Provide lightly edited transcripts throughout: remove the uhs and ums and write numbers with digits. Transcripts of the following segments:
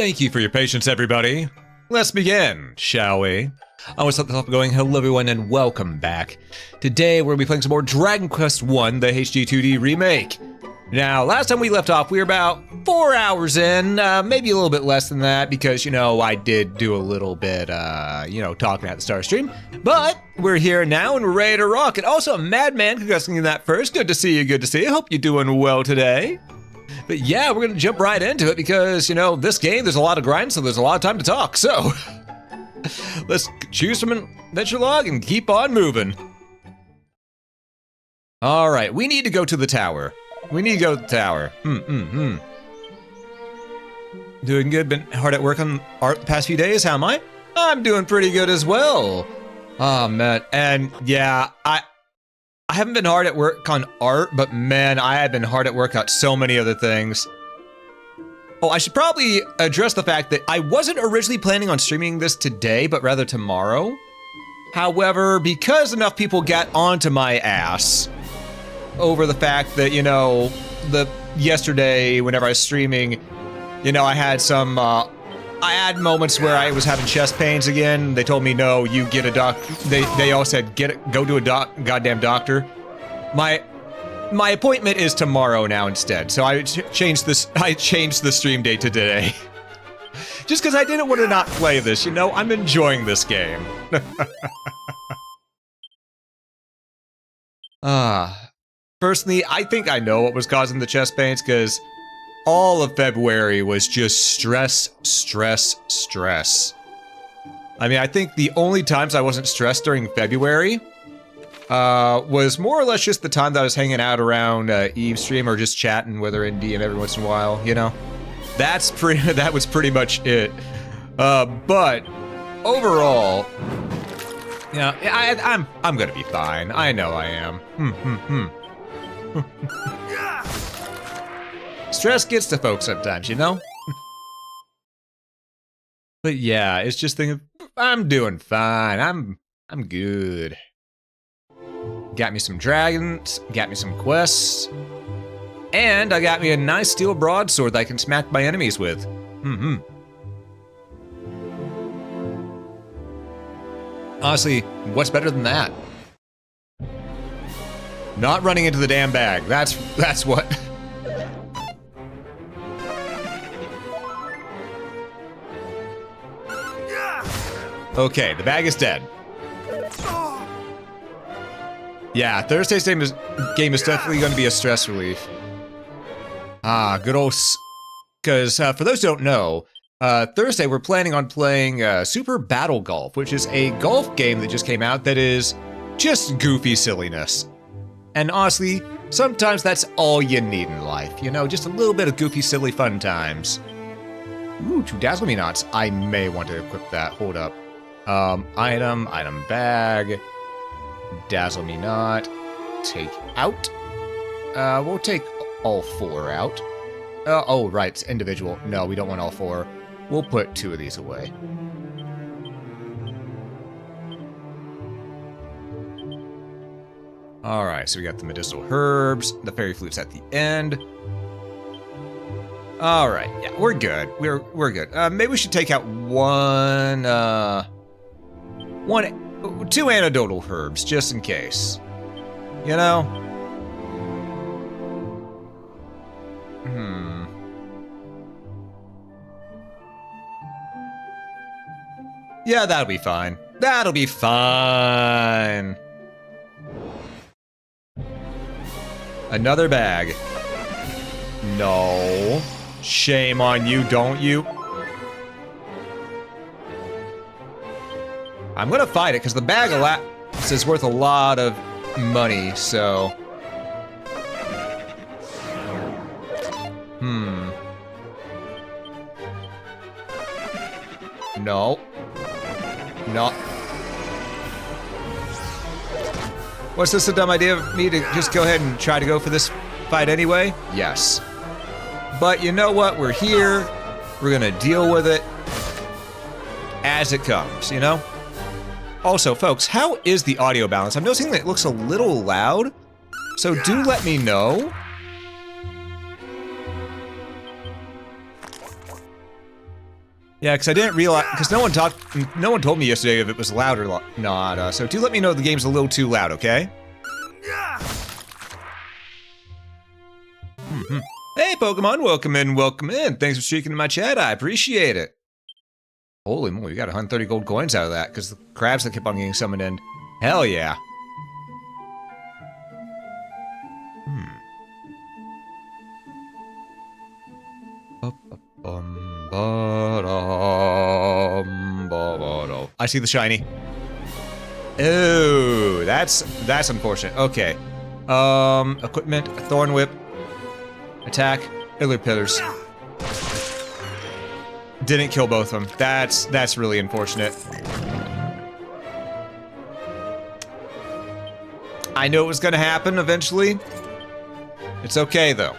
Thank you for your patience, everybody. Let's begin, shall we? I want to start this off going, hello everyone and welcome back. Today we're going to be playing some more Dragon Quest I, the HD2D remake. Now, last time we left off, we were about 4 hours in, maybe a little bit less than that, because, you know, I did do a little bit, talking at the start of stream. But we're here now and we're ready to rock. And also, Madman, congrats on that first. Good to see you, good to see you. Hope you're doing well today. But yeah, we're gonna jump right into it because, you know, this game, there's a lot of grind, so there's a lot of time to talk. So, let's choose from an adventure log and keep on moving. All right, we need to go to the tower. We need to go to the tower. Doing good, been hard at work on art the past few days, how am I? I'm doing pretty good as well. Oh man, and yeah, I haven't been hard at work on art, but man, I have been hard at work on so many other things. Oh, I should probably address the fact that I wasn't originally planning on streaming this today, but rather tomorrow. However, because enough people got onto my ass over the fact that, you know, yesterday, whenever I was streaming, you know, I had some, I had moments where I was having chest pains again. They told me, no, you get a they all said, go to a goddamn doctor. My appointment is tomorrow now instead. So I changed the stream date to today. Just because I didn't want to not play this, you know, I'm enjoying this game. Personally, I think I know what was causing the chest pains, because all of February was just stress, stress, stress. I mean, I think the only times I wasn't stressed during February was more or less just the time that I was hanging out around Eve's stream or just chatting with her in DM every once in a while, you know? That was pretty much it. But overall, you know, I'm gonna be fine. I know I am. Stress gets to folks sometimes, you know? But yeah, it's just thinking, I'm doing fine. I'm good. Got me some dragons, got me some quests, and I got me a nice steel broadsword that I can smack my enemies with. Honestly, what's better than that? Not running into the damn bag. That's what. Okay, the bag is dead. Yeah, Thursday's game is definitely going to be a stress relief. Good old... Because, for those who don't know, Thursday we're planning on playing Super Battle Golf, which is a golf game that just came out that is just goofy silliness. And honestly, sometimes that's all you need in life, you know, just a little bit of goofy, silly fun times. Ooh, 2 Dazzle Me Knots. I may want to equip that. Hold up. Item bag. Dazzle Me Not. Take out. We'll take all 4 out. Oh, right, it's individual. No, we don't want all 4. We'll put 2 of these away. Alright, so we got the medicinal herbs, the fairy flutes at the end. Alright, yeah, we're good. We're good. Maybe we should take out 2 antidotal herbs, just in case. You know? Yeah, that'll be fine. That'll be fine. Another bag. No. Shame on you, don't you? I'm gonna fight it, because the bag is worth a lot of money, so... No. No. Was this a dumb idea of me to just go ahead and try to go for this fight anyway? Yes. But you know what? We're here. We're gonna deal with it as it comes, you know? Also, folks, how is the audio balance? I'm noticing that it looks a little loud, so do let me know. Yeah, because I didn't realize, because no one told me yesterday if it was loud or not. So do let me know if the game's a little too loud, okay? Hey, Pokemon, welcome in, welcome in. Thanks for streaking in my chat. I appreciate it. Holy moly, we got 130 gold coins out of that because the crabs that kept on getting summoned in. Hell yeah. I see the shiny. Oh, that's unfortunate. Okay. Equipment, Thorn Whip, attack, Iller Pillars. Didn't kill both of them. That's really unfortunate. I knew it was gonna happen eventually. It's okay though.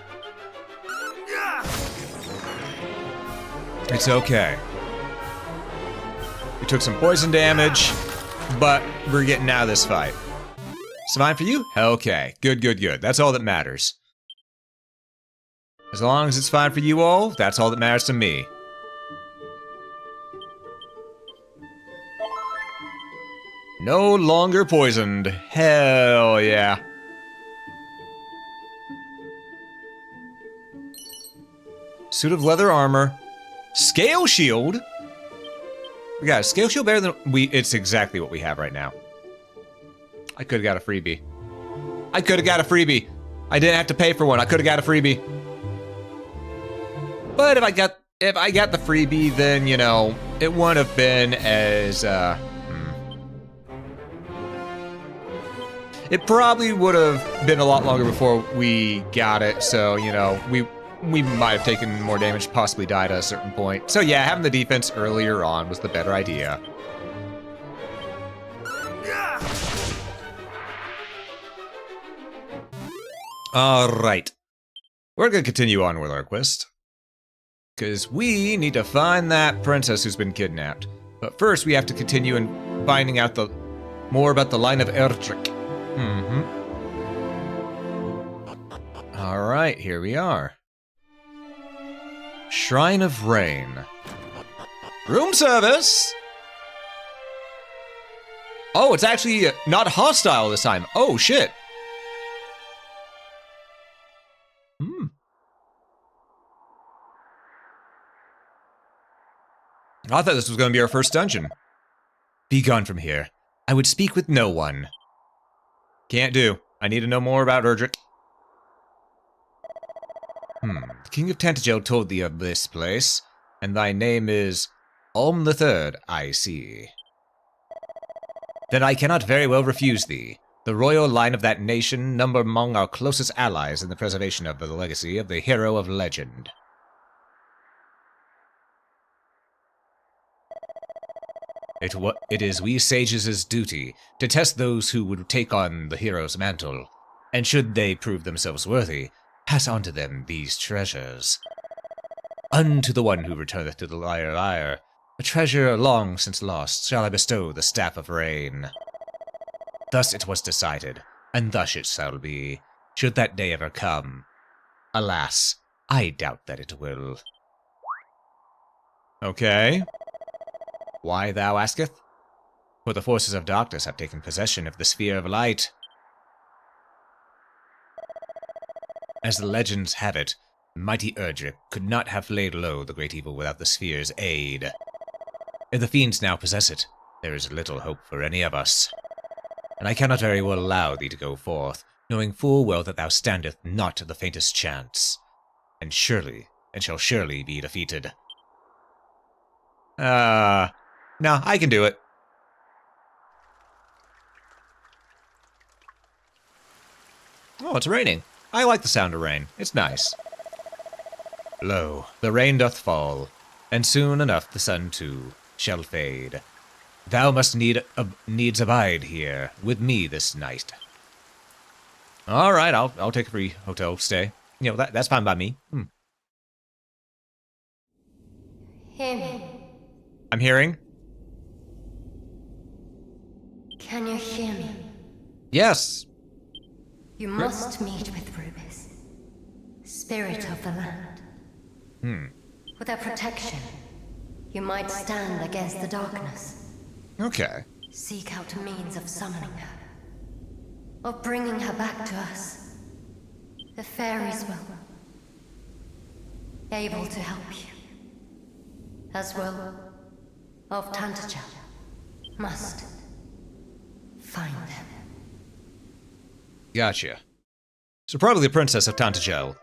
It's okay. We took some poison damage, but we're getting out of this fight. It's fine for you? Okay. Good, good, good. That's all that matters. As long as it's fine for you all, that's all that matters to me. No longer poisoned. Hell yeah. Suit of leather armor. Scale shield? We got a scale shield better than it's exactly what we have right now. I could have got a freebie. I could have got a freebie. I didn't have to pay for one. I could have got a freebie. But if I got the freebie, then, you know, it wouldn't have been as, It probably would have been a lot longer before we got it, so, you know, we might have taken more damage, possibly died at a certain point. So yeah, having the defense earlier on was the better idea. Alright. We're gonna continue on with our quest. Because we need to find that princess who's been kidnapped. But first we have to continue in finding out more about the line of Erdrick. Alright, here we are. Shrine of Rain. Room service! Oh, it's actually not hostile this time. Oh, shit. I thought this was going to be our first dungeon. Be gone from here. I would speak with no one. Can't do. I need to know more about Erdrick. The King of Tantagel told thee of this place, and thy name is Olm the Third, I see. Then I cannot very well refuse thee. The royal line of that nation number among our closest allies in the preservation of the legacy of the hero of legend. It is we sages' duty to test those who would take on the hero's mantle, and should they prove themselves worthy, pass on to them these treasures. Unto the one who returneth to the lyre, a treasure long since lost, shall I bestow the Staff of Rain. Thus it was decided, and thus it shall be, should that day ever come. Alas, I doubt that it will. Okay. Why, thou asketh? For the forces of darkness have taken possession of the sphere of light. As the legends have it, mighty Erdrick could not have laid low the great evil without the sphere's aid. If the fiends now possess it, there is little hope for any of us. And I cannot very well allow thee to go forth, knowing full well that thou standeth not the faintest chance, and shall surely be defeated. No, I can do it. Oh, it's raining. I like the sound of rain. It's nice. Lo, the rain doth fall, and soon enough the sun too shall fade. Thou must needs abide here with me this night. All right, I'll take a free hotel stay. You know, that's fine by me. Hear me. I'm hearing. Can you hear me? Yes. You must meet with Rubis, spirit of the land. Without protection, You might stand against the darkness. Okay. Seek out a means of summoning her. Of bringing her back to us. The fairies will. Able to help you. As well of Tantagel. Must find them. Gotcha. So probably the Princess of Tantagel.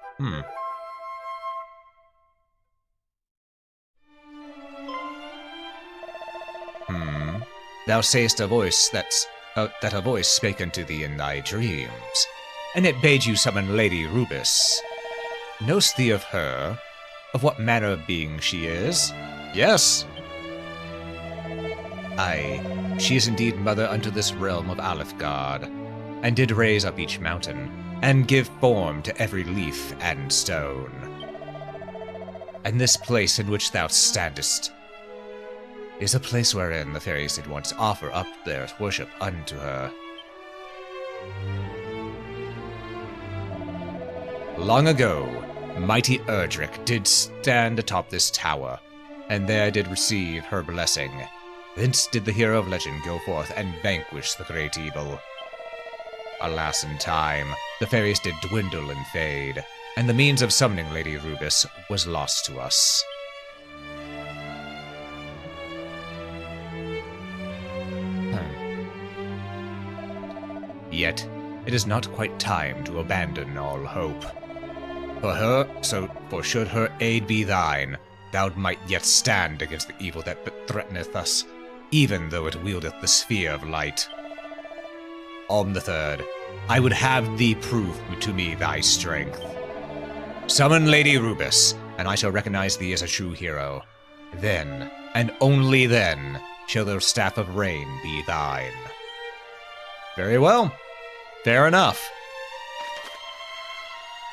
Thou sayest a voice that a voice spake unto thee in thy dreams, and it bade you summon Lady Rubis. Knowst thee of her? Of what manner of being she is? Yes. Aye, she is indeed mother unto this realm of Alefgard, and did raise up each mountain, and give form to every leaf and stone. And this place in which thou standest is a place wherein the fairies did once offer up their worship unto her. Long ago, mighty Erdrick did stand atop this tower, and there did receive her blessing. Thence did the hero of legend go forth and vanquish the great evil. Alas, in time, the fairies did dwindle and fade, and the means of summoning Lady Rubis was lost to us. Yet, it is not quite time to abandon all hope. For should her aid be thine, thou might yet stand against the evil that threateneth us, even though it wieldeth the sphere of light. On the third, I would have thee prove to me thy strength. Summon Lady Rubis, and I shall recognize thee as a true hero. Then, and only then, shall the Staff of Rain be thine. Very well. Fair enough.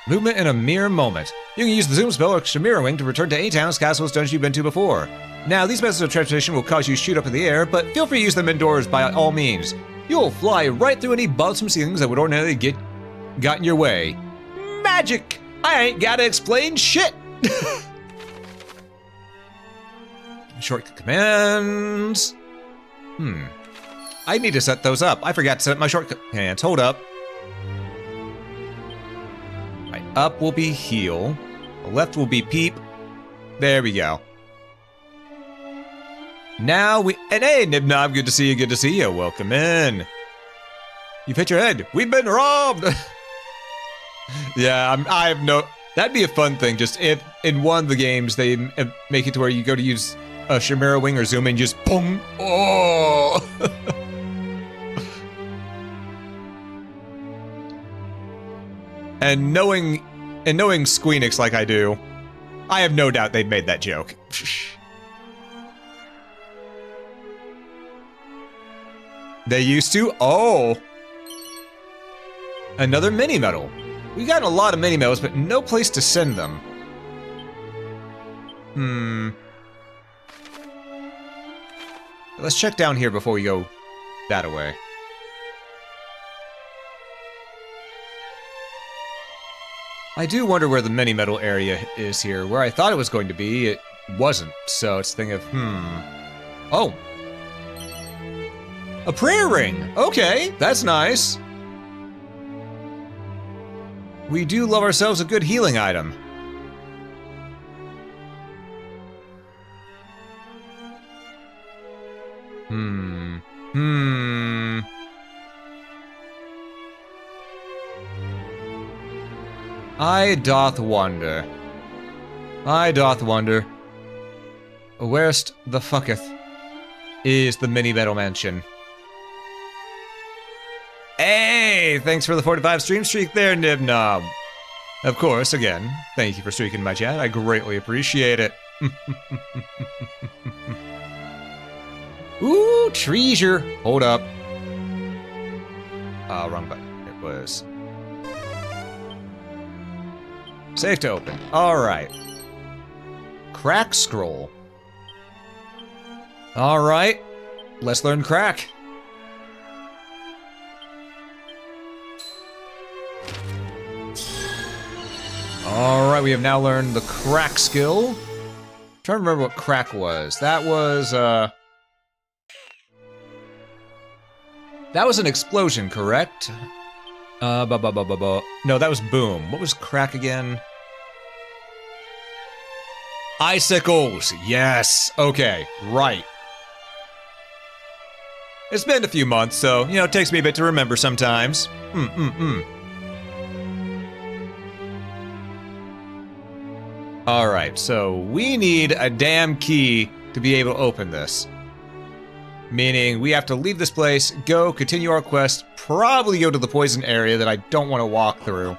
Movement in a mere moment. You can use the zoom spell or extra mirroring to return to any towns, castles, dungeons you've been to before. Now, these methods of transportation will cause you to shoot up in the air, but feel free to use them indoors by all means. You'll fly right through any bottom ceilings that would ordinarily got in your way. Magic! I ain't gotta explain shit! Shortcut commands. I need to set those up. I forgot to set up my shortcut commands. Hold up. My up will be heal. The left will be peep. There we go. Now and hey, Nibnob, good to see you, good to see you. Welcome in. You've hit your head. We've been robbed! Yeah, I have no... That'd be a fun thing, just if in one of the games they make it to where you go to use a Chimera Wing or Zoom and just boom. Oh! And knowing Squeenix like I do, I have no doubt they've made that joke. They used to? Oh! Another mini-medal. We've gotten a lot of mini-medals, but no place to send them. Let's check down here before we go that away. I do wonder where the mini-medal area is here. Where I thought it was going to be, it wasn't. So it's a thing of, Oh! A prayer ring! Okay, that's nice. We do love ourselves a good healing item. I doth wonder. Where'st the fucketh is the mini-medal mansion? Hey, thanks for the 45 stream streak there, Nibnob. Of course, again, thank you for streaking my chat. I greatly appreciate it. Ooh, treasure. Hold up. Wrong button. It was... Safe to open. Alright. Crack scroll. Alright. Let's learn crack. Alright, we have now learned the crack skill. trying to remember what crack was. That was an explosion, correct? No, that was boom. What was crack again? Icicles, yes. Okay, right. It's been a few months, so, you know, it takes me a bit to remember sometimes. Alright, so we need a damn key to be able to open this. Meaning, we have to leave this place, go, continue our quest, probably go to the poison area that I don't want to walk through.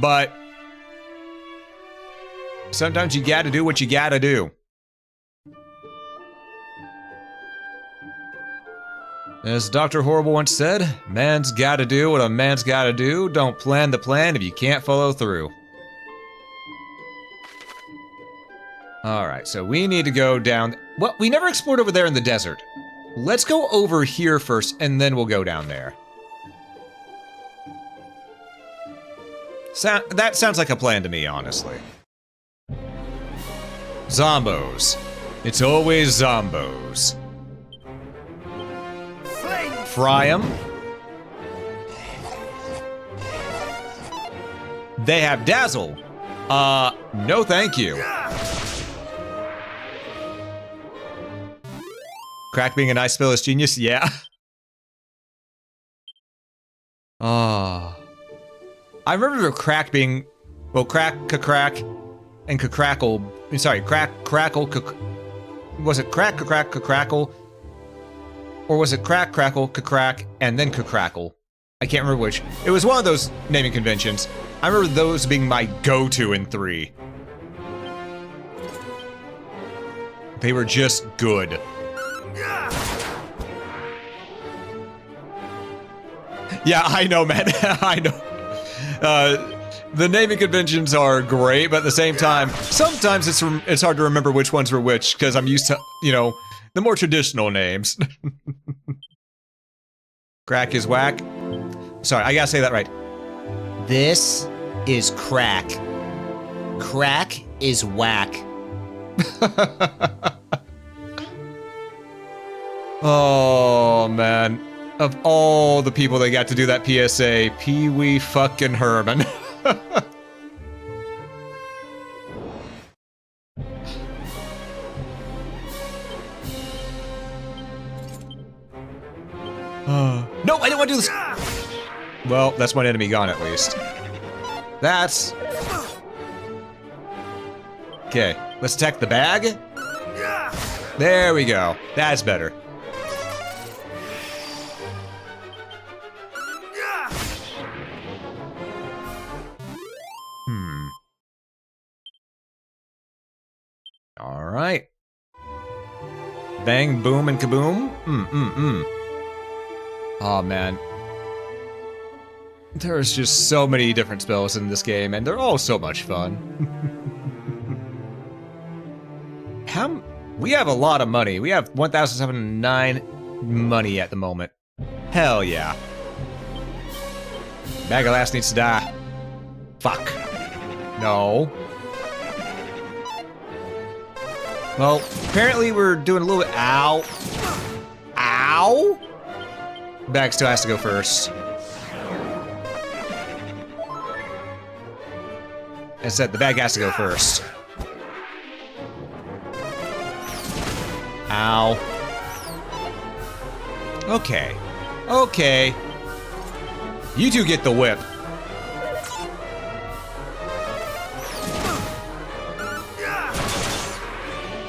But sometimes you gotta do what you gotta do. As Dr. Horrible once said, man's gotta do what a man's gotta do. Don't plan the plan if you can't follow through. Alright, so we need to go down. Well, we never explored over there in the desert. Let's go over here first, and then we'll go down there. That sounds like a plan to me, honestly. Zombos. It's always zombos. Fry them. They have dazzle. No thank you. Crack being a nice spell is genius, yeah. I remember crack being, well, crack, and crackle. Sorry, crackle, was it crack, crackle? Or was it crack, crackle, crack, and then crackle? I can't remember which. It was one of those naming conventions. I remember those being my go-to in 3. They were just good. Yeah, I know, man. I know. The naming conventions are great, but at the same time, sometimes it's hard to remember which ones were which, because I'm used to, you know, the more traditional names. Crack is whack. Sorry, I gotta say that right. This is crack. Crack is whack. Oh, man. Of all the people that got to do that PSA, Pee Wee fucking Herman. No, I don't want to do this. Well, that's one enemy gone at least. That's... Okay, let's attack the bag. There we go. That's better. Alright. Bang, boom, and kaboom. Oh, man. There's just so many different spells in this game, and they're all so much fun. We have a lot of money. We have 1,709 money at the moment. Hell yeah. Bag of Laughs needs to die. Fuck. No. Well, apparently we're doing a little bit. Ow. Ow? Bag still has to go first. As I said, the bag has to go first. Ow. Okay. Okay. You two get the whip.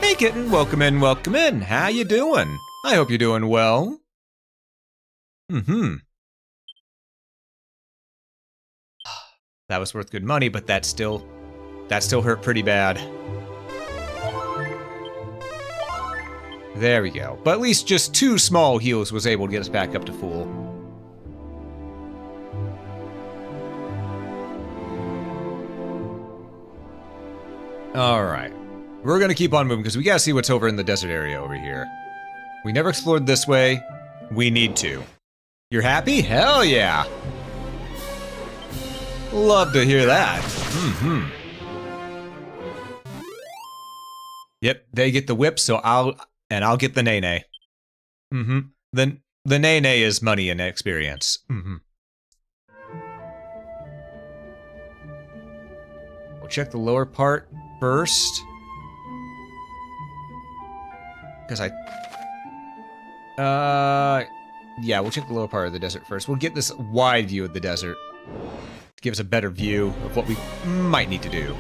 Hey kitten, welcome in, welcome in. How you doing? I hope you're doing well. That was worth good money, but that still hurt pretty bad. There we go. But at least just 2 small heals was able to get us back up to full. Alright. We're gonna keep on moving because we gotta see what's over in the desert area over here. We never explored this way. We need to. You're happy? Hell yeah! Love to hear that. Yep, they get the whip, so I'll get the nay-nay. Mm-hmm. The nay-nay is money and experience. Mm-hmm. We'll check the lower part first. Because yeah, we'll check the lower part of the desert first. We'll get this wide view of the desert to give us a better view of what we might need to do.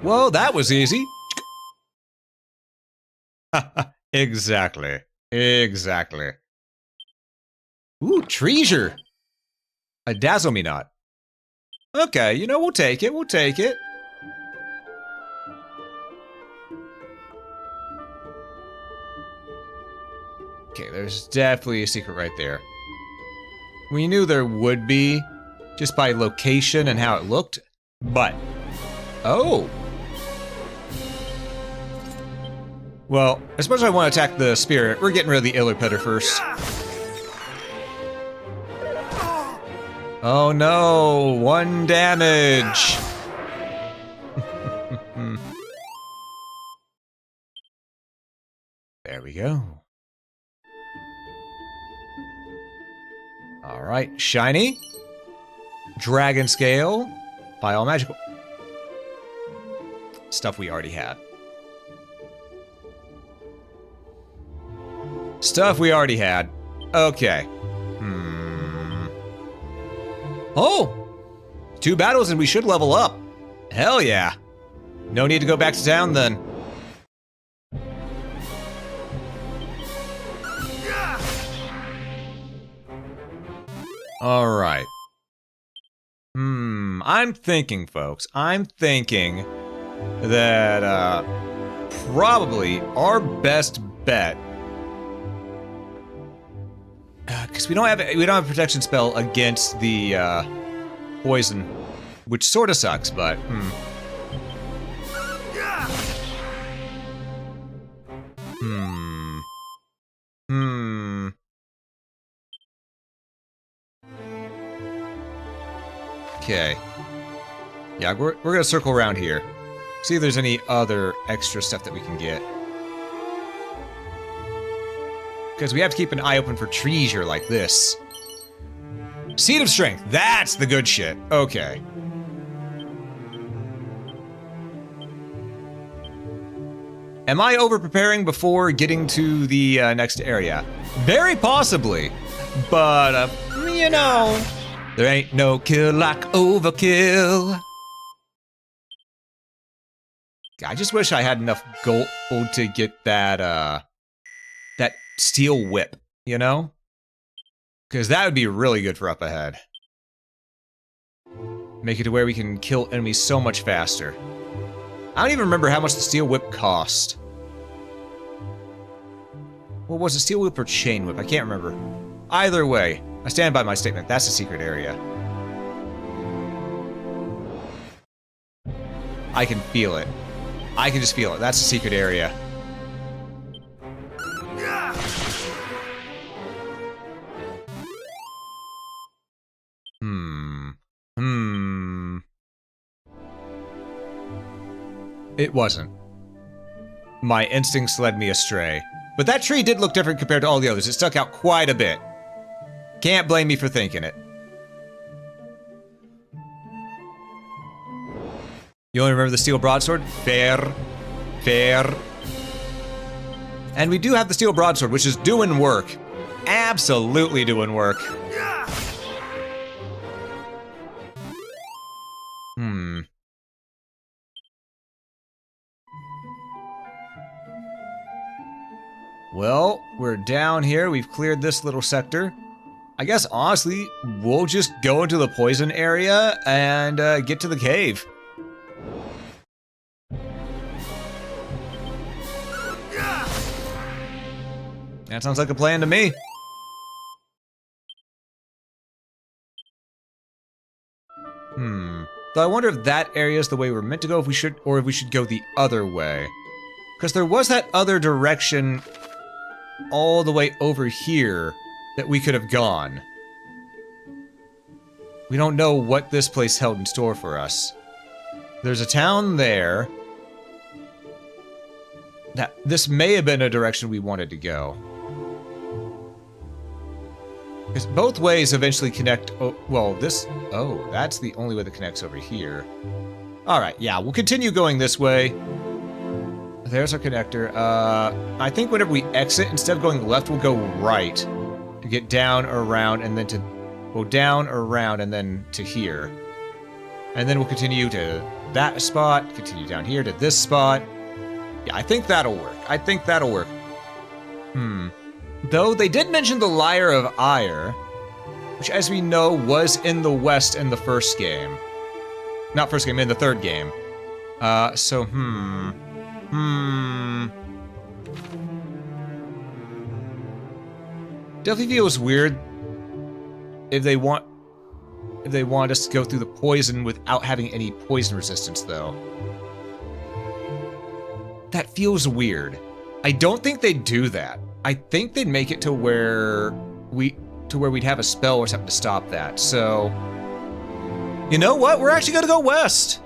Whoa, that was easy. Exactly. Exactly. Ooh, treasure. A dazzle me not. Okay, you know, we'll take it. We'll take it. Okay, there's definitely a secret right there. We knew there would be, just by location and how it looked, but... Oh! Well, I suppose I want to attack the spirit. We're getting rid of the Illerpetter first. Oh no! 1 damage! There we go. Alright, shiny. Dragon scale. By all magical. Stuff we already had. Stuff we already had. Okay. Oh! 2 battles and we should level up. Hell yeah. No need to go back to town then. Alright. I'm thinking, folks. I'm thinking that, probably our best bet... Because we don't have a protection spell against the, poison. Which sorta sucks, but, Okay. Yeah, we're gonna circle around here. See if there's any other extra stuff that we can get. Because we have to keep an eye open for treasure like this. Seed of Strength, that's the good shit. Okay. Am I over-preparing before getting to the next area? Very possibly. But, you know... There ain't no kill like overkill. I just wish I had enough gold to get that, that steel whip, you know? Because that would be really good for up ahead. Make it to where we can kill enemies so much faster. I don't even remember how much the steel whip cost. What was it, steel whip or chain whip? I can't remember. Either way, I stand by my statement. That's a secret area. I can feel it. I can just feel it. That's a secret area. It wasn't. My instincts led me astray. But that tree did look different compared to all the others. It stuck out quite a bit. Can't blame me for thinking it. You only remember the steel broadsword? Fair. Fair. And we do have the steel broadsword, which is doing work. Absolutely doing work. Well, we're down here. We've cleared this little sector. I guess, honestly, we'll just go into the poison area and get to the cave. That sounds like a plan to me. So I wonder if that area is the way we're meant to go, if we should go the other way. Because there was that other direction all the way over here that we could have gone. We don't know what this place held in store for us. There's a town there. This may have been a direction we wanted to go. Because both ways eventually connect. Oh, well, this. Oh, that's the only way that connects over here. Alright, yeah, we'll continue going this way. There's our connector. I think whenever we exit, instead of going left, we'll go right. To get down, around, and then to go down, around, and then to here. And then we'll continue to that spot, continue down here to this spot. Yeah, I think that'll work. I think that'll work. Though they did mention the Lyre of Ire, which as we know was in the West in the first game. Not first game, in the third game. Definitely feels weird if they want us to go through the poison without having any poison resistance, though. That feels weird. I don't think they'd do that. I think they'd make it to where we'd have a spell or something to stop that. So, you know what? We're actually gonna go west.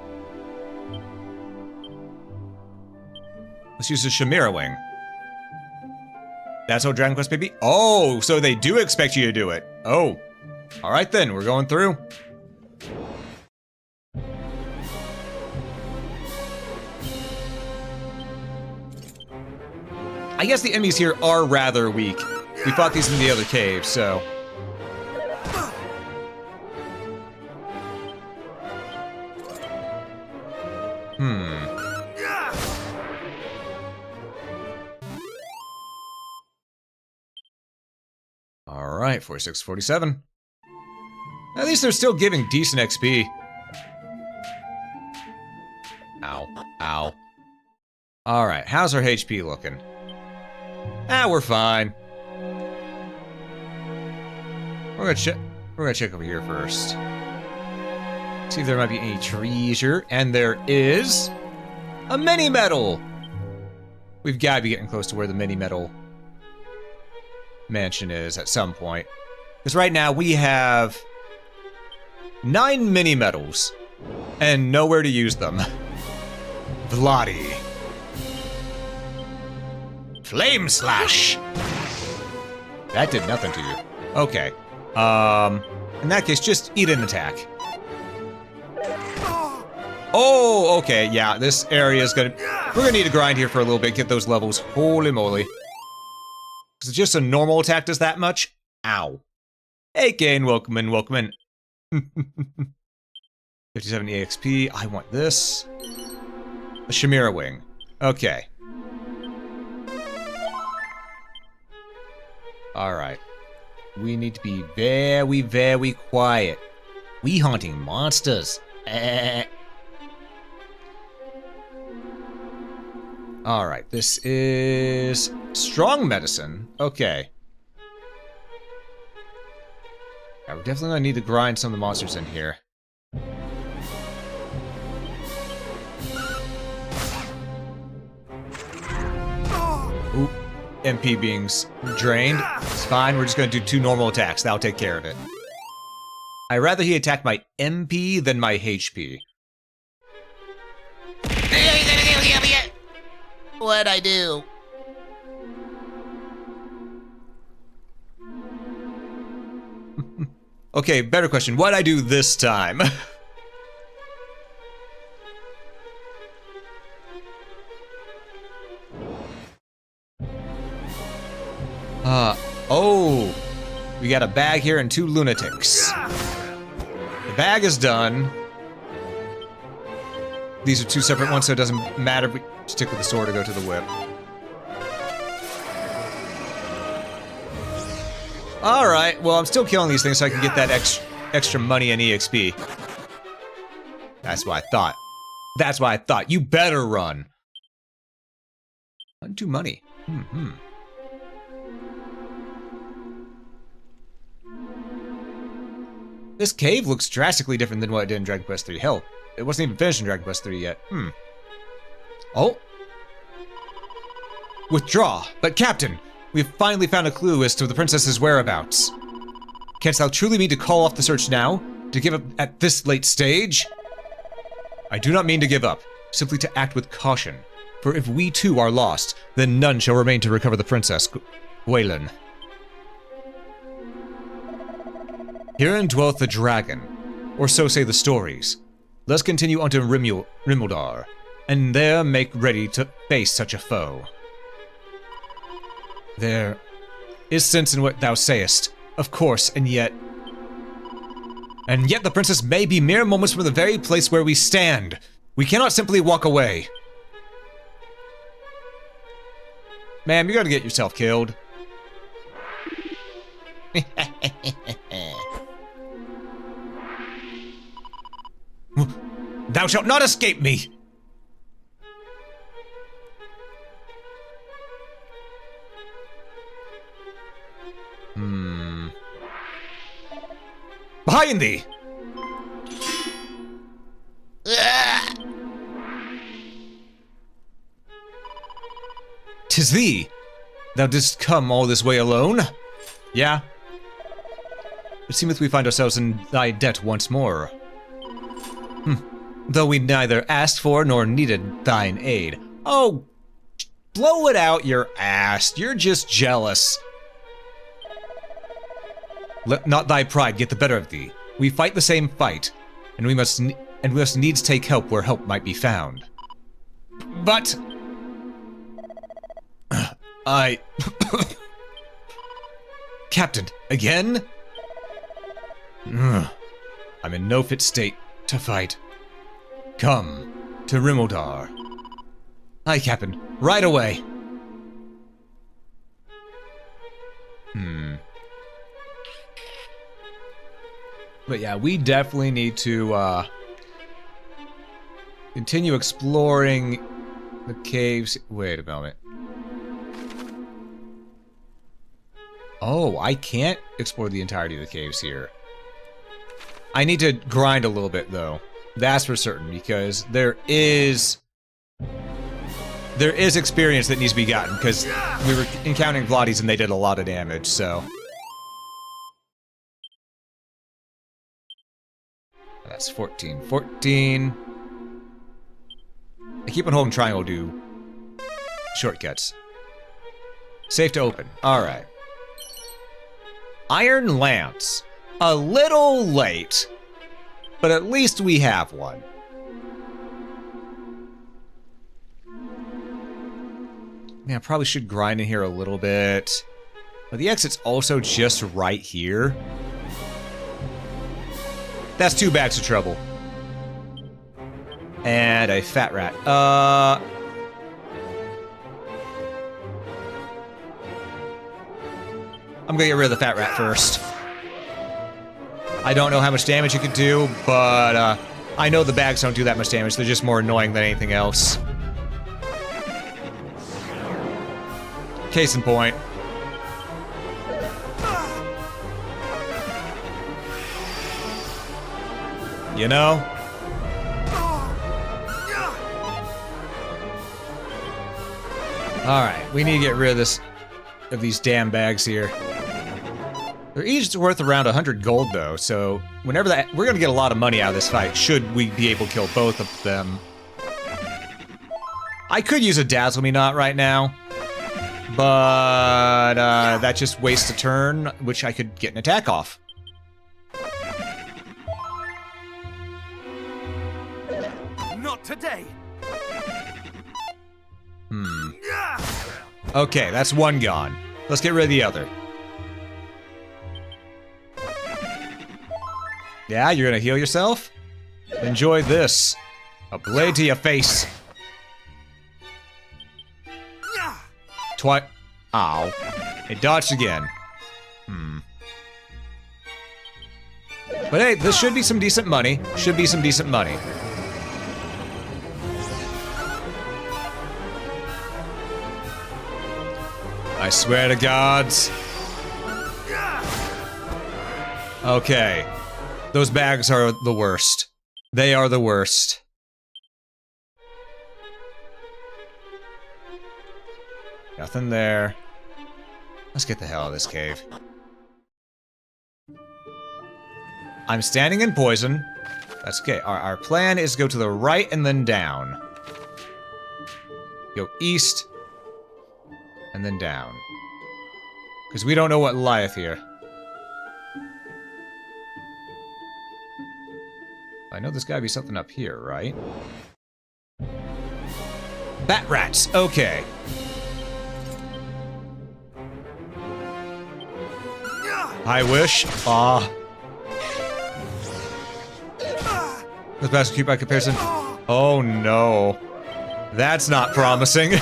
Let's use the Chimera Wing. That's how Dragon Quest baby. Oh, so they do expect you to do it. Oh, all right then. We're going through. I guess the enemies here are rather weak. We fought these in the other cave, so. All right, 46, 47. At least they're still giving decent XP. Ow, ow. All right, how's our HP looking? We're fine. We're gonna check over here first. See if there might be any treasure, and there is a mini medal. We've got to be getting close to where the mini medal mansion is at some point, because right now we have 9 mini medals and nowhere to use them. Vladi. Flame Slash! That did nothing to you. Okay. In that case, just eat an attack. Oh, okay, yeah, this area is gonna... We're gonna need to grind here for a little bit, get those levels. Holy moly. Because just a normal attack does that much? Ow. Hey, Kane, welcome in, welcome in. 57 EXP, I want this. A Chimera Wing. Okay. Alright. We need to be very, very quiet. We hunting monsters. Alright, this is strong medicine. Okay. Yeah, we're definitely gonna need to grind some of the monsters in here. Ooh. MP being drained. It's fine, we're just gonna do 2 normal attacks. That'll take care of it. I'd rather he attack my MP than my HP. What'd I do? Okay, better question. What'd I do this time? Oh, we got a bag here and 2 lunatics. The bag is done. These are 2 separate ones, so it doesn't matter if we stick with the sword or go to the whip. Alright, well, I'm still killing these things so I can get that extra money and EXP. That's what I thought. That's what I thought. You better run. Undo money. This cave looks drastically different than what it did in Dragon Quest III. Hell, it wasn't even finished in Dragon Quest III yet. Oh. Withdraw. But Captain, we've finally found a clue as to the princess's whereabouts. Canst thou truly mean to call off the search now? To give up at this late stage? I do not mean to give up, simply to act with caution. For if we too are lost, then none shall remain to recover the princess, Gwaelin. Herein dwelleth the dragon, or so say the stories. Let's continue unto Rimuldar, and there make ready to face such a foe. There is sense in what thou sayest, of course, and yet the princess may be mere moments from the very place where we stand. We cannot simply walk away. Ma'am, you're gonna get yourself killed. Thou shalt not escape me! Behind thee! 'Tis thee! Thou didst come all this way alone? Yeah. It seemeth we find ourselves in thy debt once more. Though we neither asked for nor needed thine aid. Oh, blow it out your ass. You're just jealous. Let not thy pride get the better of thee. We fight the same fight, and we must needs take help where help might be found. But I Captain, again? I'm in no fit state to fight. Come to Rimuldar. Aye, Captain. Right away. But yeah, we definitely need to continue exploring the caves. Wait a moment. Oh, I can't explore the entirety of the caves here. I need to grind a little bit, though. That's for certain, because there is experience that needs to be gotten, because we were encountering Vladies and they did a lot of damage, so. That's 14. 14. I keep on holding triangle to do shortcuts. Safe to open. Alright. Iron Lance. A little late, but at least we have one. Man, I probably should grind in here a little bit. But the exit's also just right here. That's 2 bags of trouble. And a fat rat. I'm gonna get rid of the fat rat first. I don't know how much damage it could do, but I know the bags don't do that much damage. They're just more annoying than anything else. Case in point. You know? Alright, we need to get rid of these damn bags here. They're each worth around 100 gold, though, so whenever we're gonna get a lot of money out of this fight, should we be able to kill both of them. I could use a Dazzle Me Not right now, but that just wastes a turn, which I could get an attack off. Not today. Okay, that's one gone. Let's get rid of the other. Yeah, you're gonna heal yourself? Enjoy this. A blade to your face. Ow. It dodged again. But hey, this should be some decent money. Should be some decent money. I swear to gods. Okay. Those bags are the worst. They are the worst. Nothing there. Let's get the hell out of this cave. I'm standing in poison. That's okay. Our plan is go to the right and then down. Go east and then down. Because we don't know what lieth here. I know there's gotta be something up here, right? Bat rats, okay. I wish. This basket cube by comparison. Oh no. That's not promising.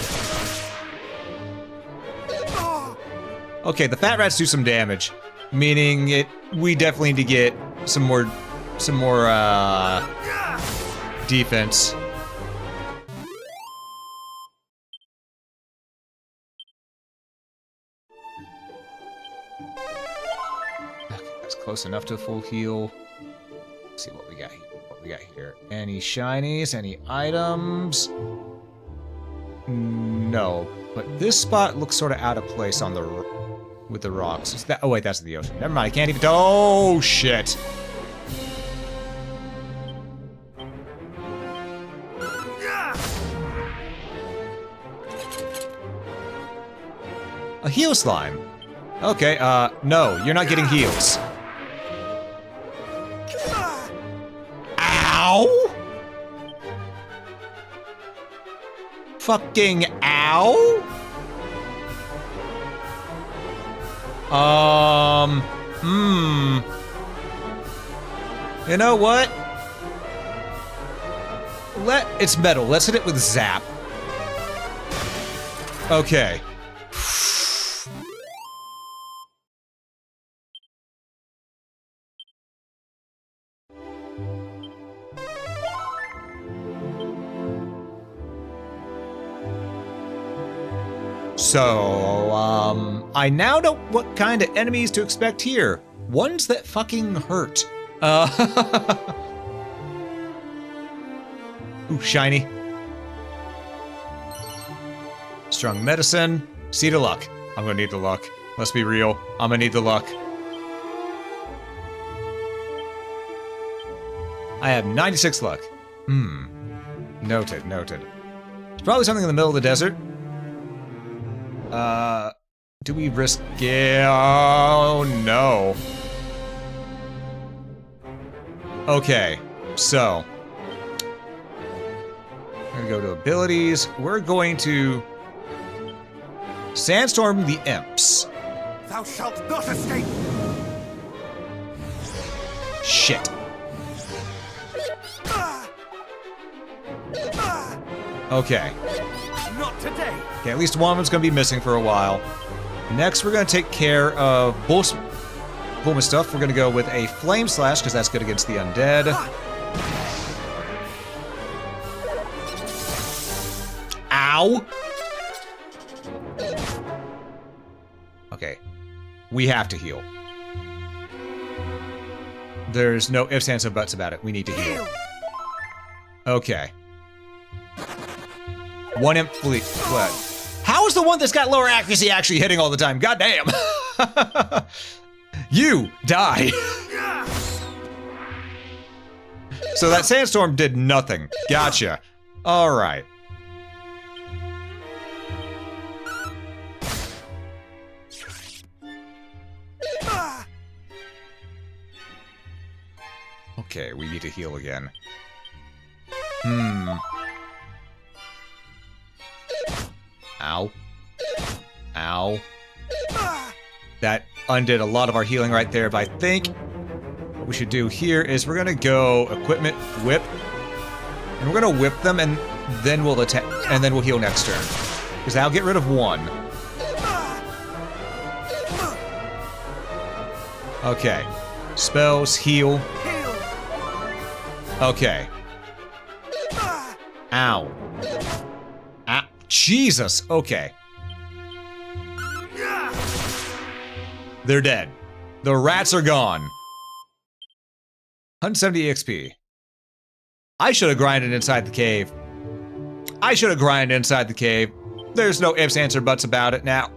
Okay, the fat rats do some damage. Meaning we definitely need to get some more defense. Okay, that's close enough to a full heal. Let's see what we got here. What we got here? Any shinies? Any items? No, but this spot looks sort of out of place on the with the rocks. Is that? Oh wait, that's the ocean. Never mind. I can't even. Oh shit. A heal slime. Okay, no, you're not getting heals. Ow! Fucking ow! You know what? It's metal. Let's hit it with zap. Okay. So, I now know what kind of enemies to expect here. Ones that fucking hurt. Ooh, shiny. Strong medicine. Seed of luck. I'm gonna need the luck. Let's be real. I'm gonna need the luck. I have 96 luck. Noted, noted. It's probably something in the middle of the desert. Do we risk it? Oh, no. Okay, so. We're gonna go to abilities. We're going to sandstorm the imps. Thou shalt not escape! Shit. Okay. Not today! Okay, at least one of them's gonna be missing for a while. Next, we're gonna take care of Bulma stuff. We're gonna go with a Flame Slash, because that's good against the undead. Ow! Okay. We have to heal. There's no ifs, ands, or buts about it. We need to heal. Okay. One imp fled. How is the one that's got lower accuracy actually hitting all the time? God damn. You die. So that sandstorm did nothing. Gotcha. All right. Okay, we need to heal again. Ow. Ow. That undid a lot of our healing right there, but I think what we should do here is we're gonna go equipment whip. And we're gonna whip them and then we'll attack and then we'll heal next turn. Because that'll get rid of one. Okay. Spells, heal. Okay. Ow. Ah, Jesus. Okay. They're dead. The rats are gone. 170 XP. I should have grinded inside the cave. I should have grinded inside the cave. There's no ifs, ands, or buts about it now.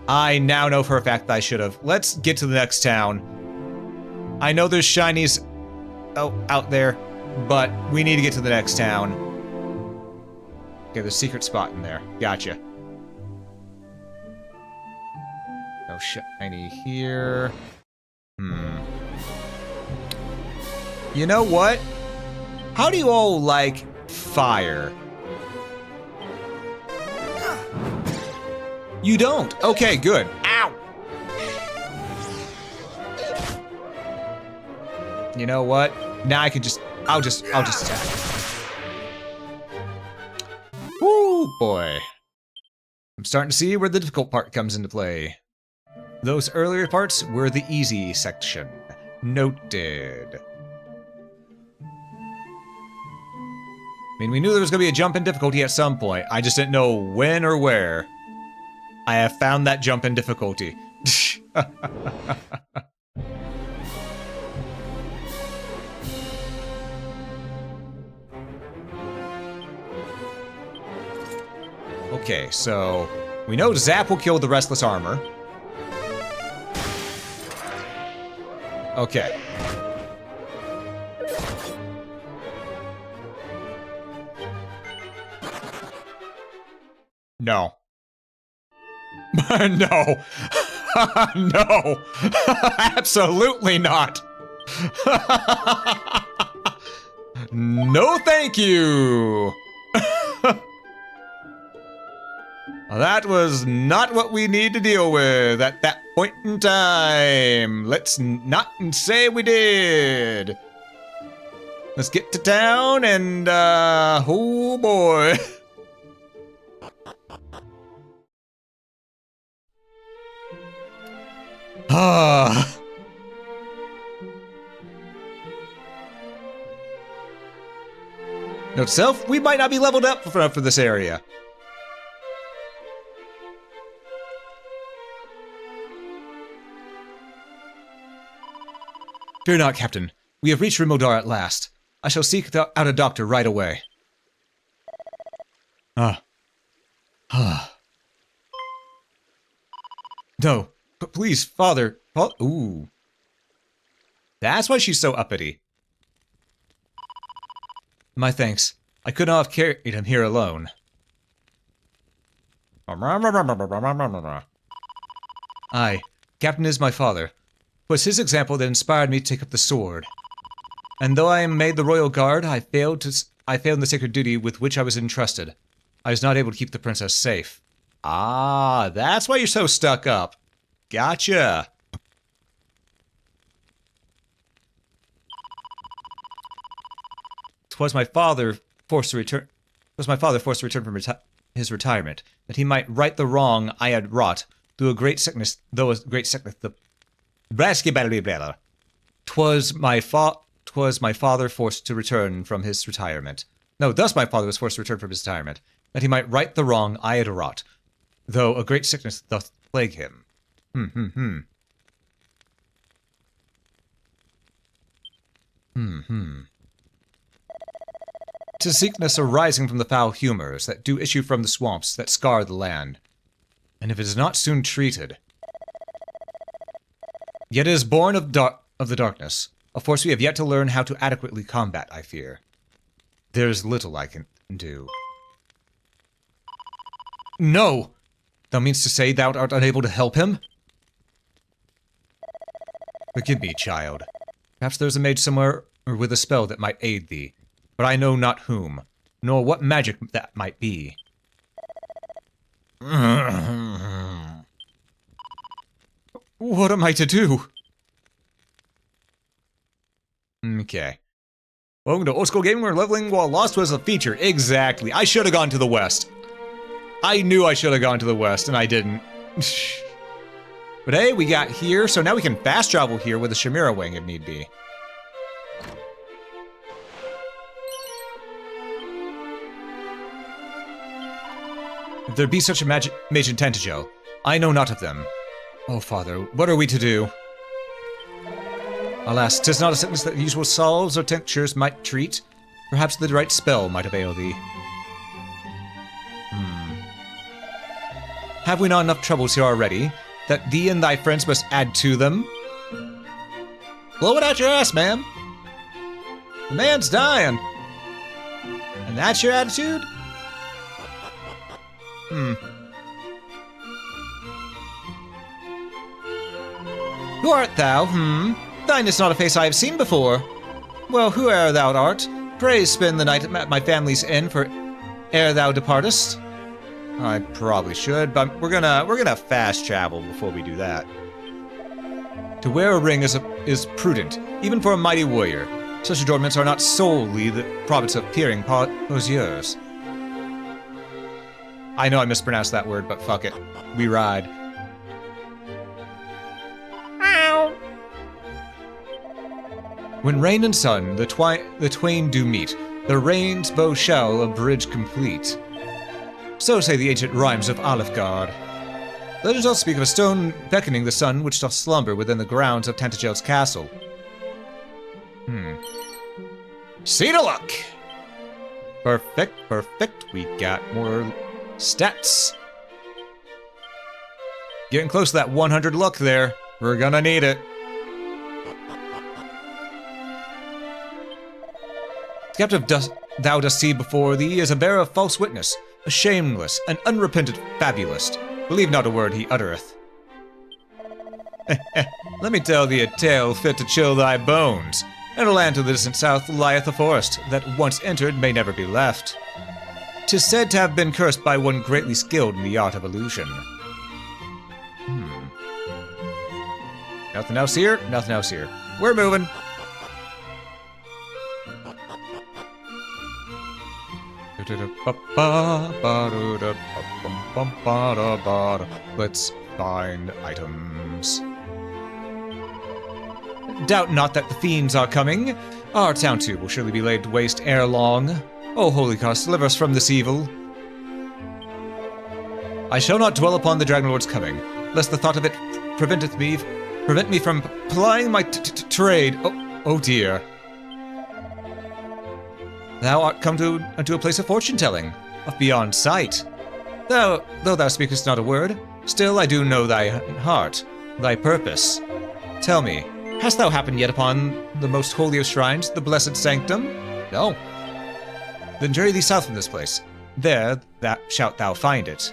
I now know for a fact that I should have. Let's get to the next town. I know there's shinies out there, but we need to get to the next town. Okay, there's a secret spot in there. Gotcha. No shiny here. You know what? How do you all like fire? You don't? Okay, good. Ow! You know what? Now I can just, I'll just attack. Woo, boy. I'm starting to see where the difficult part comes into play. Those earlier parts were the easy section. Noted. I mean, we knew there was going to be a jump in difficulty at some point. I just didn't know when or where. I have found that jump in difficulty. Okay, so we know Zap will kill the Restless Armor. Okay. No. No. No. Absolutely not. No, thank you. That was not what we need to deal with at that point in time. Let's not say we did. Let's get to town and, oh boy. Ah. Note to self, we might not be leveled up for this area. Fear not, Captain. We have reached Rimodar at last. I shall seek out a doctor right away. No, but please, Father. Ooh. That's why she's so uppity. My thanks. I could not have carried him here alone. Aye, Captain is my father. It was his example that inspired me to take up the sword. And though I am made the royal guard, I failed in the sacred duty with which I was entrusted. I was not able to keep the princess safe. Ah, that's why you're so stuck up. Gotcha. 'Twas my father forced to return from his retirement, that he might right the wrong I had wrought through a great sickness. The 'Twas my father forced to return from his retirement. No, thus my father was forced to return from his retirement, that he might right the wrong I had wrought, though a great sickness doth plague him. "'Tis sickness arising from the foul humors that do issue from the swamps that scar the land, and if it is not soon treated, yet it is born of the darkness, a force we have yet to learn how to adequately combat, I fear. There is little I can do." No! Thou meanst to say thou art unable to help him? Forgive me, child. Perhaps there is a mage somewhere or with a spell that might aid thee, but I know not whom, nor what magic that might be. What am I to do? Okay. Welcome to Old School Gaming, where leveling while lost was a feature. Exactly. I should have gone to the west. I knew I should have gone to the west, and I didn't. But hey, we got here, so now we can fast travel here with a Chimera Wing if need be. If there be such a mage in Tentajo, I know not of them. Oh, Father, what are we to do? Alas, 'tis not a sickness that usual salves or tinctures might treat. Perhaps the right spell might avail thee. have we not enough troubles here already, that thee and thy friends must add to them? Blow it out your ass, man. The man's dying. And that's your attitude? Who art thou? Thine is not a face I have seen before. Well, who ere thou art? Pray spend the night at my family's inn for ere thou departest. I probably should, but we're gonna fast travel before we do that. To wear a ring is prudent, even for a mighty warrior. Such adornments are not solely the province of peering poseurs. I know I mispronounced that word, but fuck it. We ride. Ow. When rain and sun, the twain do meet, the rain's bow shall a bridge complete. So say the ancient rhymes of Alefgard. Legends also speak of a stone beckoning the sun which doth slumber within the grounds of Tantagel's castle. See to luck! Perfect. We got more stats. Getting close to that 100 luck there. We're gonna need it. The captive thou dost see before thee is a bearer of false witness, a shameless, an unrepentant fabulist. Believe not a word he uttereth. Let me tell thee a tale fit to chill thy bones. In a land to the distant south lieth a forest that once entered may never be left. 'Tis said to have been cursed by one greatly skilled in the art of illusion. Nothing else here? Nothing else here. We're moving. Let's find items. Doubt not that the fiends are coming. Our town too will surely be laid waste ere long. O holy cause, deliver us from this evil. I shall not dwell upon the Dragon Lord's coming, lest the thought of it prevent me from plying my trade. Oh dear. Thou art come unto a place of fortune-telling, of beyond sight. Though thou speakest not a word, still I do know thy heart, thy purpose. Tell me, hast thou happened yet upon the most holy of shrines, the blessed sanctum? No. Then journey thee south from this place. There shalt thou find it.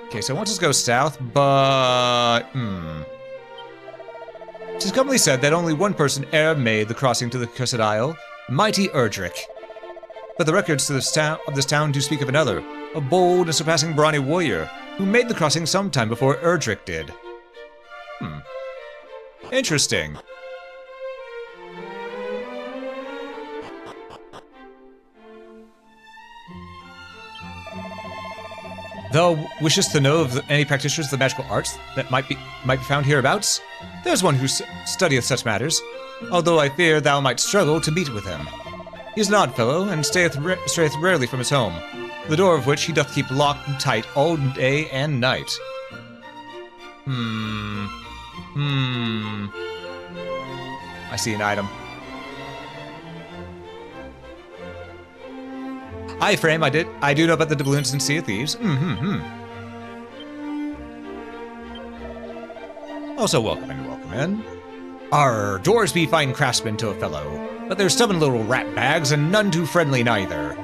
Okay, so I want us to go south, but... It is commonly said that only one person e'er made the crossing to the Cursed Isle, mighty Erdrick. But the records of this town do speak of another, a bold and surpassing brawny warrior, who made the crossing sometime before Erdrick did. Interesting. Thou wishest to know of any practitioners of the magical arts that might be found hereabouts? There's one who studieth such matters, although I fear thou might struggle to meet with him. He is an odd fellow, and strayeth rarely from his home, the door of which he doth keep locked and tight all day and night. I see an item. Hi, Frame, I do know about the doubloons and Sea of Thieves. Also, welcome in. Our doors be fine craftsmen to a fellow, but they're stubborn little rat bags and none too friendly neither.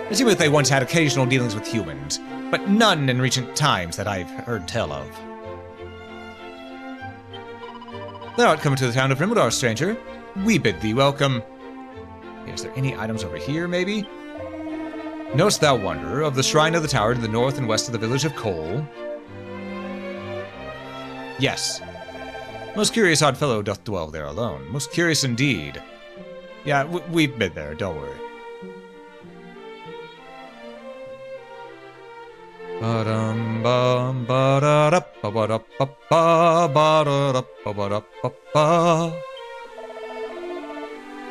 It seemeth they once had occasional dealings with humans, but none in recent times that I've heard tell of. Thou art coming to the town of Rimildar, stranger. We bid thee welcome. Is there any items over here, maybe? Knowest thou, wanderer, of the shrine of the tower to the north and west of the village of Cole? Yes. Most curious odd fellow doth dwell there alone. Most curious indeed. Yeah, we've been there, don't worry.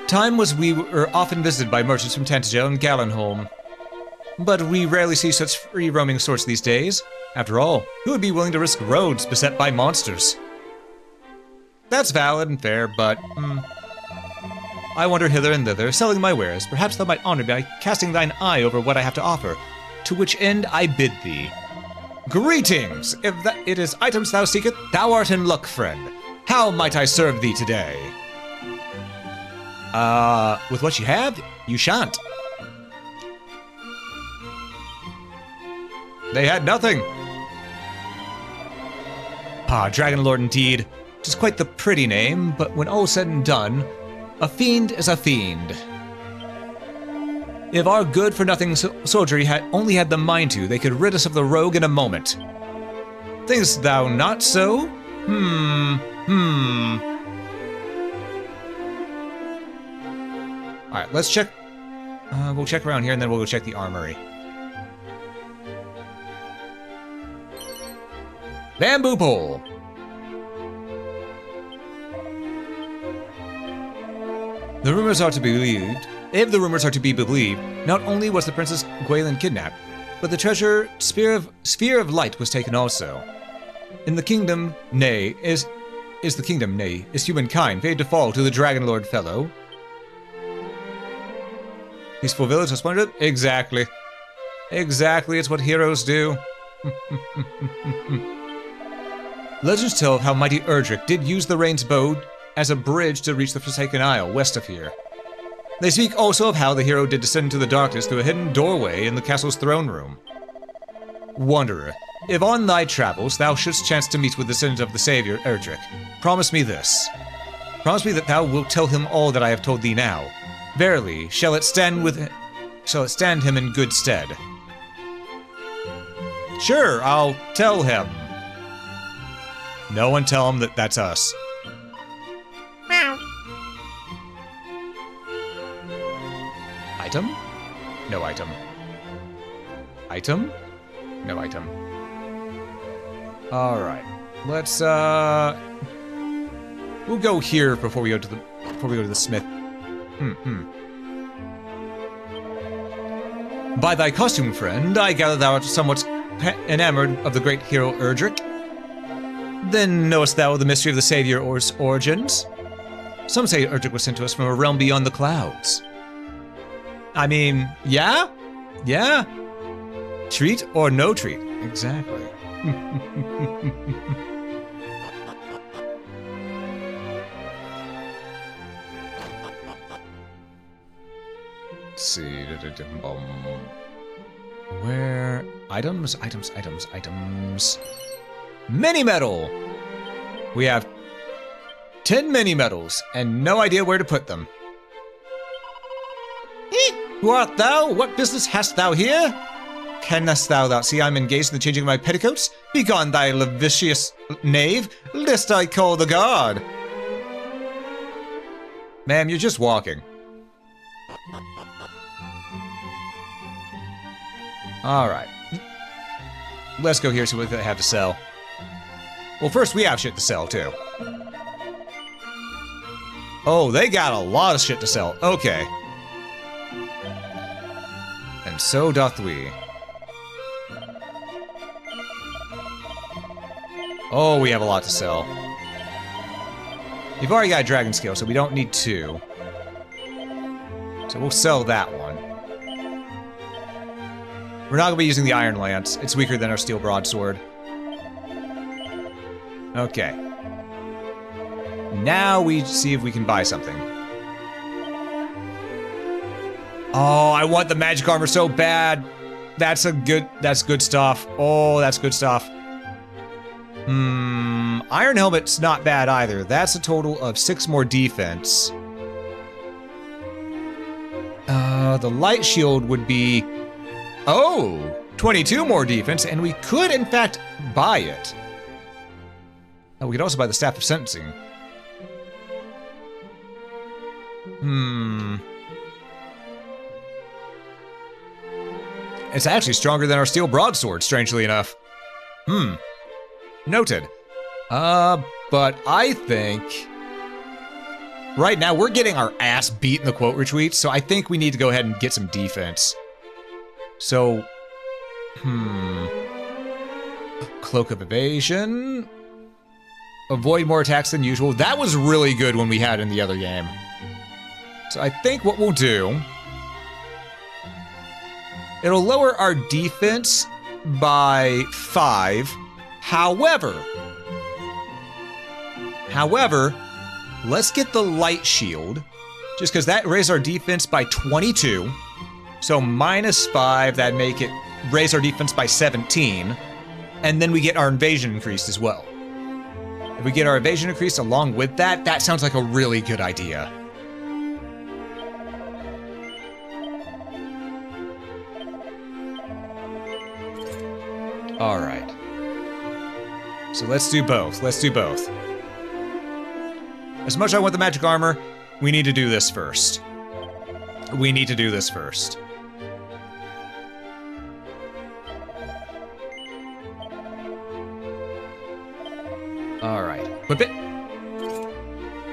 Time was we were often visited by merchants from Tantagel and Gallenholm. But we rarely see such free-roaming sorts these days. After all, who would be willing to risk roads beset by monsters? That's valid and fair, but, I wander hither and thither, selling my wares. Perhaps thou might honor me by casting thine eye over what I have to offer. to which end I bid thee. Greetings! If that it is items thou seekest, thou art in luck, friend. How might I serve thee today? With what you have, you shan't. They had nothing. Ah, Dragon Lord indeed. It is quite the pretty name, but when all said and done, a fiend is a fiend. If our good-for-nothing soldiery had only had the mind to, they could rid us of the rogue in a moment. Thinkst thou not so? Alright, let's check. We'll check around here and then we'll go check the armory. Bamboo pole. The rumors are to be believed. If the rumors are to be believed, not only was the Princess Gwaelin kidnapped, but the treasure Sphere of Light was taken also. In the kingdom, nay, is humankind fated to fall to the Dragon Lord fellow? Peaceful village was plundered? Exactly. Exactly, it's what heroes do. Legends tell of how mighty Erdrick did use the Rain's bow as a bridge to reach the Forsaken Isle west of here. They speak also of how the hero did descend into the darkness through a hidden doorway in the castle's throne room. Wanderer, if on thy travels thou shouldst chance to meet with the descendant of the Savior, Erdrick, promise me this. Promise me that thou wilt tell him all that I have told thee now. Verily, shall it stand him in good stead. Sure, I'll tell him. No one tell him that that's us. Meow. Item? No item. Item? No item. Alright. Let's we'll go here before we go to the smith. By thy costume, friend, I gather thou art somewhat enamored of the great hero Erdrick. Then knowest thou the mystery of the Savior's origins? Some say Erdrick was sent to us from a realm beyond the clouds. I mean, yeah? Yeah? Treat or no treat? Exactly. Let's see. Where? Items. Mini medal! We have 10 mini medals and no idea where to put them. Who art thou? What business hast thou here? Canst thou see I'm engaged in the changing of my petticoats? Begone, thy lascivious knave, lest I call the guard. Ma'am, you're just walking. Alright. Let's go here see what they have to sell. Well, first we have shit to sell, too. Oh, they got a lot of shit to sell. Okay. And so doth we. Oh, we have a lot to sell. We've already got a dragon scale, so we don't need two. So we'll sell that one. We're not going to be using the iron lance. It's weaker than our steel broadsword. Okay. Now we see if we can buy something. Oh, I want the magic armor so bad. That's good stuff. Oh, that's good stuff. Iron helmet's not bad either. That's a total of 6 more defense. The light shield would be... Oh! 22 more defense, and we could, in fact, buy it. Oh, we could also buy the Staff of Sentencing. It's actually stronger than our steel broadsword, strangely enough. Noted. But I think... Right now, we're getting our ass beat in the quote retreat, so I think we need to go ahead and get some defense. So... Cloak of Evasion... Avoid more attacks than usual. That was really good when we had in the other game. So I think what we'll do... It'll lower our defense by 5. However, let's get the light shield, just because that raised our defense by 22. So -5, that'd make it raise our defense by 17. And then we get our invasion increased as well. If we get our evasion increased along with that, that sounds like a really good idea. All right. So let's do both. Let's do both. As much as I want the magic armor, we need to do this first. We need to do this first. All right. Equip it.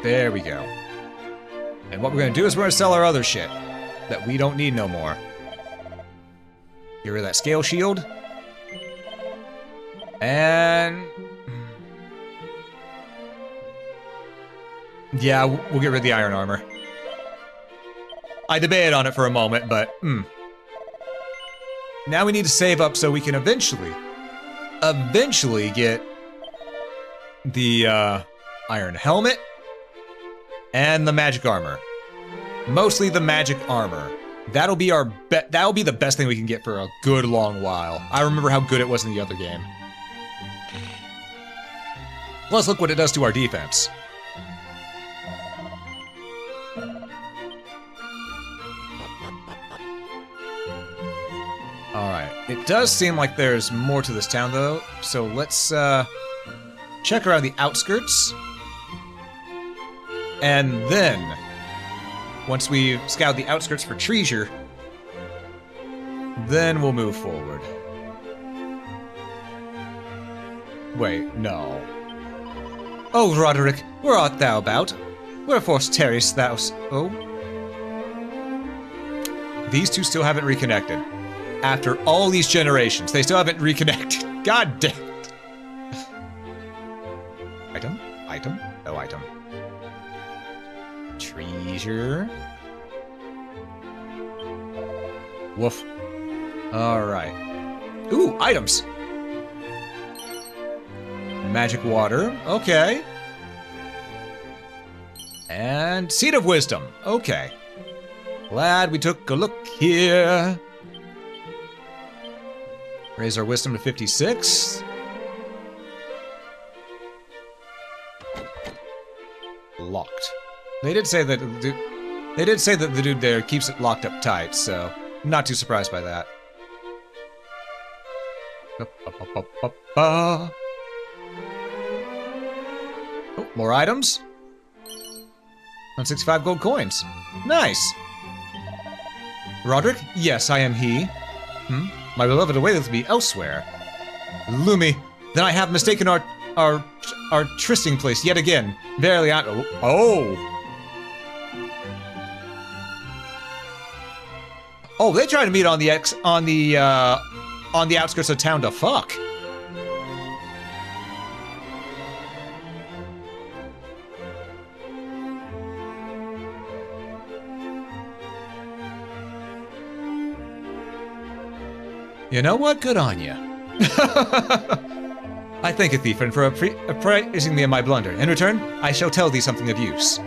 There we go. And what we're going to do is we're going to sell our other shit that we don't need no more. Get rid of that scale shield. And yeah, we'll get rid of the iron armor. I debated on it for a moment, but now we need to save up so we can eventually get the iron helmet and the magic armor. Mostly the magic armor. That'll be that'll be the best thing we can get for a good long while. I remember how good it was in the other game. Let's look what it does to our defense. Alright, it does seem like there's more to this town though, so let's check around the outskirts. And then, once we scout the outskirts for treasure, then we'll move forward. Wait, no. Oh, Roderick, where art thou about? Wherefore tarriest thou? Oh? These two still haven't reconnected. After all these generations, they still haven't reconnected. God damn it. Item? Item? No item. Treasure. Woof. Alright. Ooh, items! Magic water. Okay. And Seed of Wisdom. Okay. Glad we took a look here. Raise our wisdom to 56. Locked. They did say that the dude there keeps it locked up tight, so I'm not too surprised by that. Oh, more items. 165 gold coins. Nice. Roderick? Yes, I am he. My beloved awaiteth me elsewhere. Lumi, then I have mistaken our trysting place yet again. Verily I... Oh! Oh, they try to meet on the outskirts of town to fuck. You know what? Good on you. I thanketh thee, friend, for appraising me of my blunder. In return, I shall tell thee something of use.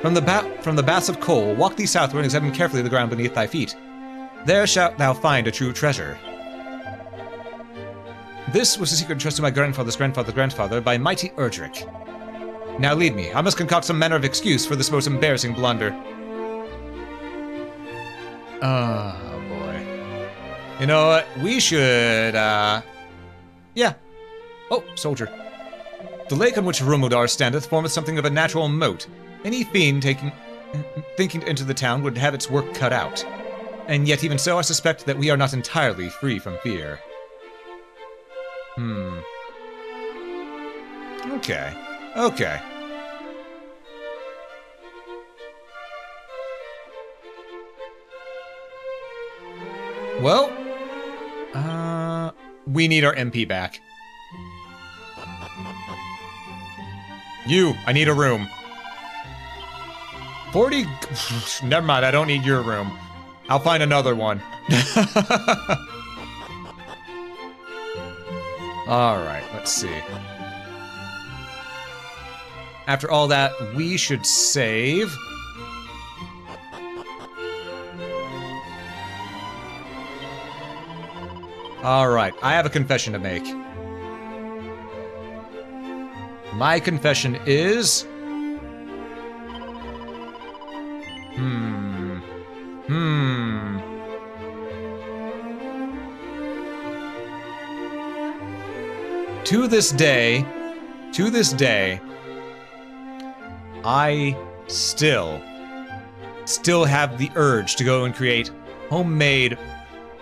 From the baths of coal, walk thee southward and examine carefully the ground beneath thy feet. There shalt thou find a true treasure. This was the secret entrusted to my grandfather's grandfather by mighty Erdrick. Now lead me. I must concoct some manner of excuse for this most embarrassing blunder. Oh, boy. You know what? We should, yeah. Oh, soldier. The lake on which Rumodar standeth formeth something of a natural moat. Any fiend thinking to enter the town would have its work cut out. And yet even so, I suspect that we are not entirely free from fear. Okay. Okay. Well, we need our MP back. I need a room. 40, never mind, I don't need your room. I'll find another one. Alright, let's see. After all that, we should save. Alright, I have a confession to make. My confession is... To this day, I still have the urge to go and create homemade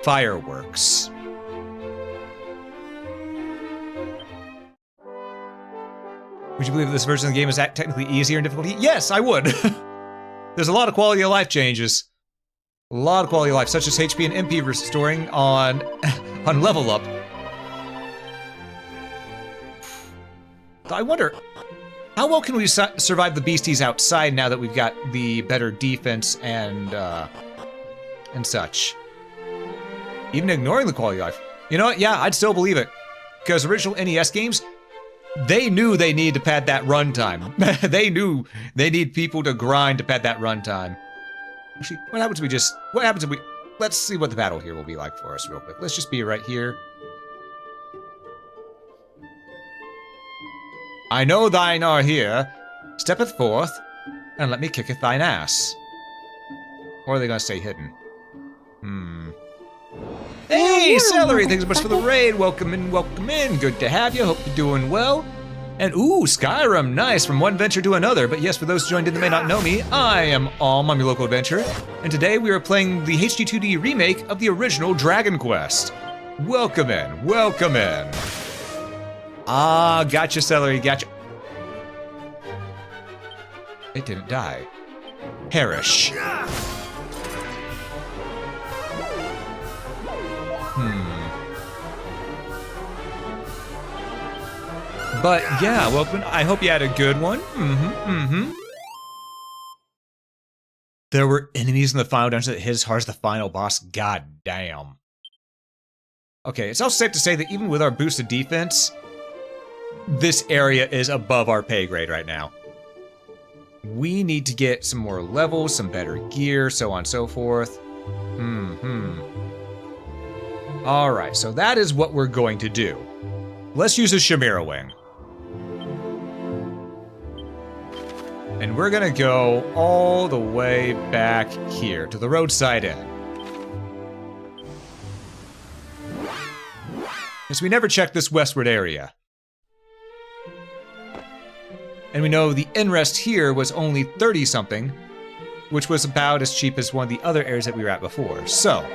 fireworks. Would you believe this version of the game is technically easier in difficulty? Yes, I would. There's a lot of quality of life changes. A lot of quality of life, such as HP and MP restoring on level up. I wonder, how well can we survive the beasties outside now that we've got the better defense and such? Even ignoring the quality of life. You know what? Yeah, I'd still believe it. Because original NES games, they knew they needed to pad that runtime. They knew they need people to grind to pad that runtime. Actually, what happens if we, let's see what the battle here will be like for us real quick. Let's just be right here. I know thine are here. Steppeth forth, and let me kicketh thine ass. Or are they gonna stay hidden? Hey, Celery! Thanks so much for the raid. Welcome in, welcome in. Good to have you. Hope you're doing well. And ooh, Skyrim, nice. From one venture to another. But yes, for those joined in that may not know me, I am Alm. I'm your local adventurer. And today we are playing the HD2D remake of the original Dragon Quest. Welcome in, welcome in. Ah, gotcha, Celery, gotcha. It didn't die. Perish. But yeah, welcome. I hope you had a good one. There were enemies in the final dungeon that hit as hard as the final boss. God damn. Okay, it's also safe to say that even with our boosted defense, this area is above our pay grade right now. We need to get some more levels, some better gear, so on and so forth. Alright, so that is what we're going to do. Let's use a Chimera Wing. And we're gonna go all the way back here to the roadside inn. Because we never checked this westward area. And we know the inn rest here was only 30-something, which was about as cheap as one of the other areas that we were at before. So,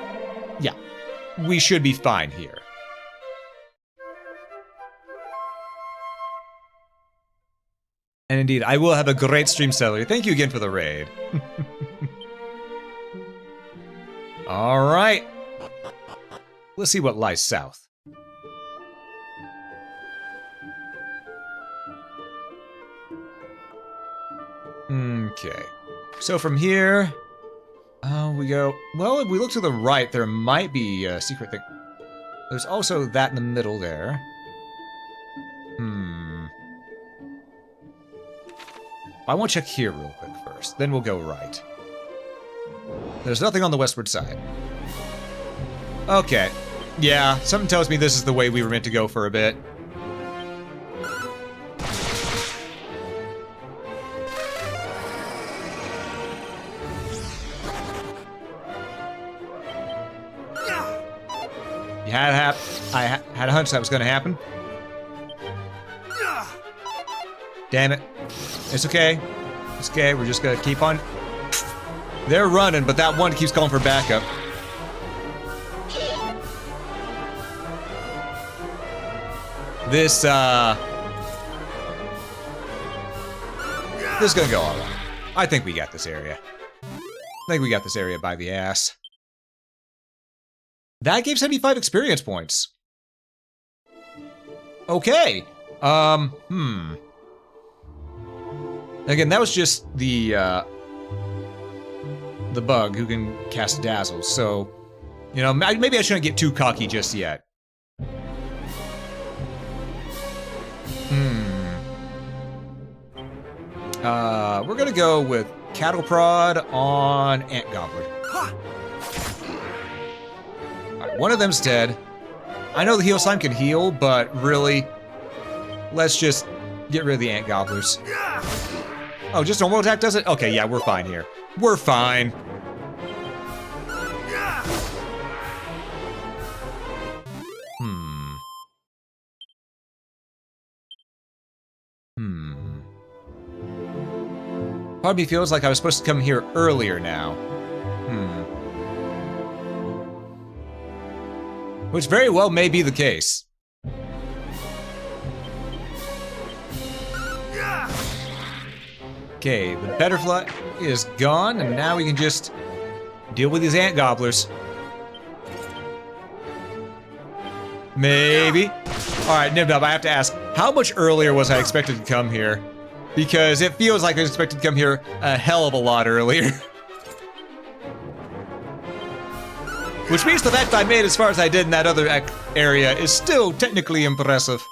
yeah, we should be fine here. And indeed, I will have a great stream, Celery. Thank you again for the raid. All right. Let's see what lies south. Okay. So from here, we go... Well, if we look to the right, there might be a secret thing. There's also that in the middle there. I want to check here real quick first, then we'll go right. There's nothing on the westward side. Okay. Yeah, something tells me this is the way we were meant to go for a bit. You had I had a hunch that was going to happen. Damn it. It's okay. It's okay. We're just gonna keep on. They're running, but that one keeps calling for backup. This is gonna go all right. I think we got this area. I think we got this area by the ass. That gave 75 experience points. Okay. Again, that was just the the bug who can cast Dazzle. So, you know, maybe I shouldn't get too cocky just yet. We're gonna go with Cattle Prod on Ant Gobbler. Alright, one of them's dead. I know the Heal Slime can heal, but really, let's just get rid of the Ant Gobblers. Oh, just normal attack does it? Okay, yeah, we're fine here. We're fine. Part of me feels like I was supposed to come here earlier now. Which very well may be the case. Okay, the Butterfly is gone, and now we can just deal with these Ant Gobblers. Maybe. Alright, Nibnub, I have to ask, how much earlier was I expected to come here? Because it feels like I was expected to come here a hell of a lot earlier. Which means the fact that I made as far as I did in that other area is still technically impressive.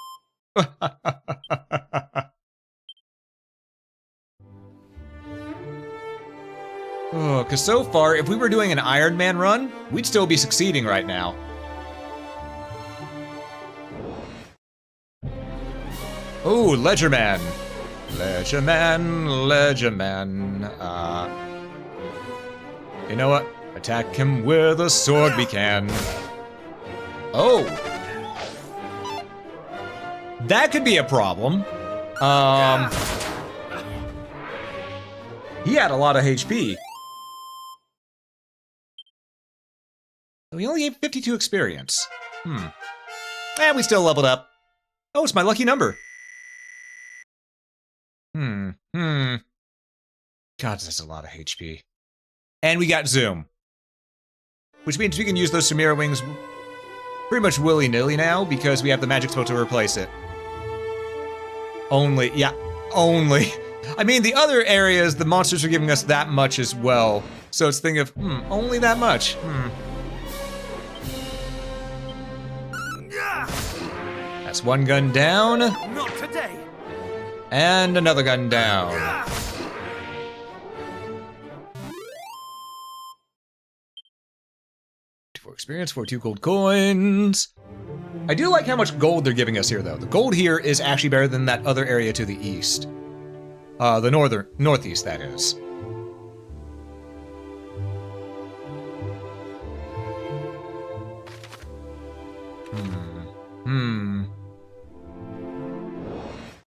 Oh, because so far, if we were doing an Iron Man run, we'd still be succeeding right now. Oh, Ledger Man. Ledger Man, Ledger Man. You know what? Attack him with a sword we can. Oh. That could be a problem. He had a lot of HP. We only gave 52 experience. And we still leveled up. Oh, it's my lucky number. God, that's a lot of HP. And we got Zoom. Which means we can use those Samira wings pretty much willy-nilly now because we have the magic spell to replace it. Only. I mean, the other areas, the monsters are giving us that much as well. So it's thinking of, only that much. That's one gun down. Not today. And another gun down. For experience, 42 gold coins. I do like how much gold they're giving us here, though. The gold here is actually better than that other area to the east. The northeast, that is.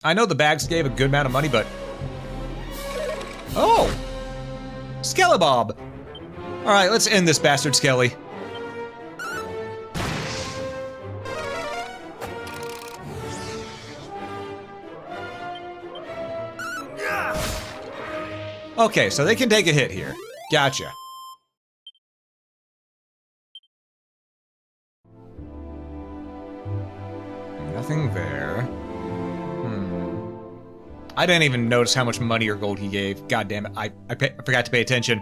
I know the bags gave a good amount of money, but... Oh! Skelebabb! Alright, let's end this bastard Skelly. Okay, so they can take a hit here. Gotcha. Nothing there. I didn't even notice how much money or gold he gave. God damn it, I forgot to pay attention.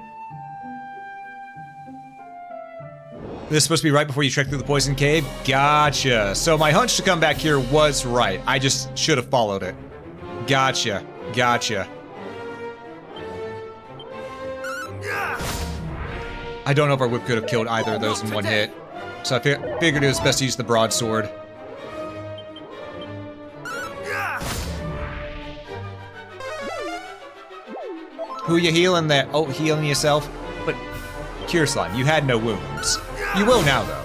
This is supposed to be right before you trek through the poison cave? Gotcha. So my hunch to come back here was right. I just should have followed it. Gotcha. Gotcha. I don't know if our whip could have killed either of those in one hit. So I figured it was best to use the broadsword. Who you healing there? Oh, healing yourself? But, Cure Slime, you had no wounds. You will now, though.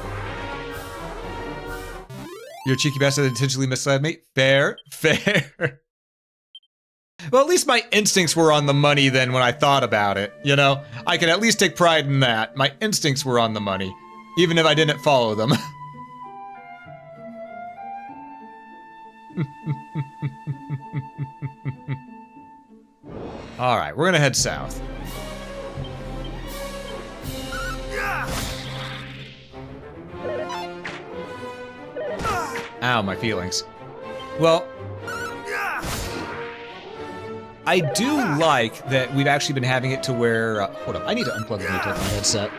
You're a cheeky bastard that intentionally misled me? Fair, fair. Well, at least my instincts were on the money then when I thought about it, you know? I can at least take pride in that. My instincts were on the money, even if I didn't follow them. Alright, we're gonna head south. Ow, my feelings. Well... I do like that we've actually been having it to where... hold up, I need to unplug the plug my headset.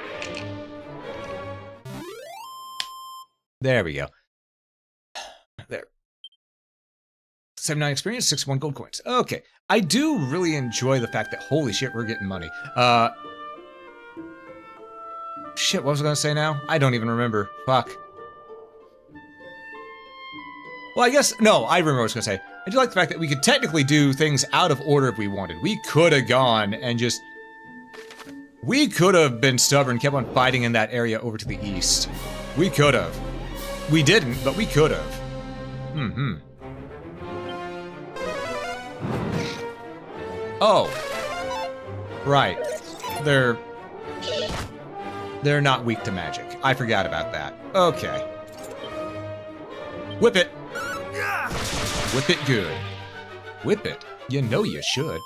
There we go. There. 79 experience, 61 gold coins. Okay. I do really enjoy the fact that, holy shit, we're getting money. Shit, what was I gonna say now? I don't even remember. Fuck. Well, I guess, no, I remember what I was gonna say. I do like the fact that we could technically do things out of order if we wanted. We could have gone and just... We could have been stubborn, kept on fighting in that area over to the east. We could have. We didn't, but we could have. Mm-hmm. Oh. Right. They're not weak to magic. I forgot about that. Okay. Whip it. Whip it good. Whip it. You know you should.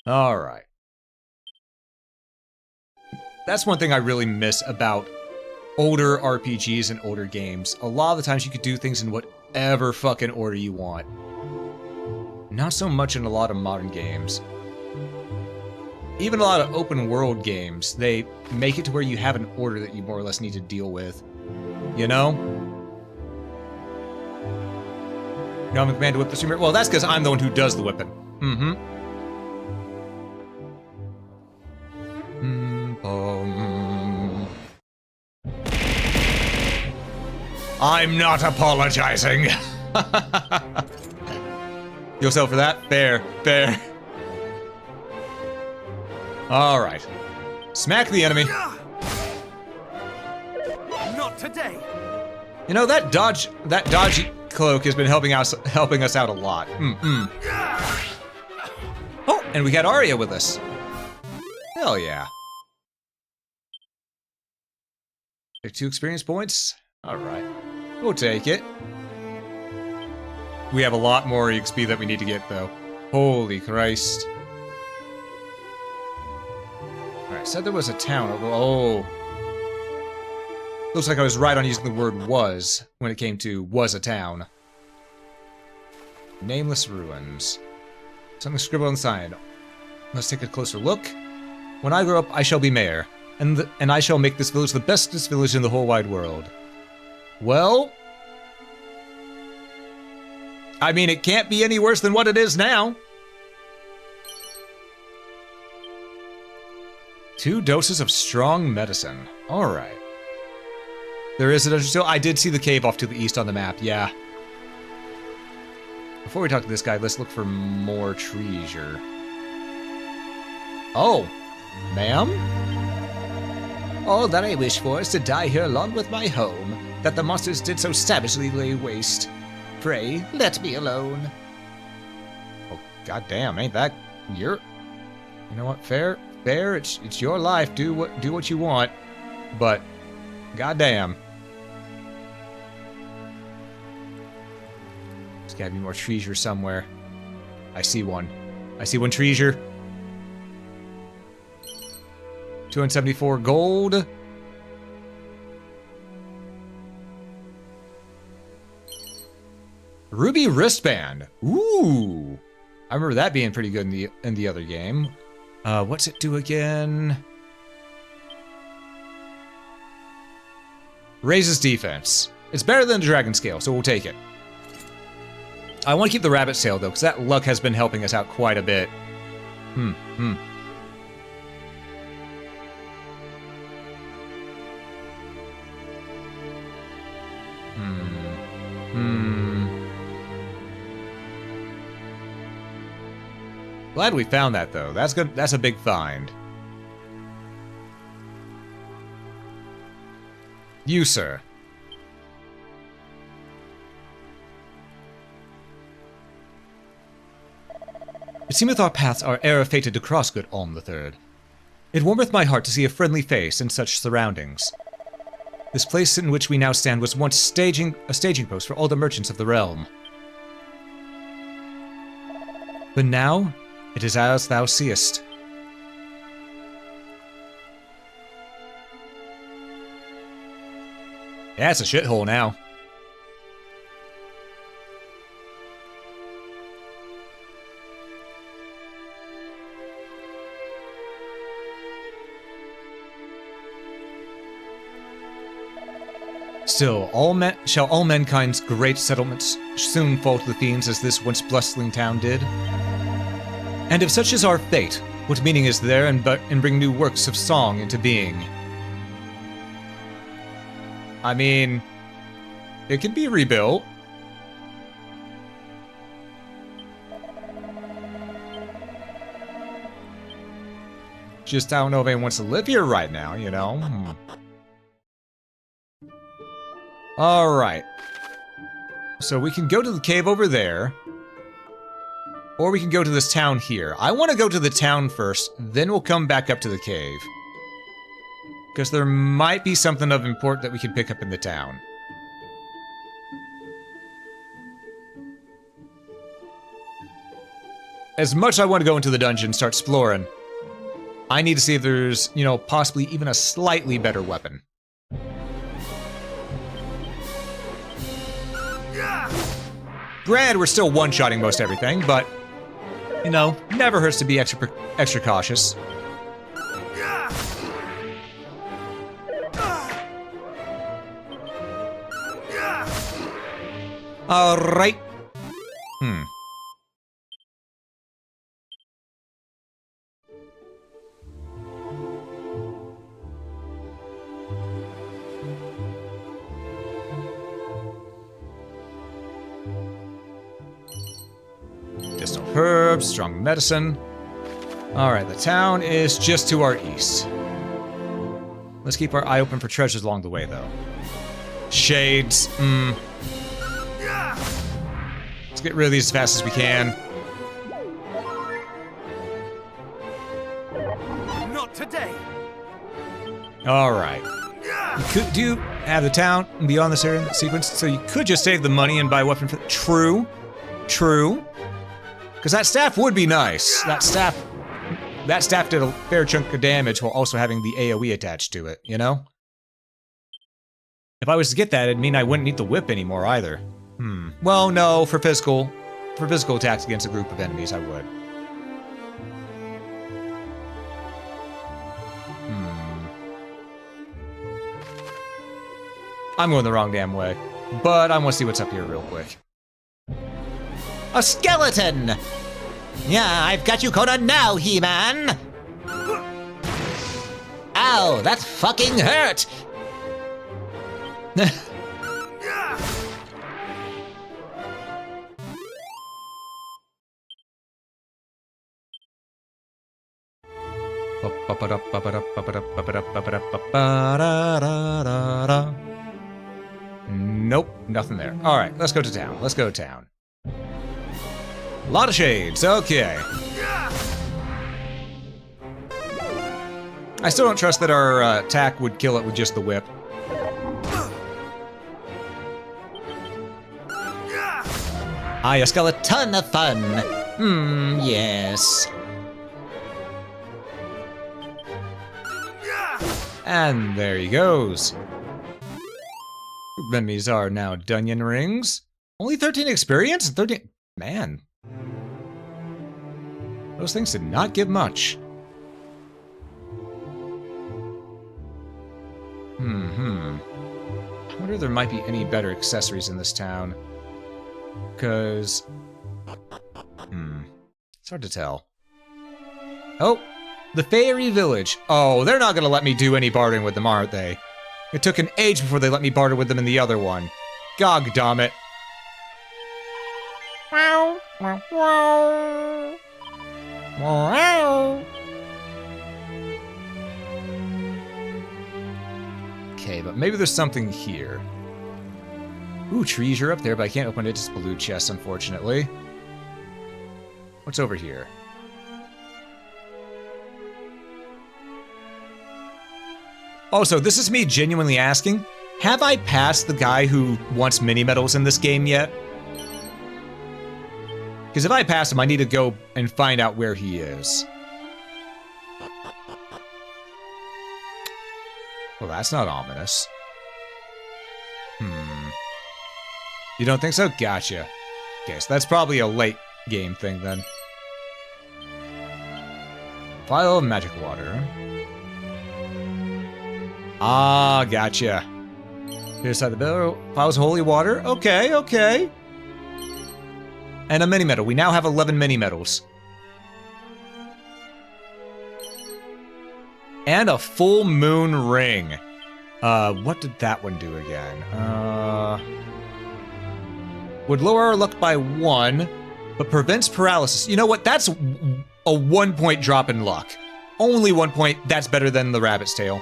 Alright. That's one thing I really miss about older RPGs and older games. A lot of the times you could do things in whatever fucking order you want. Not so much in a lot of modern games. Even a lot of open world games, they make it to where you have an order that you more or less need to deal with. You know? You know I'm a command to whip the streamer? Well, that's because I'm the one who does the whipping. Mm-hmm. I'm not apologizing. You'll sell for that? Fair, fair. All right. Smack the enemy. Not today. You know, that dodgy cloak has been helping us out a lot. Oh, and we got Arya with us. Hell yeah. 2 experience points. All right. We'll take it. We have a lot more EXP that we need to get, though. Holy Christ. Alright, said there was a town. Oh. Looks like I was right on using the word was when it came to was a town. Nameless ruins. Something scribbled on the sign. Let's take a closer look. When I grow up, I shall be mayor. And I shall make this village the bestest village in the whole wide world. Well... I mean, it can't be any worse than what it is now. 2 doses of strong medicine. Alright. There is a dungeon still. I did see the cave off to the east on the map, yeah. Before we talk to this guy, let's look for more treasure. Oh, ma'am? All that I wish for is to die here along with my home, that the monsters did so savagely lay waste. Pray, let me alone. Oh, goddamn, ain't that... You know what, fair, it's your life, do what you want, but, goddamn. There's gotta be more treasure somewhere. I see one. I see one treasure. 274 gold. Ruby wristband. Ooh. I remember that being pretty good in the other game. What's it do again? Raises defense. It's better than the dragon scale, so we'll take it. I want to keep the rabbit sail though, because that luck has been helping us out quite a bit. Glad we found that, though. That's good. That's a big find. You, sir. It seemeth our paths are e'er fated to cross, good Alm the Third. It warmeth my heart to see a friendly face in such surroundings. This place in which we now stand was once a staging post for all the merchants of the realm. But now... it is as thou seest. Yeah, it's a shithole now. Still, shall all mankind's great settlements soon fall to the fiends as this once bustling town did? And if such is our fate, what meaning is there in bring new works of song into being? I mean, it can be rebuilt. Just I don't know if anyone wants to live here right now, you know? Alright. So we can go to the cave over there. Or we can go to this town here. I want to go to the town first, then we'll come back up to the cave. Because there might be something of import that we can pick up in the town. As much as I want to go into the dungeon and start exploring, I need to see if there's, you know, possibly even a slightly better weapon. Granted, we're still one-shotting most everything, but, you know, never hurts to be extra cautious. Alright. Medicinal herbs, strong medicine. Alright, the town is just to our east. Let's keep our eye open for treasures along the way, though. Shades, Let's get rid of these as fast as we can. Not today. Alright. You do have the town beyond this area sequence, so you could just save the money and buy a weapon for... True. True. Because that staff would be nice. That staff did a fair chunk of damage while also having the AoE attached to it, you know? If I was to get that, it'd mean I wouldn't need the whip anymore either. Well, no, for physical attacks against a group of enemies, I would. I'm going the wrong damn way. But I want to see what's up here real quick. A skeleton! Yeah, I've got you cornered now, He-Man! Ow, that fucking hurt! Nope, nothing there. Alright, let's go to town. Let's go to town. A lot of shades, okay. I still don't trust that our attack would kill it with just the whip. I just got a ton of fun. Yes. And there he goes. Enemies are now Dunyan rings. Only 13 experience? 13... Man. Those things did not give much. I wonder if there might be any better accessories in this town. Because... It's hard to tell. Oh! The Fairy Village. Oh, they're not gonna let me do any bartering with them, aren't they? It took an age before they let me barter with them in the other one. Gog damn it. Okay, but maybe there's something here. Ooh, trees are up there, but I can't open it. It's blue chest, unfortunately. What's over here? Also, this is me genuinely asking, have I passed the guy who wants mini medals in this game yet? Because if I pass him, I need to go and find out where he is. Well, that's not ominous. You don't think so? Gotcha. Okay, so that's probably a late game thing then. Vial of magic water. Ah, gotcha. Here's side the barrel. Piles of holy water. Okay, okay. And a mini medal. We now have 11 mini medals. And a full moon ring. What did that one do again? Would lower our luck by 1, but prevents paralysis. You know what? That's a 1 point drop in luck. Only 1 point. That's better than the rabbit's tail.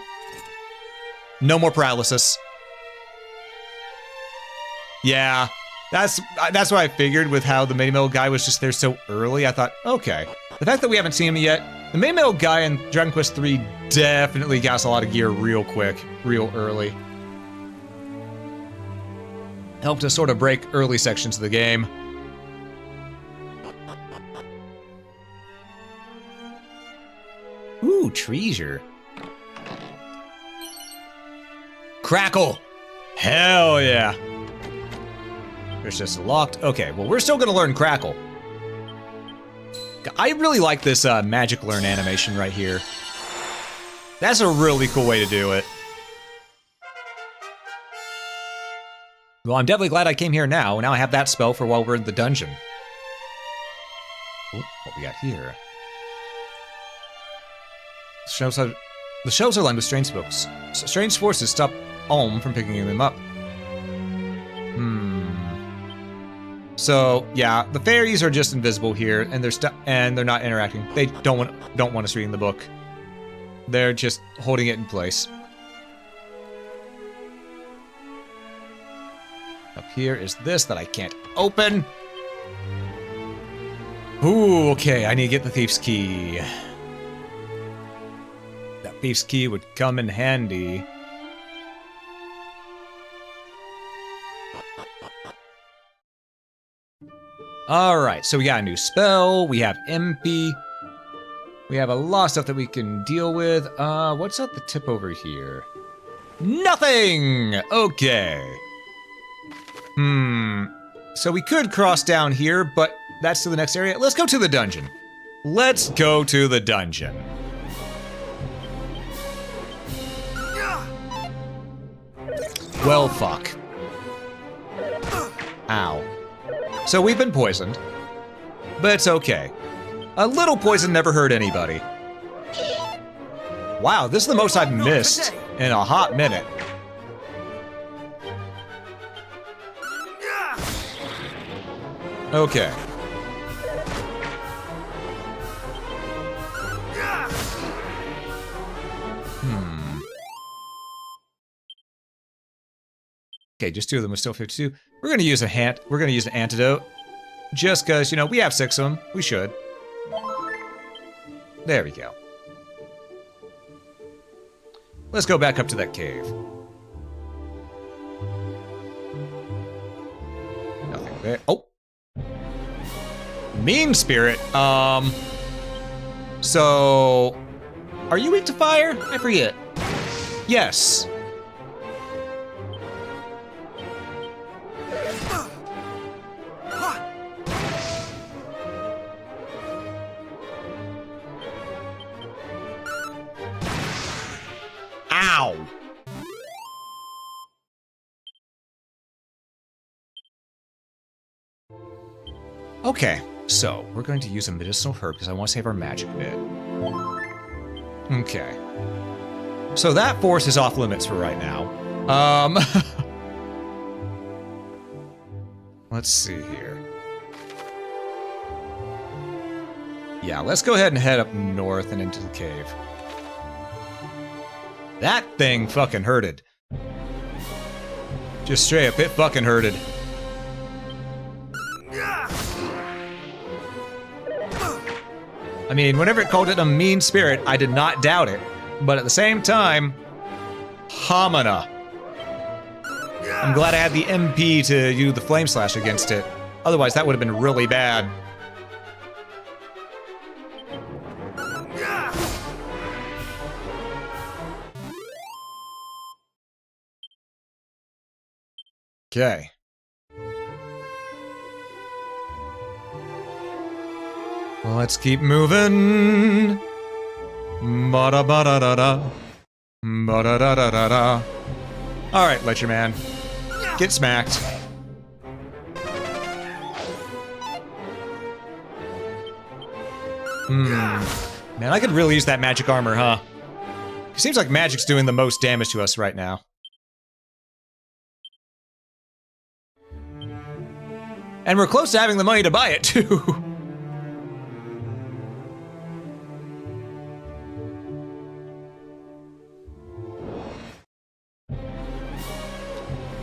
No more paralysis. Yeah, that's what I figured with how the mini medal guy was just there so early. I thought, okay. The fact that we haven't seen him yet, the mini medal guy in Dragon Quest III definitely got us a lot of gear real quick, real early. Helped us sort of break early sections of the game. Ooh, treasure. Crackle! Hell yeah! There's just locked. Okay, well, we're still gonna learn Crackle. I really like this magic learn animation right here. That's a really cool way to do it. Well, I'm definitely glad I came here now. Now I have that spell for while we're in the dungeon. Ooh, what we got here? The shelves are lined with strange books. Strange forces stop Olm from picking them up. So yeah, the fairies are just invisible here, and they're not interacting. They don't want us reading the book. They're just holding it in place. Up here is this that I can't open. Ooh, okay, I need to get the thief's key. That thief's key would come in handy. Alright, so we got a new spell, we have MP, we have a lot of stuff that we can deal with. What's at the tip over here? Nothing! Okay. So we could cross down here, but that's to the next area. Let's go to the dungeon. Let's go to the dungeon. Well, fuck. Ow. So we've been poisoned, but it's okay. A little poison never hurt anybody. Wow, this is the most I've missed in a hot minute. Okay. Okay, just 2 of them are still 52. We're gonna use an antidote. Just cause, you know, we have 6 of them. We should. There we go. Let's go back up to that cave. Nothing there. Oh! Mean spirit. So... Are you weak to fire? I forget. Yes. Ow! Okay, so we're going to use a medicinal herb because I want to save our magic bit. Okay. So that force is off limits for right now. Let's see here. Yeah, let's go ahead and head up north and into the cave. That thing fucking hurted. Just straight up, it fucking hurted. I mean, whenever it called it a mean spirit, I did not doubt it. But at the same time, Hamana. I'm glad I had the MP to do the Flame Slash against it. Otherwise, that would have been really bad. Okay. Let's keep moving. Ba-da-ba-da-da-da. Ba-da-da-da-da-da. Alright, Ledger Man. Get smacked. Man, I could really use that magic armor, huh? It seems like magic's doing the most damage to us right now. And we're close to having the money to buy it, too.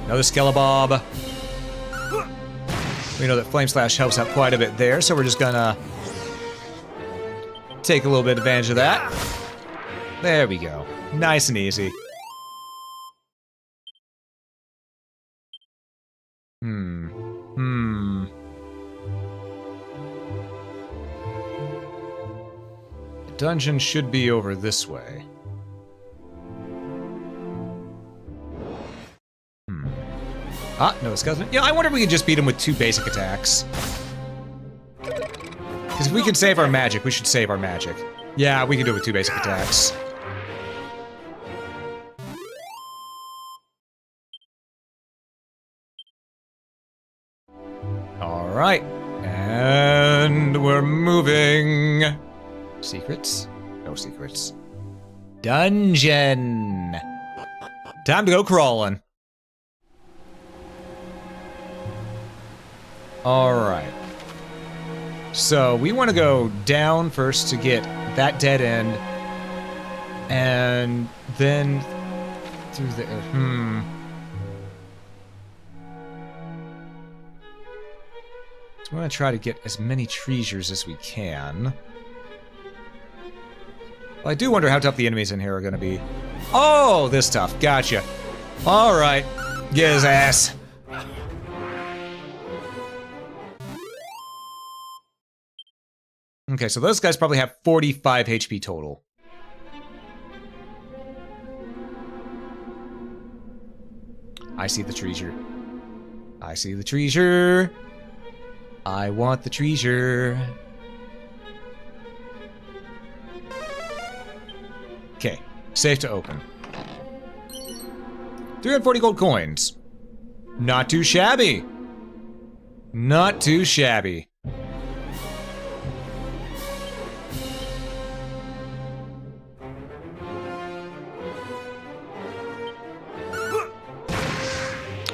Another Skelebob. We know that Flame Slash helps out quite a bit there, so we're just gonna take a little bit of advantage of that. There we go. Nice and easy. The dungeon should be over this way. Ah, no, skeleton. Yeah, I wonder if we could just beat him with 2 basic attacks. Because if we can save our magic, we should save our magic. Yeah, we can do it with 2 basic attacks. Alright. And we're moving. Secrets? No secrets. Dungeon! Time to go crawling. Alright. So, we want to go down first to get that dead end. And then through the... So, we want to try to get as many treasures as we can. Well, I do wonder how tough the enemies in here are going to be. Oh, this tough. Gotcha. Alright. Get his ass. Okay, so those guys probably have 45 HP total. I see the treasure. I see the treasure. I want the treasure. Okay, safe to open. 340 gold coins. Not too shabby. Not too shabby.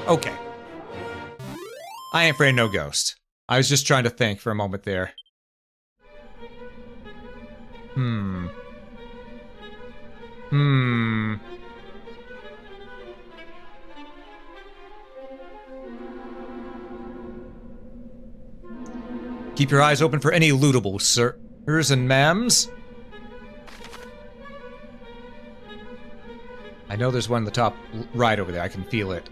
Okay. I ain't afraid of no ghost. I was just trying to think for a moment there. Keep your eyes open for any lootable, sirs and ma'ams. I know there's one in the top right over there. I can feel it.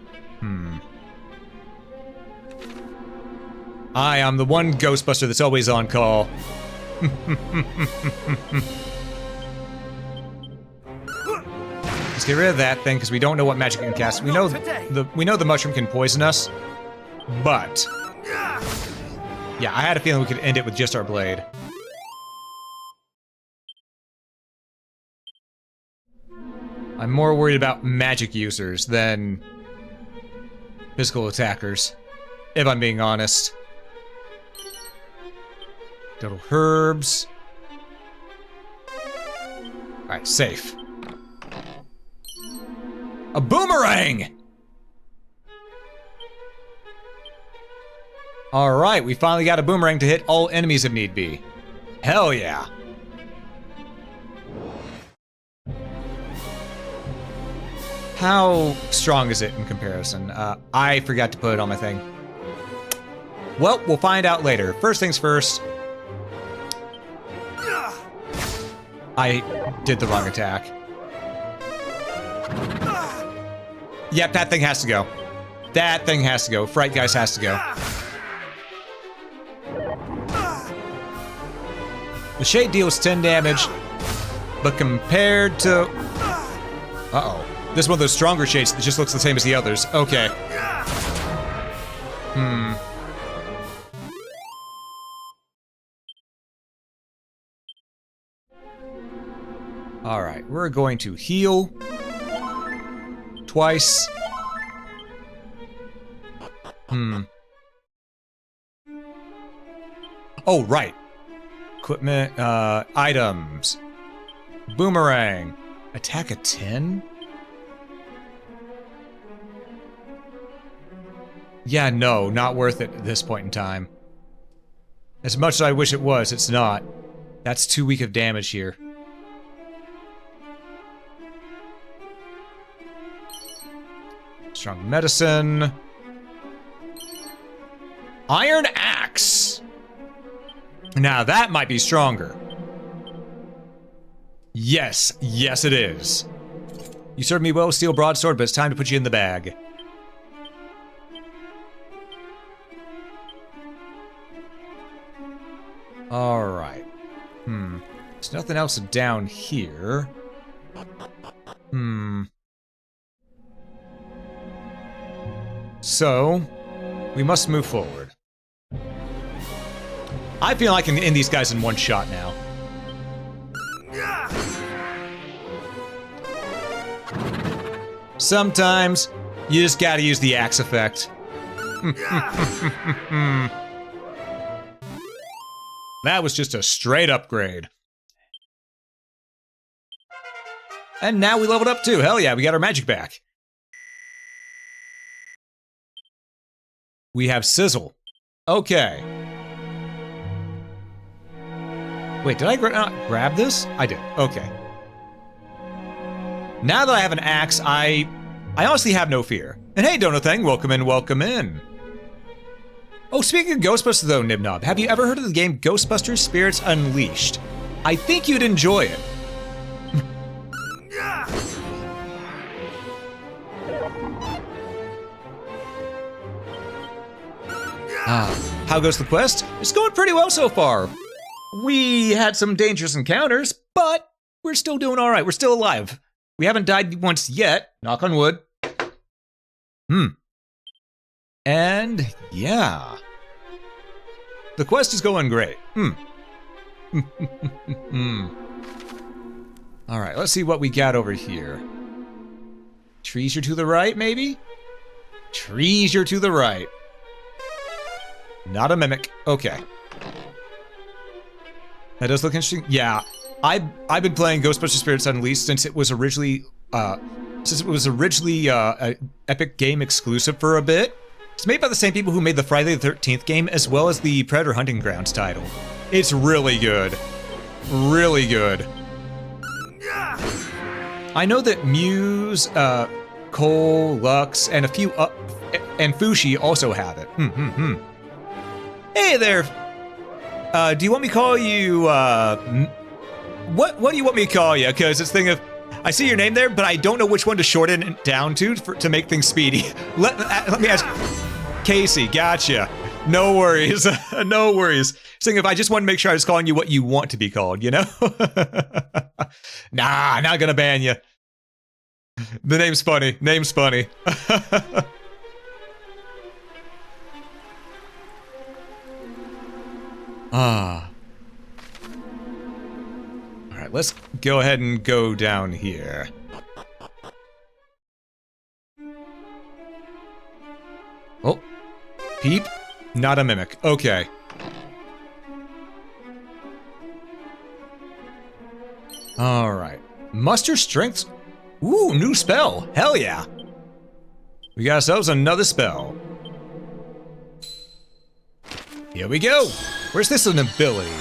I am the one Ghostbuster that's always on call. Let's get rid of that thing because we don't know what magic it can cast. We know the mushroom can poison us, but yeah, I had a feeling we could end it with just our blade. I'm more worried about magic users than physical attackers, if I'm being honest. Little herbs. Alright, safe. A boomerang! Alright, we finally got a boomerang to hit all enemies if need be. Hell yeah. How strong is it in comparison? I forgot to put it on my thing. Well, we'll find out later. First things first. I did the wrong attack. Yep, that thing has to go. That thing has to go. Fright Geist has to go. The Shade deals 10 damage, but compared to... Uh-oh. This is one of those stronger shades that just looks the same as the others. Okay. Alright, we're going to heal twice Oh, right. Equipment, items. Boomerang. Attack a 10? Yeah, no, not worth it at this point in time. As much as I wish it was, it's not. That's too weak of damage here. Strong medicine. Iron axe. Now that might be stronger. Yes, yes it is. You served me well with steel broadsword, but it's time to put you in the bag. Alright. There's nothing else down here. So, we must move forward. I feel I can end these guys in one shot now. Sometimes, you just gotta use the axe effect. That was just a straight upgrade. And now we leveled up too. Hell yeah, we got our magic back. We have Sizzle. Okay. Wait, did I grab this? I did. Okay. Now that I have an axe, I honestly have no fear. And hey, Donothang, welcome in, welcome in. Oh, speaking of Ghostbusters though, Nibnob, have you ever heard of the game Ghostbusters Spirits Unleashed? I think you'd enjoy it. How goes the quest? It's going pretty well so far. We had some dangerous encounters, but we're still doing all right. We're still alive. We haven't died once yet. Knock on wood. And yeah. The quest is going great. All right, let's see what we got over here. Trees are to the right, maybe? Trees are to the right. Not a mimic. Okay. That does look interesting. Yeah, I've been playing Ghostbusters Spirits Unleashed since it was originally a Epic Game exclusive for a bit. It's made by the same people who made the Friday the 13th game as well as the Predator Hunting Grounds title. It's really good. Really good. I know that Muse, Cole, Lux, and a few and Fushi also have it. Hey there. Do you want me to call you, what do you want me to call you? Because it's thing of, I see your name there, but I don't know which one to shorten it down to make things speedy. Let me ask. Casey, gotcha. No worries. No worries. Saying if I just want to make sure I was calling you what you want to be called, you know? Nah, not gonna ban you. The name's funny. Name's funny. Alright, let's go ahead and go down here. Oh. Peep? Not a mimic. Okay. Alright. Muster strength. Ooh, new spell. Hell yeah. We got ourselves another spell. Here we go. Where's this an ability?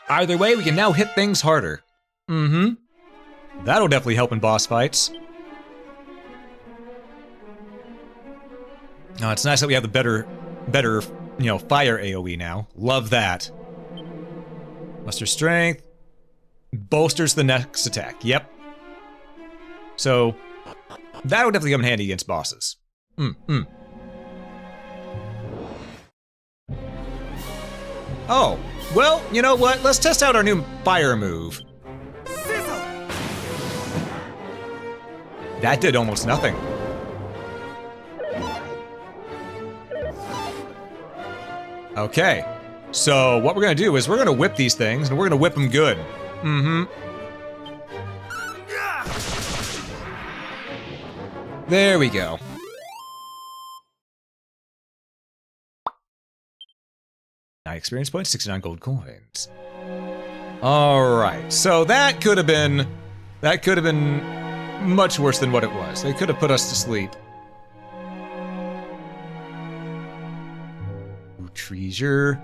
Either way, we can now hit things harder. That'll definitely help in boss fights. Oh, it's nice that we have the better, you know, fire AoE now. Love that. Muster strength. Bolsters the next attack. Yep. So, that'll definitely come in handy against bosses. Oh, well, you know what? Let's test out our new fire move. Sizzle! That did almost nothing. Okay, so what we're gonna do is we're gonna whip these things, and we're gonna whip them good. There we go. Nine experience points, 69 gold coins. Alright, so that could have been much worse than what it was. They could have put us to sleep. Ooh, treasure.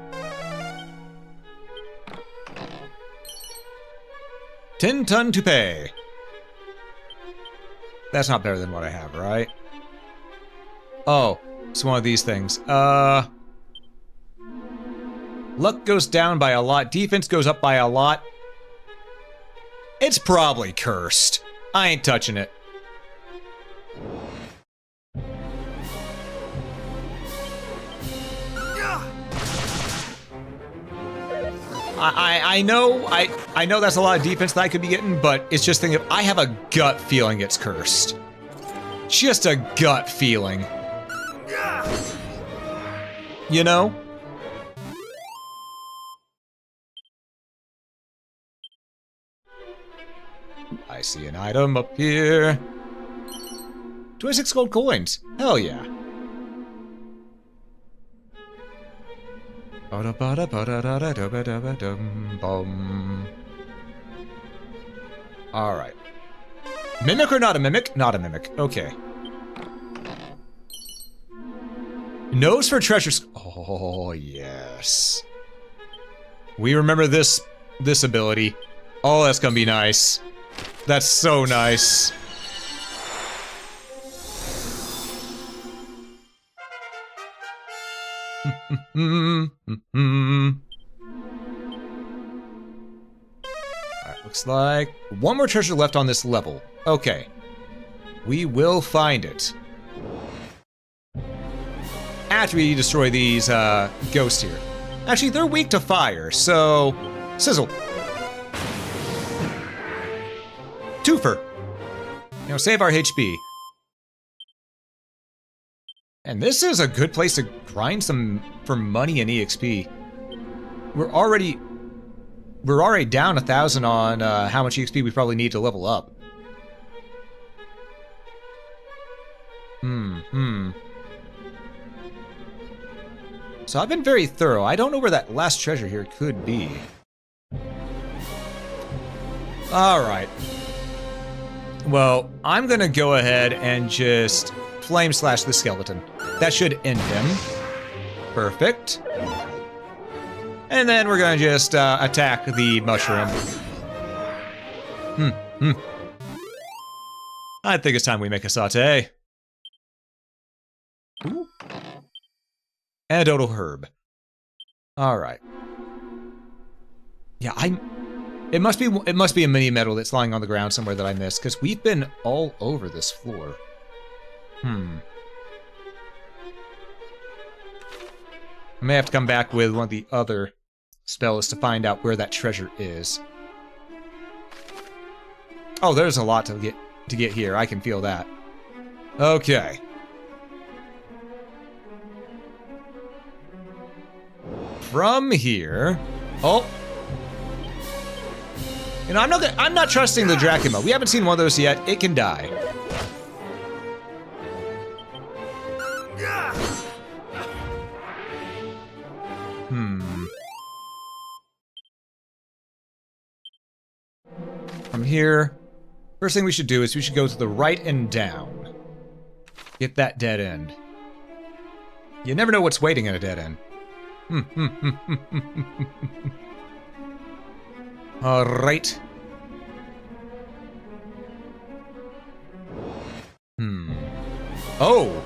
10-ton to pay. That's not better than what I have, right? Oh, it's one of these things. Luck goes down by a lot. Defense goes up by a lot. It's probably cursed. I ain't touching it. I know that's a lot of defense that I could be getting, but it's just thinking, I have a gut feeling it's cursed. Just a gut feeling. You know? I see an item up here. 26 gold coins. Hell yeah. Alright. Mimic or not a mimic? Not a mimic. Okay. Nose for treasures. Oh, yes. We remember this ability. Oh, that's gonna be nice. That's so nice. Alright, looks like one more treasure left on this level. Okay. We will find it. After we destroy these ghosts here. Actually, they're weak to fire, so sizzle. Twofer. You know, save our HP. And this is a good place to grind some for money and EXP. We're already down 1,000 on how much EXP we probably need to level up. So I've been very thorough. I don't know where that last treasure here could be. Alright. Well, I'm gonna go ahead and just flame slash the skeleton. That should end him. Perfect. And then we're gonna just attack the mushroom. I think it's time we make a saute. Ooh. Antidotal herb. Alright. Yeah, it must be a mini metal that's lying on the ground somewhere that I missed, because we've been all over this floor. I may have to come back with one of the other spells to find out where that treasure is. Oh, there's a lot to get here. I can feel that. Okay. From here. Oh. You know, I'm not trusting the Dracula. We haven't seen one of those yet. It can die. From here, first thing we should do is we should go to the right and down. Get that dead end. You never know what's waiting in a dead end. Alright. Oh!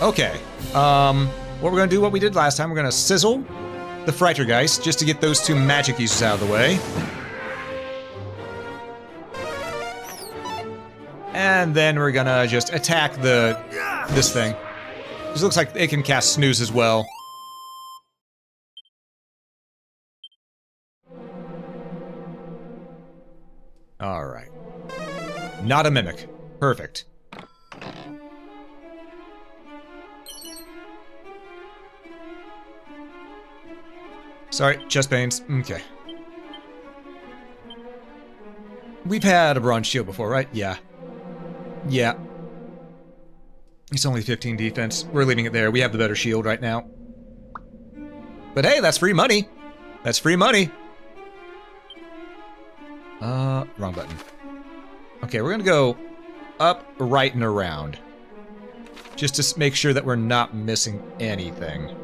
Okay. What we're gonna do, what we did last time, we're gonna sizzle the Freitergeist just to get those two magic uses out of the way. And then we're gonna just attack this thing. This looks like it can cast Snooze as well. Alright. Not a mimic. Perfect. Sorry, chest pains. Okay. We've had a bronze shield before, right? Yeah. Yeah. He's only 15 defense. We're leaving it there. We have the better shield right now. But hey, that's free money. That's free money. Wrong button. Okay, we're gonna go up, right, and around. Just to make sure that we're not missing anything.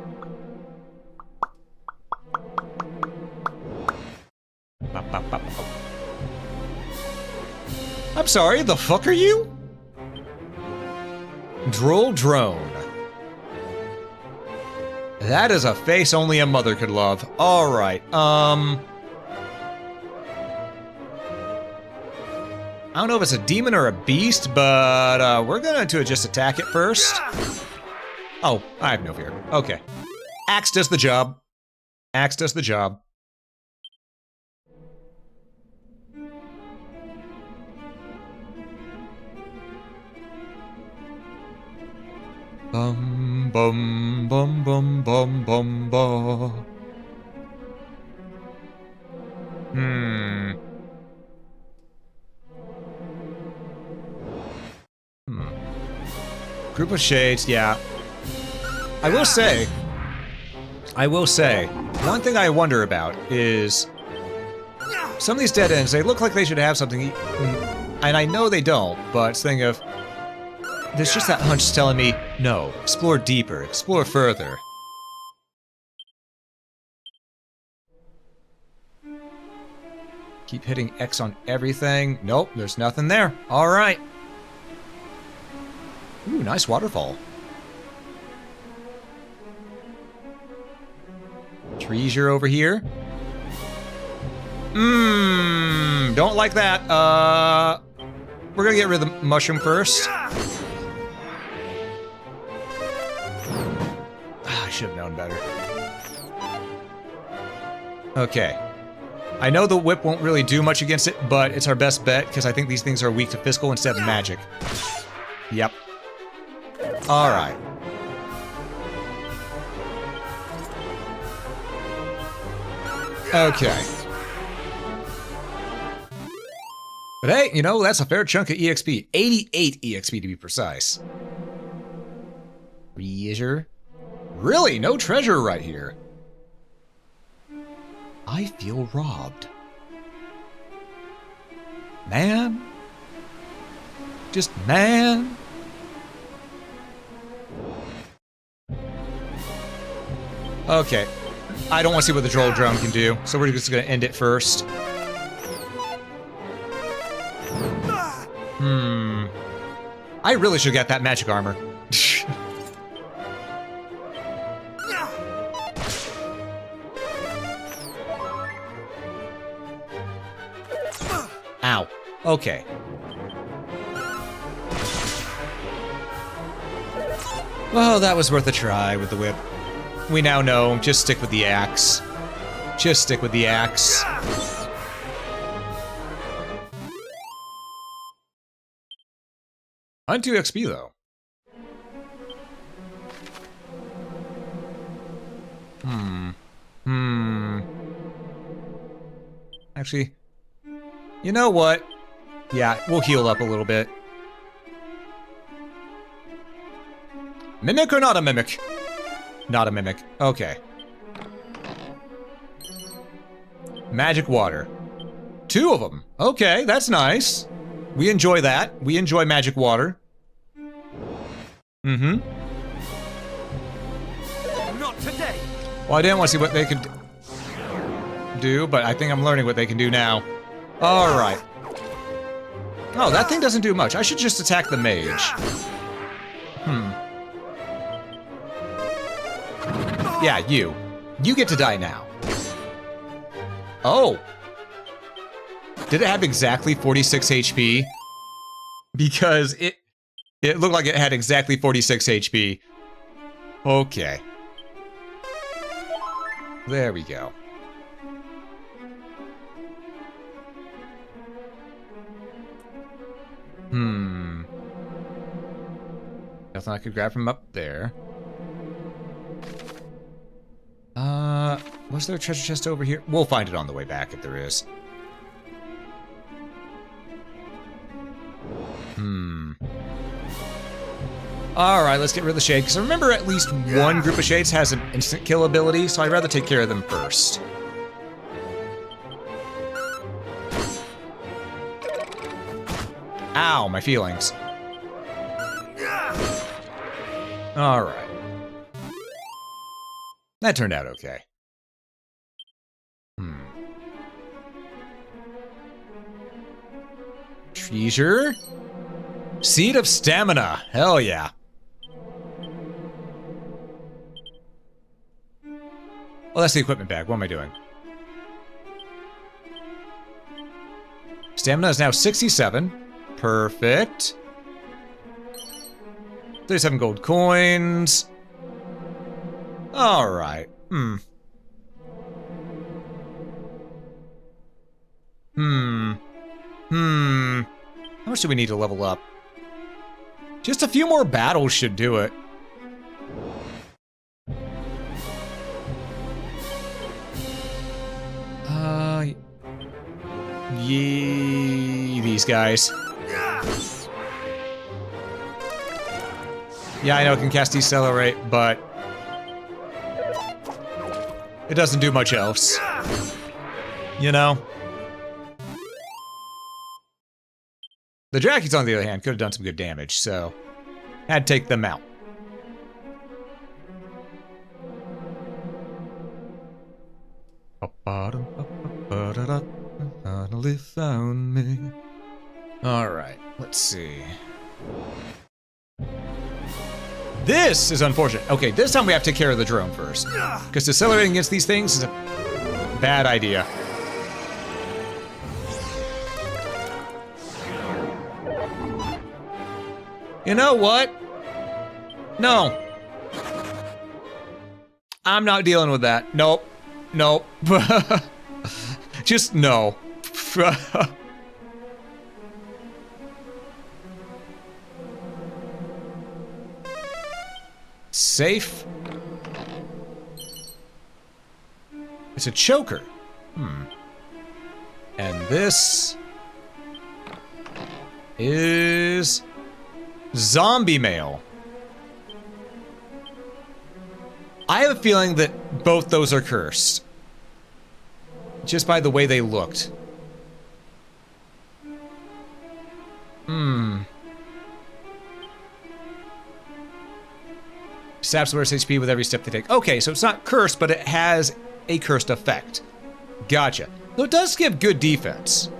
I'm sorry, the fuck are you? Droll drone. That is a face only a mother could love. Alright, I don't know if it's a demon or a beast, but we're going to just attack it first. Oh, I have no fear. Okay. Axe does the job. Axe does the job. Bum bum bum bum bum bum bum. Group of shades, yeah. I will say, one thing I wonder about is some of these dead ends, they look like they should have something, and I know they don't, but it's thinking of, there's just that hunch telling me, no, explore deeper, explore further. Keep hitting X on everything. Nope, there's nothing there. All right. Ooh, nice waterfall. Treasure over here. Don't like that. We're gonna get rid of the mushroom first. I should have known better. Okay. I know the whip won't really do much against it, but it's our best bet because I think these things are weak to physical instead of magic. Yep. Alright. Okay. But hey, you know, that's a fair chunk of EXP. 88 EXP to be precise. Treasure? Really? No treasure right here. I feel robbed. Man. Just man. Okay. I don't want to see what the troll drone can do, so we're just going to end it first. I really should get that magic armor. Ow. Okay. Well, that was worth a try with the whip. We now know, just stick with the axe. Just stick with the axe. On 2 XP, though. Actually, you know what? Yeah, we'll heal up a little bit. Mimic or not a mimic? Not a mimic. Okay. Magic water. 2 of them. Okay, that's nice. We enjoy that. We enjoy magic water. Not today. Well, I didn't want to see what they could do, but I think I'm learning what they can do now. All right. Oh, that thing doesn't do much. I should just attack the mage. Yeah, you. You get to die now. Oh. Did it have exactly 46 HP? Because it looked like it had exactly 46 HP. Okay. There we go. Nothing I could grab from up there. Was there a treasure chest over here? We'll find it on the way back if there is. Alright, let's get rid of the shade, because I remember at least one group of shades has an instant kill ability, so I'd rather take care of them first. Ow, my feelings. Alright. That turned out okay. Treasure? Seed of Stamina. Hell yeah. Oh, that's the equipment bag. What am I doing? Stamina is now 67. Perfect. 37 gold coins. Alright. How much do we need to level up? Just a few more battles should do it. Yee, these guys. Yeah, I know it can cast Decelerate, but it doesn't do much else. You know? The Drackies, on the other hand, could have done some good damage, so had to take them out. Finally found me. Alright, let's see. This is unfortunate. Okay, this time we have to take care of the drone first. Because decelerating against these things is a bad idea. You know what? No. I'm not dealing with that. Nope. Nope. Just no. Safe. It's a choker. And this is zombie mail. I have a feeling that both those are cursed. Just by the way they looked. Saps less HP with every step they take. Okay, so it's not cursed, but it has a cursed effect. Gotcha. Though it does give good defense.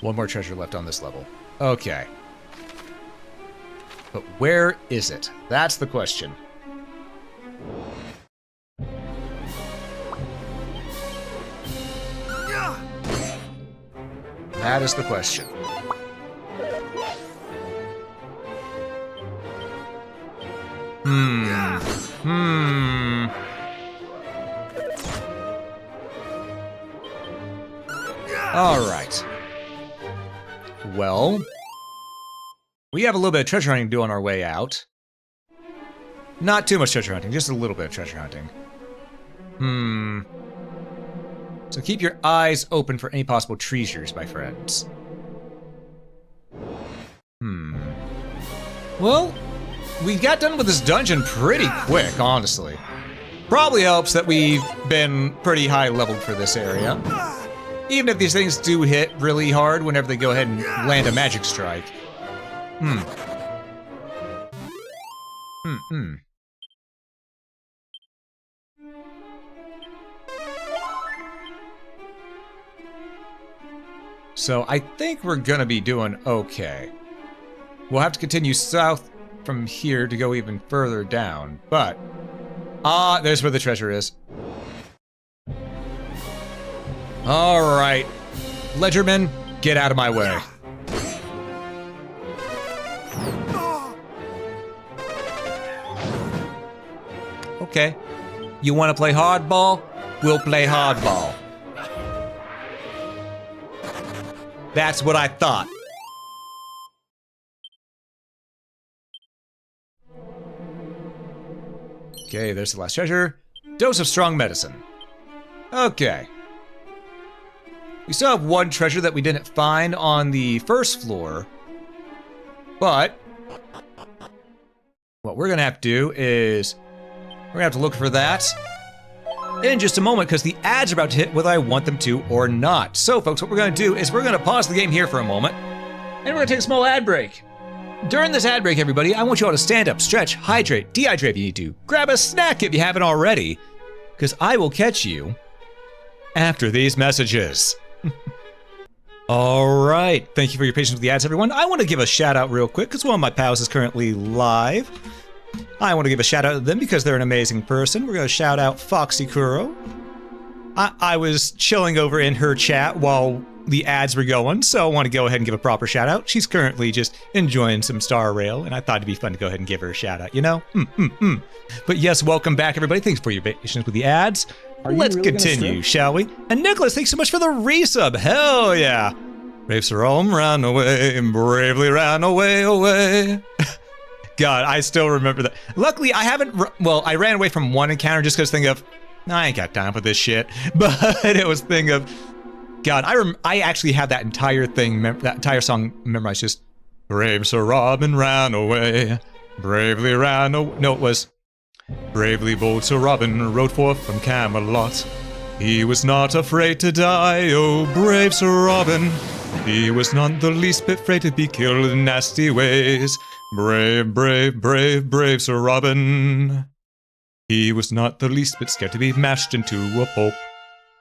One more treasure left on this level. Okay. But where is it? That's the question. That is the question. All right. Well, we have a little bit of treasure hunting to do on our way out. Not too much treasure hunting, just a little bit of treasure hunting. So keep your eyes open for any possible treasures, my friends. Well, we got done with this dungeon pretty quick, honestly. Probably helps that we've been pretty high leveled for this area. Even if these things do hit really hard whenever they go ahead and land a magic strike. So I think we're gonna be doing okay. We'll have to continue south from here to go even further down, but... there's where the treasure is. Alright. Ledgerman, get out of my way. Okay. You wanna play hardball? We'll play hardball. That's what I thought. Okay, there's the last treasure. Dose of strong medicine. Okay. We still have one treasure that we didn't find on the first floor. But what we're gonna have to do is we're gonna have to look for that in just a moment because the ads are about to hit whether I want them to or not. So folks, what we're gonna do is we're gonna pause the game here for a moment and we're gonna take a small ad break. During this ad break, everybody, I want you all to stand up, stretch, hydrate, dehydrate if you need to. Grab a snack if you haven't already, because I will catch you after these messages. All right, thank you for your patience with the ads, everyone. I want to give a shout out real quick because one of my pals is currently live. I want to give a shout out to them because they're an amazing person. We're going to shout out Foxy Kuro. I was chilling over in her chat while the ads were going, so I want to go ahead and give a proper shout out. She's currently just enjoying some Star Rail, and I thought it'd be fun to go ahead and give her a shout out, you know? But yes, welcome back, everybody. Thanks for your patience with the ads. Let's really continue, shall we? And Nicholas, thanks so much for the resub. Hell yeah. Brave Sir Rome ran away, bravely ran away, away. God, I still remember that. Luckily, I haven't, well, I ran away from one encounter just because I ain't got time for this shit. But it was thing of, God, I actually have that entire thing, that entire song memorized. Just brave Sir Robin ran away, bravely ran away. No, it was bravely bold Sir Robin rode forth from Camelot. He was not afraid to die, oh brave Sir Robin. He was not the least bit afraid to be killed in nasty ways. Brave, brave, brave, brave Sir Robin. He was not the least bit scared to be mashed into a pulp,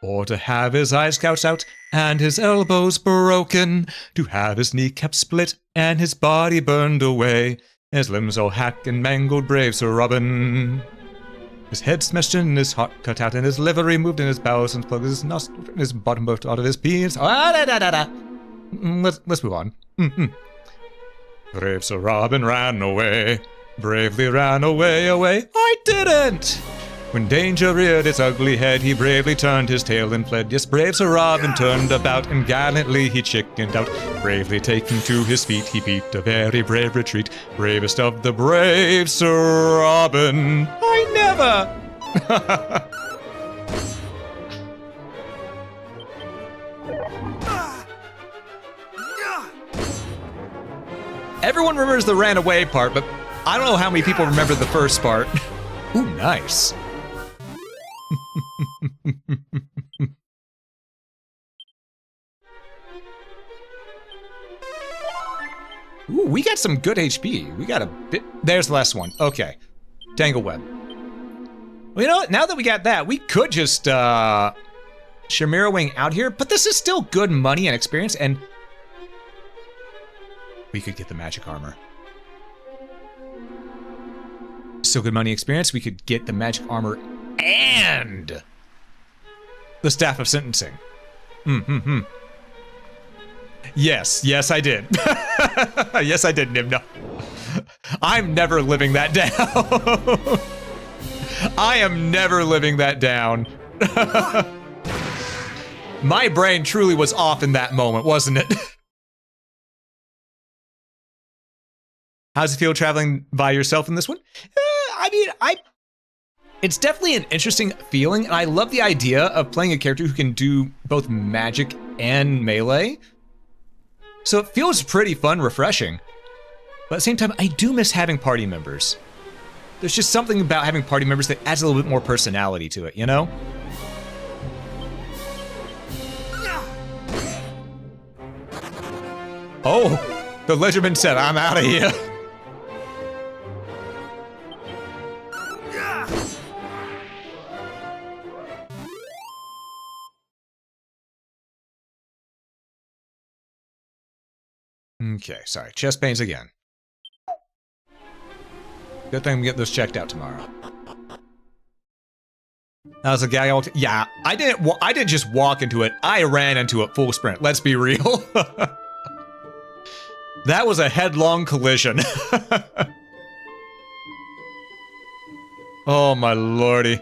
or to have his eyes gouged out and his elbows broken, to have his kneecaps split and his body burned away, his limbs all hacked and mangled, brave Sir Robin. His head smashed in, his heart cut out, and his liver removed, and his bowels and plugged, his nostril, and his bottom burst out of his penis. Let's move on. Brave Sir Robin ran away, bravely ran away, away. I didn't! When danger reared its ugly head, he bravely turned his tail and fled. Yes, brave Sir Robin turned about, and gallantly he chickened out. Bravely taking to his feet, he beat a very brave retreat. Bravest of the brave Sir Robin. I never! Everyone remembers the ran away part, but I don't know how many people remember the first part. Ooh, nice. Ooh, we got some good HP. We got a bit. There's the last one. Okay. Tangle Web. Well, you know what? Now that we got that, we could just Chimera Wing out here, but this is still good money and experience, and we could get the magic armor. Still good money experience. We could get the magic armor and the Staff of Sentencing. Yes, yes, I did. Yes, I did, Nimna. I'm never living that down. I am never living that down. My brain truly was off in that moment, wasn't it? How's it feel traveling by yourself in this one? I mean, it's definitely an interesting feeling, and I love the idea of playing a character who can do both magic and melee. So it feels pretty fun, refreshing. But at the same time, I do miss having party members. There's just something about having party members that adds a little bit more personality to it, you know? Oh, the Ledgerman said, I'm out of here. Okay, sorry. Chest pains again. Good thing we get those checked out tomorrow. That was a guy. Yeah, I didn't just walk into it. I ran into it full sprint. Let's be real. That was a headlong collision. Oh my lordy.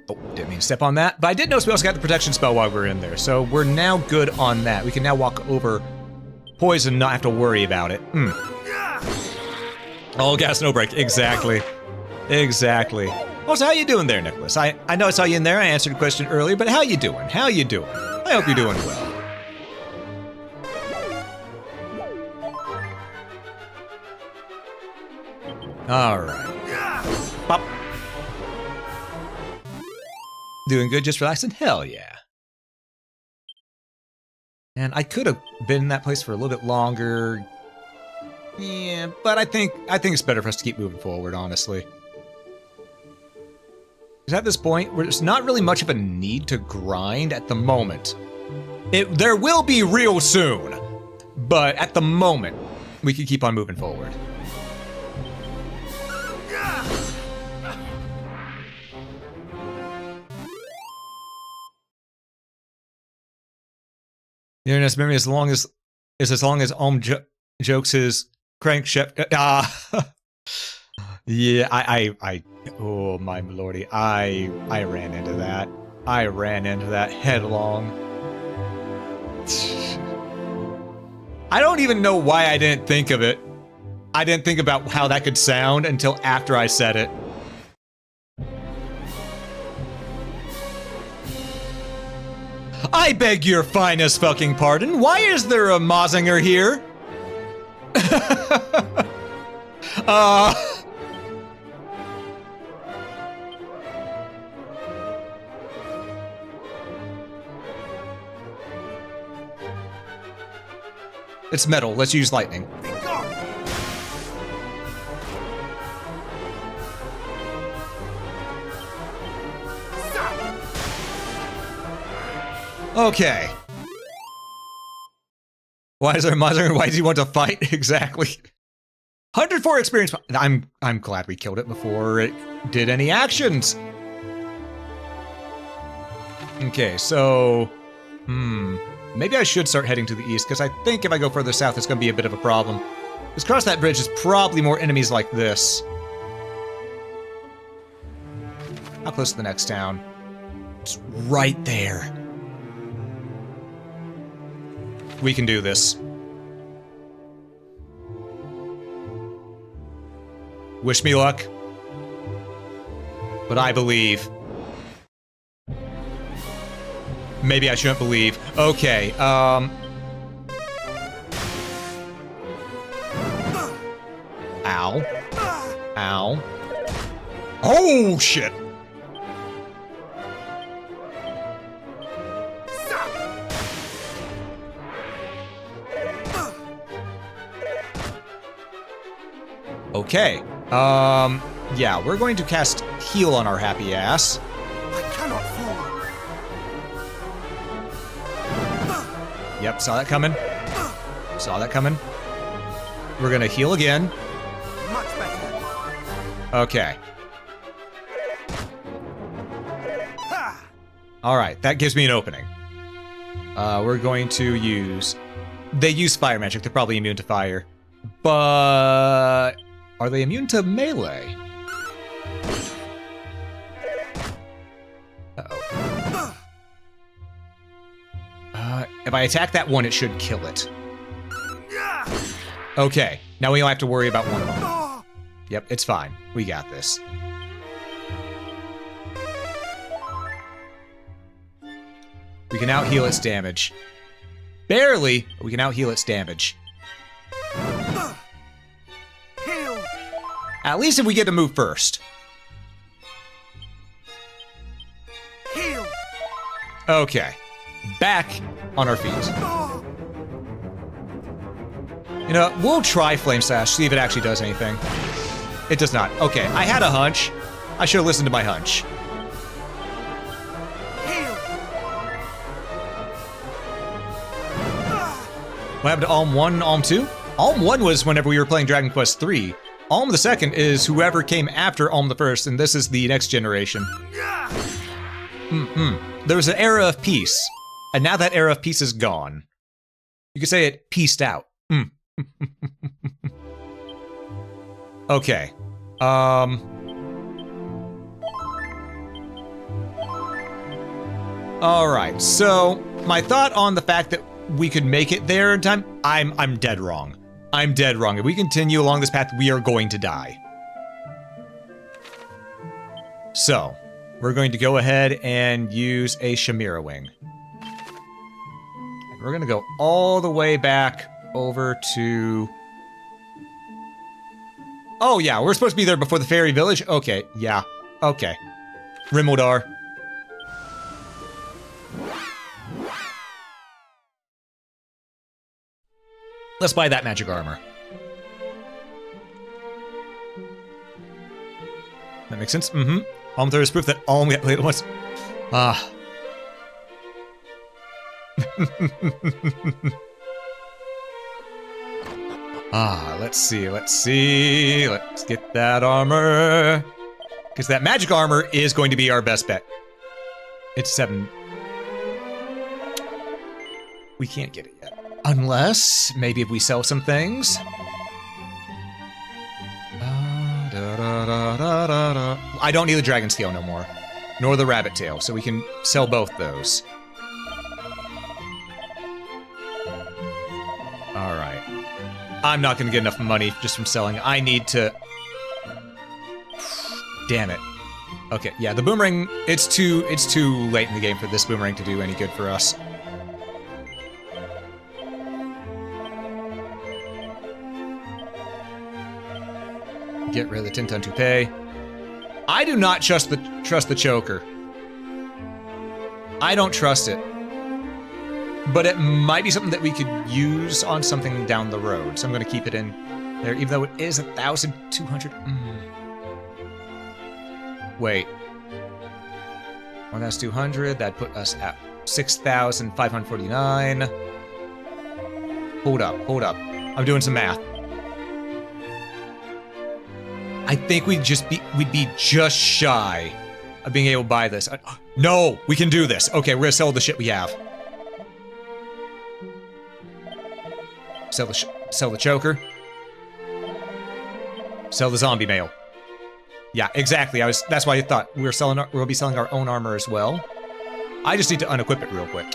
Oh, didn't mean to step on that. But I did notice we also got the protection spell while we were in there. So we're now good on that. We can now walk over poison and not have to worry about it. All gas, no break. Exactly. Exactly. Also, how you doing there, Nicholas? I know I saw you in there. I answered a question earlier, but how you doing? How you doing? I hope you're doing well. All right. Pop. Doing good, just relaxing? Hell yeah. And I could have been in that place for a little bit longer. Yeah, but I think it's better for us to keep moving forward, honestly. Because at this point, there's not really much of a need to grind at the moment. There will be real soon, but at the moment, we can keep on moving forward. The internet's memory as long as jokes his crankshaft. Yeah, I oh my lordy, I ran into that. I ran into that headlong. I don't even know why I didn't think of it. I didn't think about how that could sound until after I said it. I beg your finest fucking pardon. Why is there a Mazinger here? It's metal. Let's use lightning. Be gone! Okay. Why is there a Mazinger? Why does he want to fight? Exactly. 104 experience. I'm glad we killed it before it did any actions. Okay, so maybe I should start heading to the east, because I think if I go further south, it's going to be a bit of a problem. Because across that bridge is probably more enemies like this. How close to the next town? It's right there. We can do this. Wish me luck. But I believe. Maybe I shouldn't believe. Okay, Ow. Ow. Oh, shit! Okay, yeah, we're going to cast Heal on our happy ass. I cannot fall. Yep, saw that coming. Saw that coming. We're gonna heal again. Much better. Okay. Ha! Alright, that gives me an opening. We're going to use... They use fire magic, they're probably immune to fire. But... Are they immune to melee? Uh-oh. If I attack that one, it should kill it. Okay, now we don't have to worry about one of them. Yep, it's fine. We got this. We can out-heal its damage. Barely, but we can out-heal its damage. Heal! At least if we get to move first. Heal! Okay. Back on our feet. You know, we'll try Flame Slash, see if it actually does anything. It does not. Okay, I had a hunch. I should have listened to my hunch. Heal! What happened to Alm 1 and Alm 2? Alm 1 was whenever we were playing Dragon Quest III. Alm the second is whoever came after Alm the first, and this is the next generation. There was an era of peace, and now that era of peace is gone. You could say it peaced out. Okay. Alright, so my thought on the fact that we could make it there in time, I'm dead wrong. I'm dead wrong. If we continue along this path, we are going to die. So, we're going to go ahead and use a Chimera Wing. And we're going to go all the way back over to... Oh, yeah, we're supposed to be there before the fairy village? Okay, yeah, okay. Rimodar. Let's buy that magic armor. That makes sense? Mm-hmm. Home there is proof that all we played once. Ah. Let's see. Let's get that armor. Because that magic armor is going to be our best bet. It's 7. We can't get it yet. Unless, maybe if we sell some things. I don't need the dragon scale no more. Nor the rabbit tail, so we can sell both those. Alright. I'm not gonna get enough money just from selling. I need to... Damn it. Okay, yeah, the boomerang, it's too late in the game for this boomerang to do any good for us. Get rid of the 10-ton toupee. I do not trust the choker. I don't trust it. But it might be something that we could use on something down the road. So I'm going to keep it in there, even though it is 1,200. Wait. 1,200. That'd put us at 6,549. Hold up. I'm doing some math. I think we'd be just shy of being able to buy this. No, we can do this. Okay, we're gonna sell the shit we have. Sell the choker. Sell the zombie mail. Yeah, exactly. That's why I thought we'll be selling our own armor as well. I just need to unequip it real quick.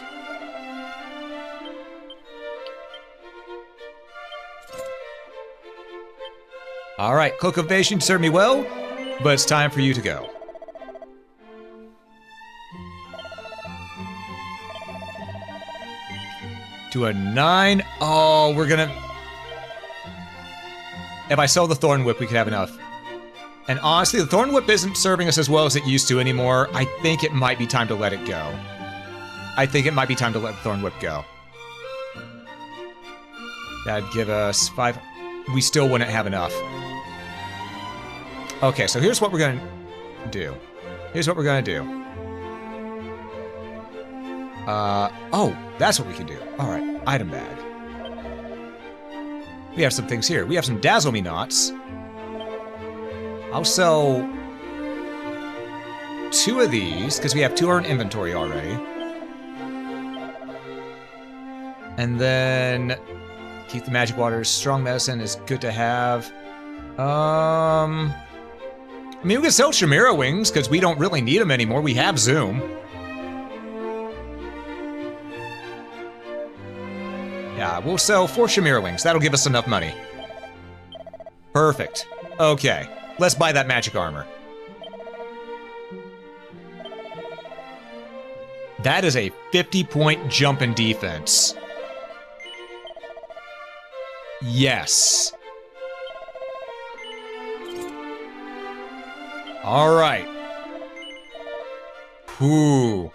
Alright, Cloak of Evasion served me well, but it's time for you to go. To a 9. Oh, we're gonna... If I sell the Thorn Whip, we could have enough. And honestly, the Thorn Whip isn't serving us as well as it used to anymore. I think it might be time to let it go. I think it might be time to let the Thorn Whip go. That'd give us 5... We still wouldn't have enough. Okay, so here's what we're gonna do. Oh, that's what we can do. Alright, item bag. We have some things here. We have some Dazzle Me Knots. I'll sell 2 of these, because we have 2 in inventory already. And then... Keep the magic waters. Strong medicine is good to have. I mean, we can sell Chimera Wings, because we don't really need them anymore. We have Zoom. Yeah, we'll sell 4 Chimera Wings. That'll give us enough money. Perfect. Okay, let's buy that magic armor. That is a 50-point jump in defense. Yes. Alright. Whew.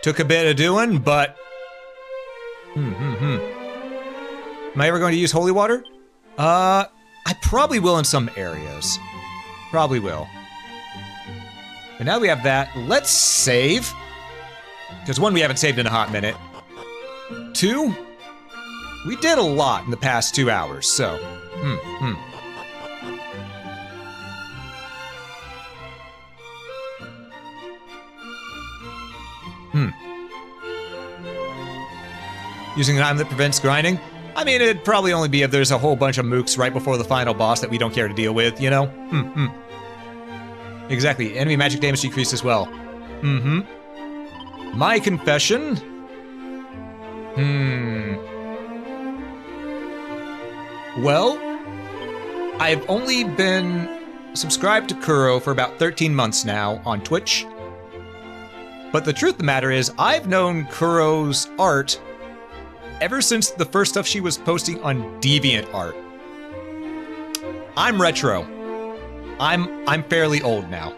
Took a bit of doing, but... Am I ever going to use holy water? I probably will in some areas. Probably will. But now we have that. Let's save. Because 1, we haven't saved in a hot minute. 2, we did a lot in the past 2 hours, so... Using an item that prevents grinding? I mean, it'd probably only be if there's a whole bunch of mooks right before the final boss that we don't care to deal with, you know? Exactly. Enemy magic damage decreased as well. My confession? Well, I've only been subscribed to Kuro for about 13 months now on Twitch. But the truth of the matter is, I've known Kuro's art ever since the first stuff she was posting on DeviantArt. I'm retro. I'm fairly old now.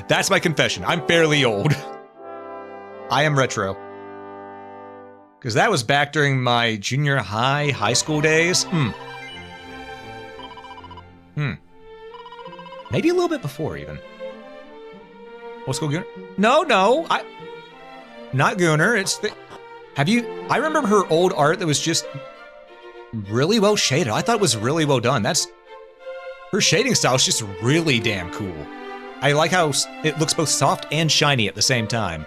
That's my confession. I'm fairly old. I am retro. Because that was back during my junior high school days. Maybe a little bit before, even. Old school Gunner? No, not Gunner. It's the... I remember her old art that was just really well shaded. I thought it was really well done. Her shading style is just really damn cool. I like how it looks both soft and shiny at the same time.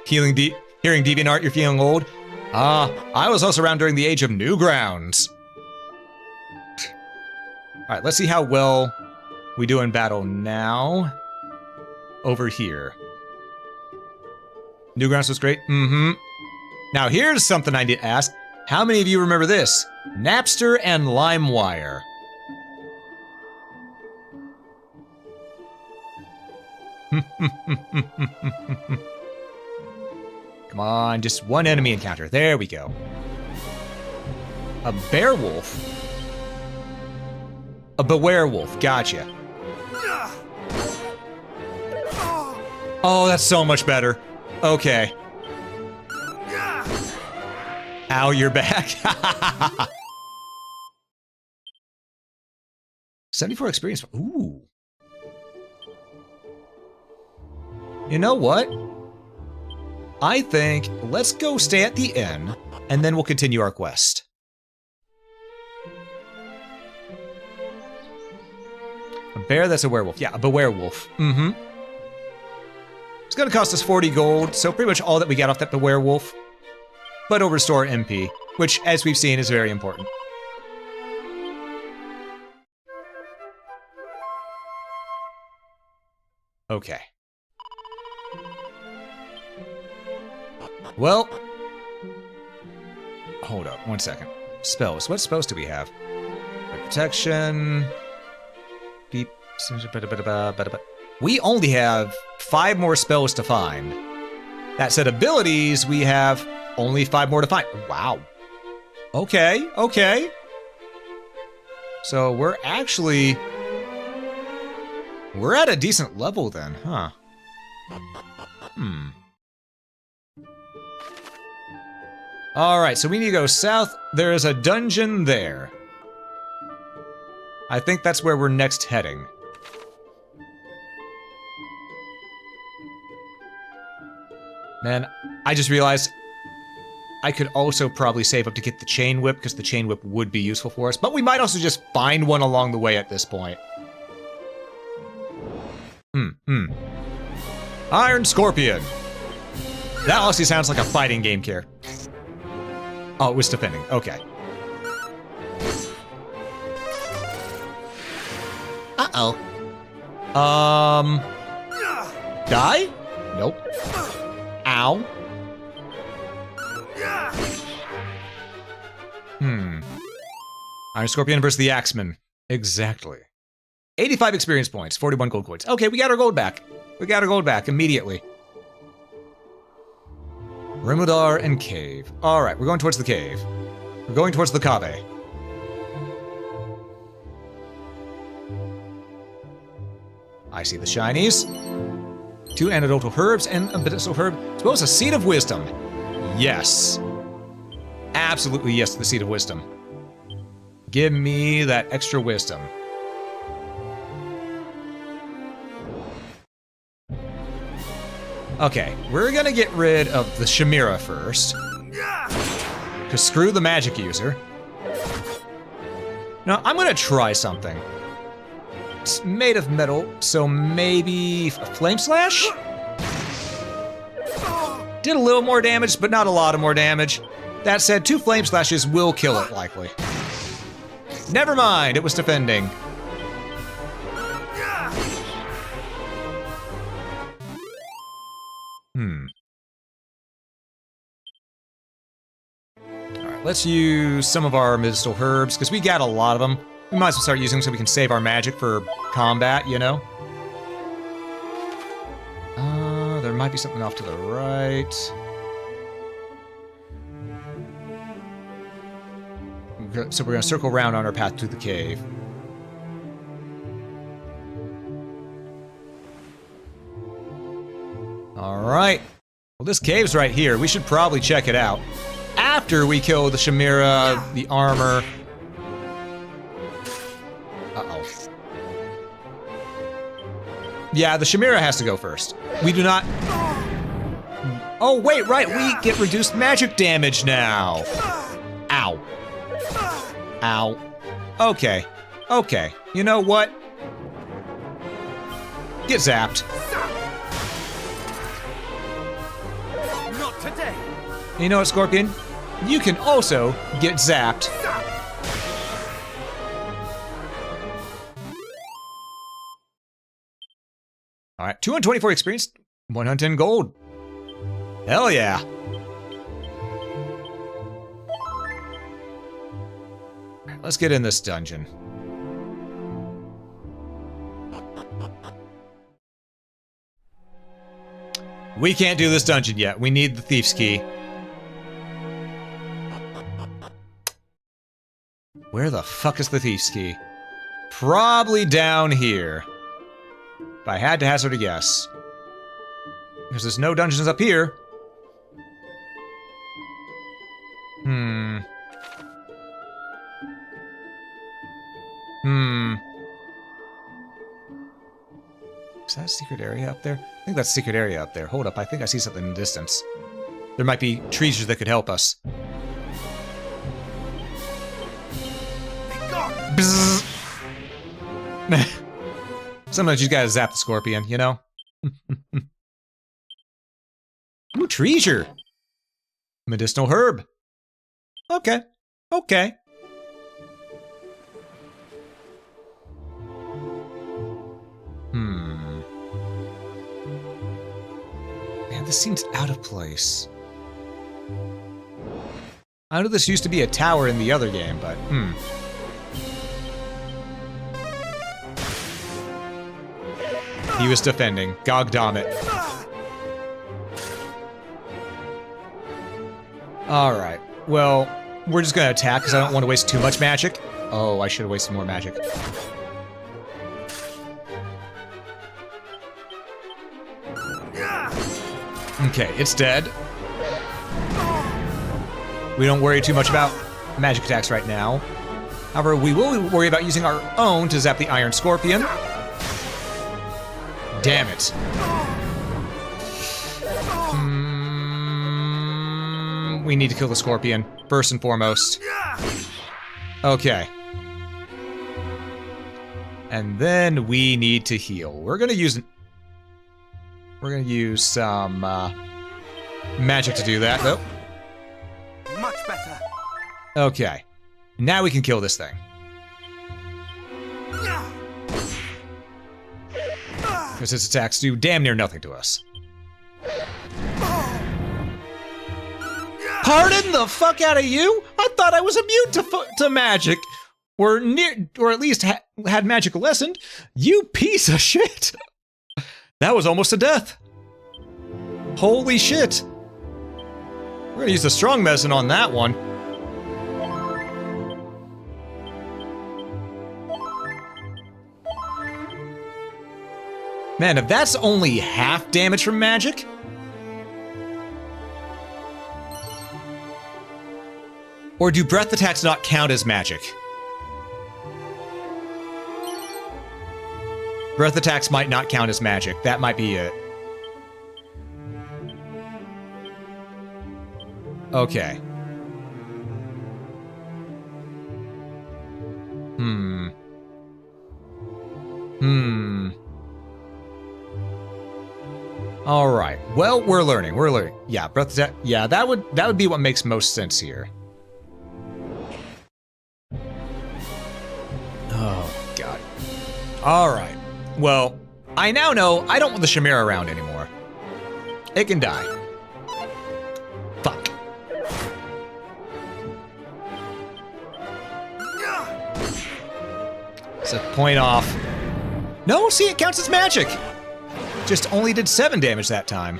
Hearing DeviantArt, you're feeling old? I was also around during the age of Newgrounds. Alright, let's see how well we do in battle now. Over here. Newgrounds was great? Now here's something I need to ask. How many of you remember this? Napster and LimeWire. Come on, just one enemy encounter. There we go. A bear wolf? A beware wolf, gotcha. Oh, that's so much better. Okay. Ow, you're back. 74 experience. Ooh. You know what? I think let's go stay at the inn, and then we'll continue our quest. A bear that's a werewolf. Yeah, a beware wolf. It's gonna cost us 40 gold, so pretty much all that we got off that beware wolf. But it'll restore MP, which, as we've seen, is very important. Okay. Well, hold up, 1 second. Spells. What spells do we have? Protection. Beep. We only have 5 more spells to find. That said, abilities, we have only 5 more to find. Wow. Okay, okay. So we're at a decent level then, huh? Alright, so we need to go south. There is a dungeon there. I think that's where we're next heading. Man, I just realized I could also probably save up to get the chain whip, because the chain whip would be useful for us, but we might also just find one along the way at this point. Iron Scorpion. That honestly sounds like a fighting game character. Oh, it was defending. Okay. Uh-oh. Die? Nope. Ow. Iron Scorpion versus the Axeman. Exactly. 85 experience points, 41 gold coins. Okay, we got our gold back. We got our gold back immediately. Rimudar and cave. Alright, we're going towards the cave. We're going towards the cave. I see the shinies. 2 antidotal herbs and a medicinal herb, as well as a seed of wisdom. Yes. Absolutely yes to the seed of wisdom. Give me that extra wisdom. Okay, we're gonna get rid of the Chimera first. Because screw the magic user. Now, I'm gonna try something. It's made of metal, so maybe a Flame Slash? Did a little more damage, but not a lot of more damage. That said, 2 Flame Slashes will kill it, likely. Never mind, it was defending. Alright, let's use some of our medicinal herbs, because we got a lot of them. We might as well start using them so we can save our magic for combat, you know? There might be something off to the right. So we're going to circle around on our path to the cave. Alright. Well, this cave's right here. We should probably check it out. After we kill the Chimera, the armor. Uh-oh. Yeah, the Chimera has to go first. We do not... Oh, wait, right. We get reduced magic damage now. Ow. Ow. Okay. Okay. You know what? Get zapped. Not today. You know what, Scorpion? You can also get zapped. Alright, 224 experience, 110 gold. Hell yeah. Let's get in this dungeon. We can't do this dungeon yet. We need the Thief's Key. Where the fuck is the Thief's Key? Probably down here. If I had to hazard a guess. Because there's no dungeons up here. Is that a secret area up there? I think that's a secret area up there. Hold up, I think I see something in the distance. There might be treasures that could help us. Bzzz. Sometimes you gotta zap the Scorpion, you know? Ooh, treasure! Medicinal herb. Okay. Okay. Man, this seems out of place. I know this used to be a tower in the other game, but He was defending. Gogdom it. Alright. Well, we're just gonna attack because I don't want to waste too much magic. Oh, I should have wasted more magic. Okay, it's dead. We don't worry too much about magic attacks right now. However, we will worry about using our own to zap the Iron Scorpion. Damn it. We need to kill the Scorpion, first and foremost. Okay. And then we need to heal. We're gonna use some magic to do that, though. Much better. Okay. Now we can kill this thing. Because its attacks do damn near nothing to us. Pardon the fuck out of you? I thought I was immune to magic. Or at least had magic lessened. You piece of shit. That was almost a death. Holy shit. We're gonna use the strong medicine on that one. Man, if that's only half damage from magic... Or do breath attacks not count as magic? Breath attacks might not count as magic. That might be it. Okay. All right. Well, we're learning. We're learning. Yeah, breath attack. Yeah, that would be what makes most sense here. Oh god. All right. Well, I now know I don't want the Chimera around anymore. It can die. Fuck. a point off. No, see, it counts as magic. Just only did 7 damage that time.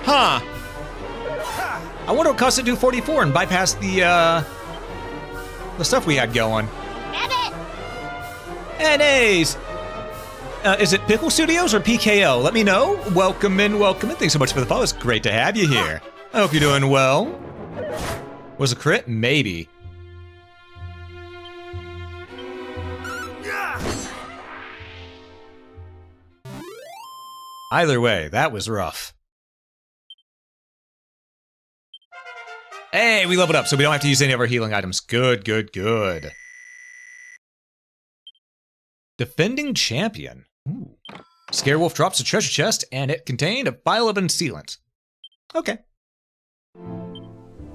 Huh. I wonder what caused it to do 44 and bypass the stuff we had going. NAs! Is it Pickle Studios or PKO? Let me know. Welcome in, welcome in. Thanks so much for the follow. It's great to have you here. I hope you're doing well. Was a crit? Maybe. Either way, that was rough. Hey, we leveled up, so we don't have to use any of our healing items. Good, good, good. Defending Champion. Ooh. Scarewolf drops a treasure chest, and it contained a vial of sealant. Okay.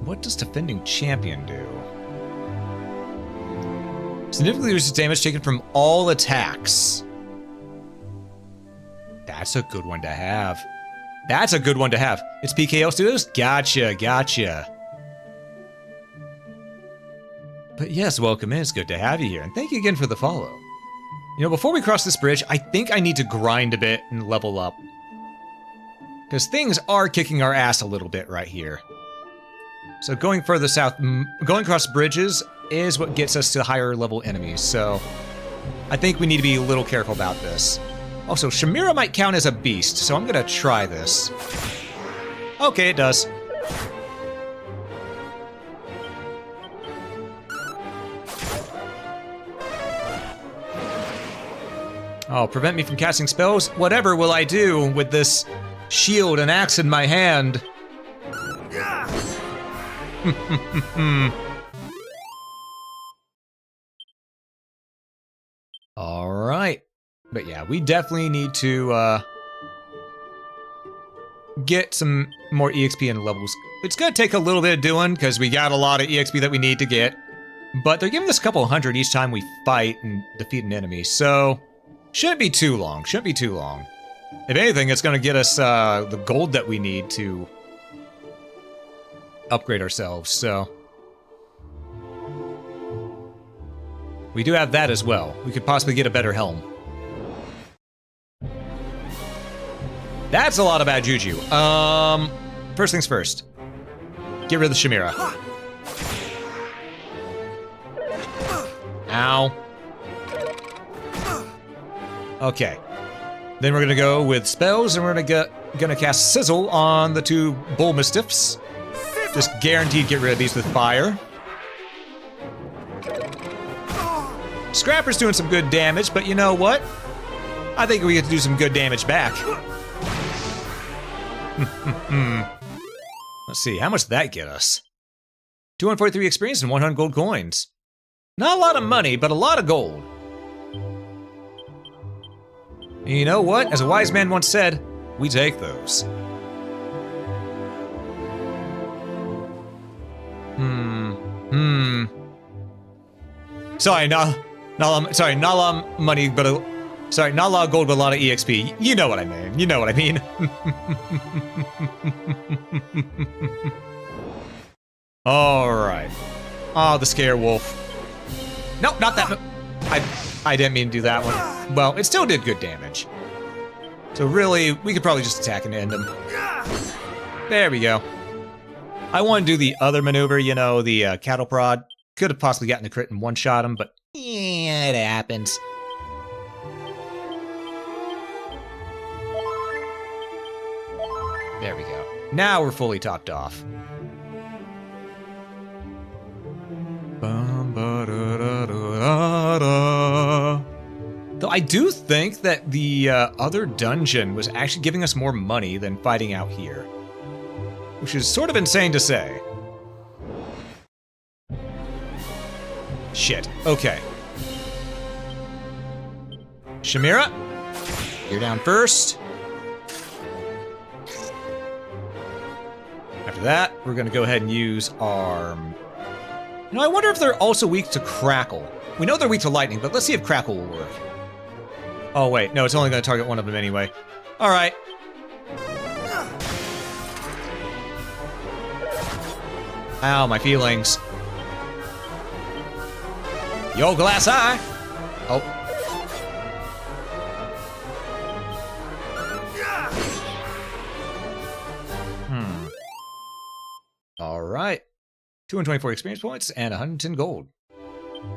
What does Defending Champion do? Significantly reduces damage taken from all attacks. That's a good one to have. That's a good one to have. It's PKO Studios? Gotcha, gotcha. But yes, welcome in. It's good to have you here. And thank you again for the follow. You know, before we cross this bridge, I think I need to grind a bit and level up. Because things are kicking our ass a little bit right here. So going further south, going across bridges is what gets us to higher level enemies. So I think we need to be a little careful about this. Also, Shamira might count as a beast, so I'm gonna try this. Okay, it does. Oh, prevent me from casting spells? Whatever will I do with this shield and axe in my hand? All right. But yeah, we definitely need to get some more EXP and levels. It's gonna take a little bit of doing because we got a lot of EXP that we need to get. But they're giving us a couple hundred each time we fight and defeat an enemy, so shouldn't be too long. Shouldn't be too long. If anything, it's gonna get us the gold that we need to upgrade ourselves, so we do have that as well. We could possibly get a better helm. That's a lot of bad juju. First things first. Get rid of the Shamira. Ow. Okay. Then we're gonna go with spells, and we're gonna cast Sizzle on the 2 Bull Mastiffs. Just guaranteed get rid of these with fire. Scrapper's doing some good damage, but you know what? I think we get to do some good damage back. Let's see, how much did that get us? 243 experience and 100 gold coins. Not a lot of money, but a lot of gold. And you know what? As a wise man once said, we take those. Sorry, not a lot of money, but not a lot of gold, but a lot of EXP. You know what I mean. You know what I mean. All right. Oh, the Scare Wolf. Nope, not that. I didn't mean to do that one. Well, it still did good damage. So really, we could probably just attack and end him. There we go. I want to do the other maneuver, you know, the cattle prod. Could have possibly gotten a crit and one-shot him, but yeah, it happens. There we go. Now we're fully topped off. Though I do think that the other dungeon was actually giving us more money than fighting out here. Which is sort of insane to say. Shit. Okay. Shamira, you're down first. After that, we're gonna go ahead and use our... You know, I wonder if they're also weak to Crackle. We know they're weak to lightning, but let's see if Crackle will work. Oh wait, no, it's only gonna target one of them anyway. All right. Ow, my feelings. Yo, glass eye. Oh. All right. 224 experience points and 110 gold.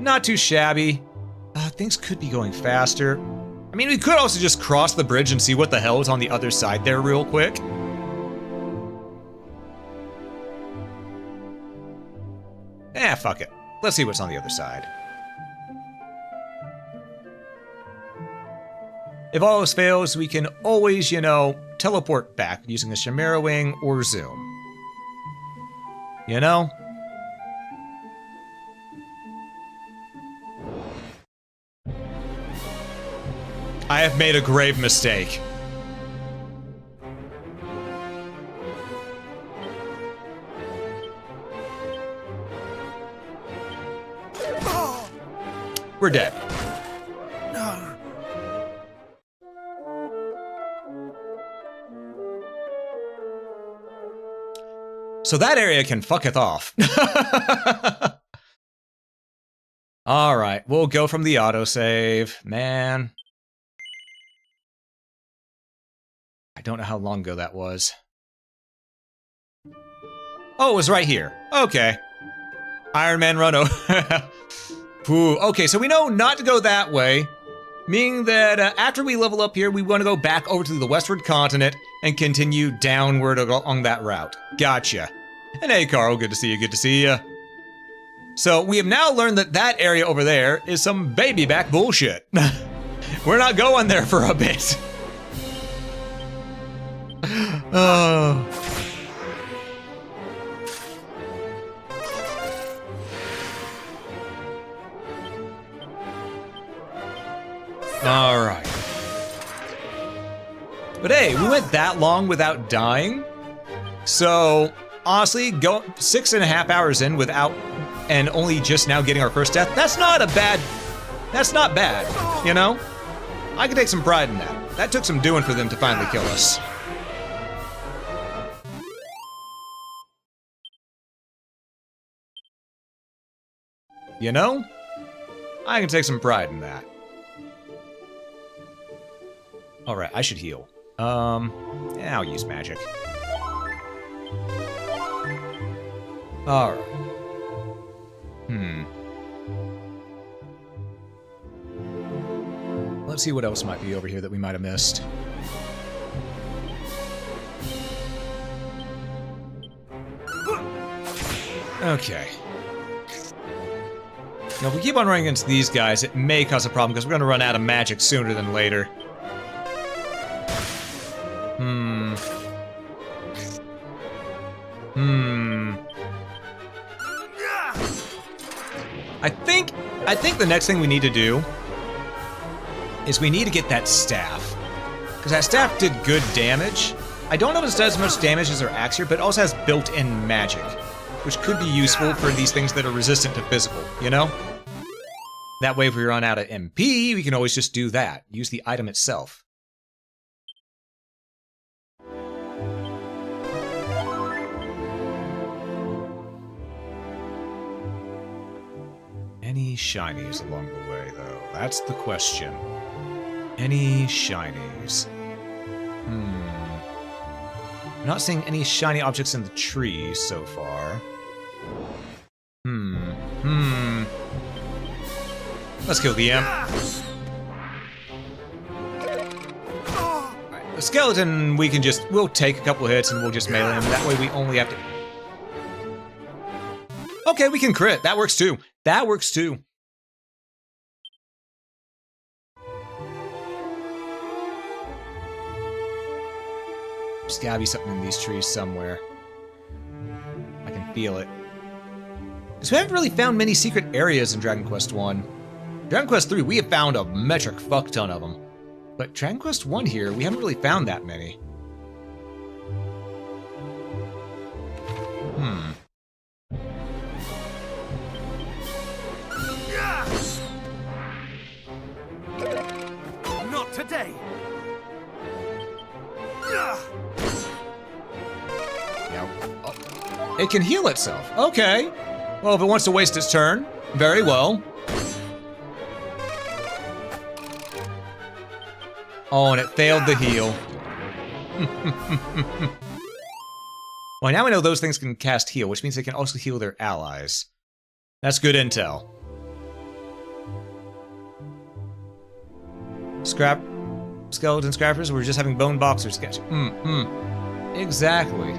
Not too shabby. Things could be going faster. I mean, we could also just cross the bridge and see what the hell is on the other side there real quick. Fuck it. Let's see what's on the other side. If all else fails, we can always, you know, teleport back using a Chimera Wing or Zoom. You know? I have made a grave mistake. We're dead. No. So that area can fucketh off. All right, we'll go from the autosave. Man. I don't know how long ago that was. Oh, it was right here. Okay. Iron Man run over. Ooh, okay, so we know not to go that way, meaning that after we level up here, we want to go back over to the westward continent and continue downward along that route. Gotcha. And hey, Carl, good to see you, good to see you. So we have now learned that that area over there is some baby back bullshit. We're not going there for a bit. Oh. All right. But hey, we went that long without dying. So honestly, go 6.5 hours in without, and only just now getting our first death. That's not bad, you know? I can take some pride in that. That took some doing for them to finally kill us. You know? I can take some pride in that. Alright, I should heal. Yeah, I'll use magic. Alright. Let's see what else might be over here that we might have missed. Okay. Now, if we keep on running against these guys, it may cause a problem because we're going to run out of magic sooner than later. I think the next thing we need to do is we need to get that staff. Because that staff did good damage. I don't know if it does as much damage as our axe here, but it also has built-in magic, which could be useful for these things that are resistant to physical, you know? That way if we run out of MP, we can always just do that. Use the item itself. Any shinies along the way, though? That's the question. Any shinies? I'm not seeing any shiny objects in the trees so far. Let's kill the imp. Alright, the skeleton, we'll take a couple hits and we'll just melee him. That way we only have to... Okay, we can crit. That works too. That works too. There's gotta be something in these trees somewhere. I can feel it. Because we haven't really found many secret areas in Dragon Quest 1. Dragon Quest 3, we have found a metric fuck ton of them. But Dragon Quest 1 here, we haven't really found that many. Not today. It can heal itself. Okay. Well, if it wants to waste its turn, very well. Oh, and it failed the heal. Well, now we know those things can cast heal, which means they can also heal their allies. That's good intel. Skeleton scrappers, we're just having bone boxers sketch. Exactly.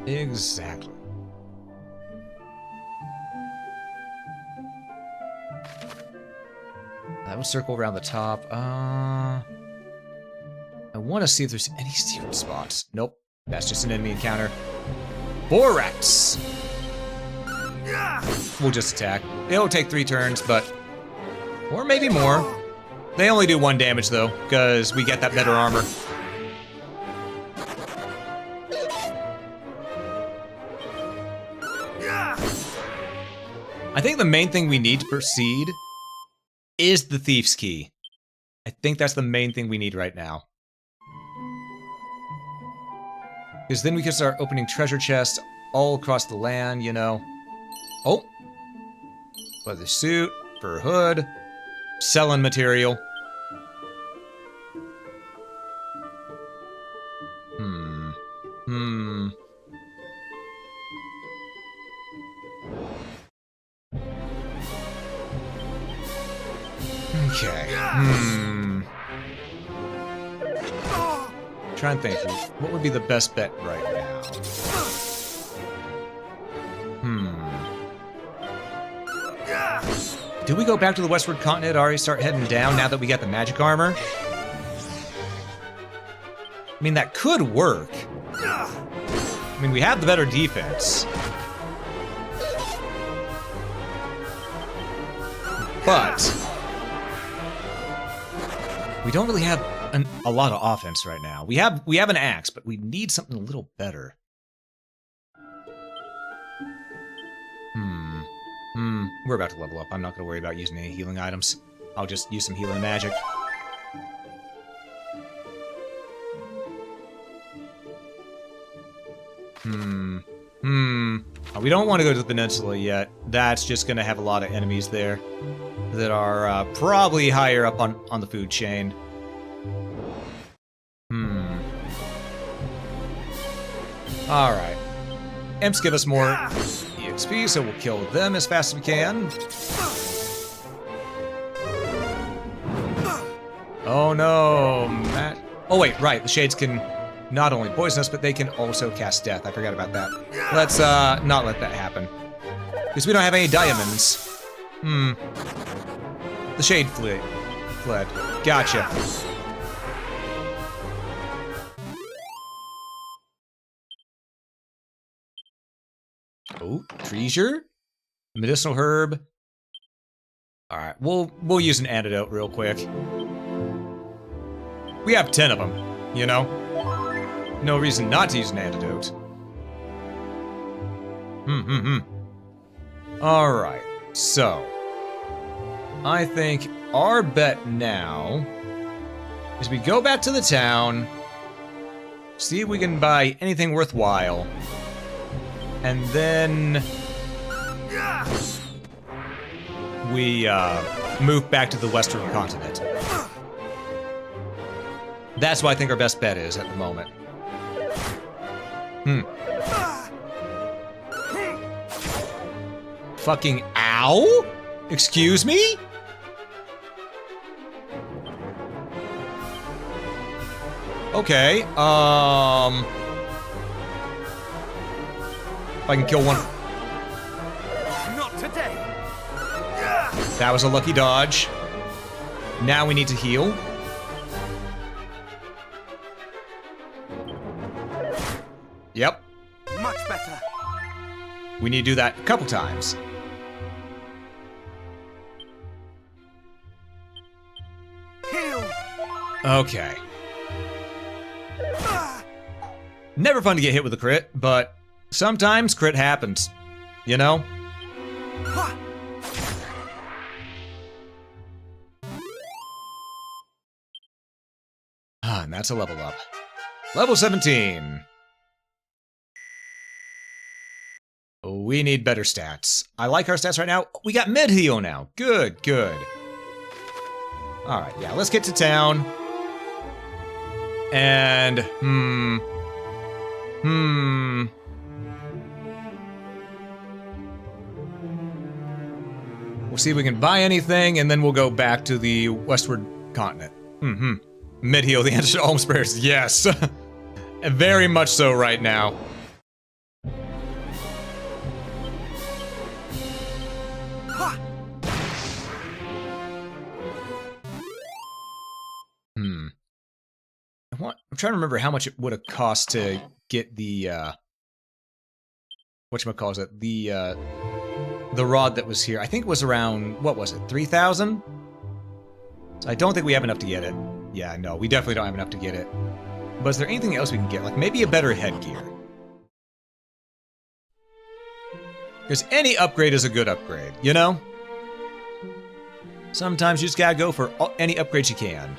Exactly. That would circle around the top. I want to see if there's any secret spots. Nope. That's just an enemy encounter. Borax! We'll just attack. It'll take 3 turns, but... Or maybe more. They only do 1 damage, though, because we get that better armor. I think the main thing we need to proceed is the Thief's Key. I think that's the main thing we need right now. Because then we can start opening treasure chests all across the land, you know. Oh! Leather suit, fur hood, selling material. Okay. Try and think. What would be the best bet right now? Do we go back to the westward continent, already start heading down now that we got the magic armor? I mean, that could work. I mean, we have the better defense. But we don't really have a lot of offense right now. We have an axe, but we need something a little better. We're about to level up. I'm not going to worry about using any healing items. I'll just use some healing magic. We don't want to go to the peninsula yet. That's just going to have a lot of enemies there that are probably higher up on the food chain. Alright. Imps give us more EXP, so we'll kill them as fast as we can. Oh no, Matt. Oh wait, right, the shades can not only poison us, but they can also cast death. I forgot about that. Let's not let that happen. Because we don't have any diamonds. The shade fled. Gotcha. Oh, treasure? Medicinal herb. Alright, we'll use an antidote real quick. We have 10 of them, you know? No reason not to use an antidote. Alright, so I think our bet now is we go back to the town, see if we can buy anything worthwhile, and then we move back to the western continent. That's what I think our best bet is at the moment. Fucking ow? Excuse me? Okay, if I can kill one. Not today. That was a lucky dodge. Now we need to heal. Yep. Much better. We need to do that a couple times. Heal. Okay. Never fun to get hit with a crit, but sometimes crit happens. You know? And that's a level up. Level 17. We need better stats. I like our stats right now. We got mid heal now. Good, good. All right, yeah, let's get to town. And, we'll see if we can buy anything, and then we'll go back to the westward continent. Mid-heal, the answer to Alm's prayers. Yes. Very much so right now. I'm trying to remember how much it would have cost to get the whatchamacallit, the rod that was here. I think it was around, what was it, 3,000? So I don't think we have enough to get it. Yeah, no, we definitely don't have enough to get it. But is there anything else we can get? Like maybe a better headgear. Because any upgrade is a good upgrade, you know? Sometimes you just gotta go for any upgrades you can.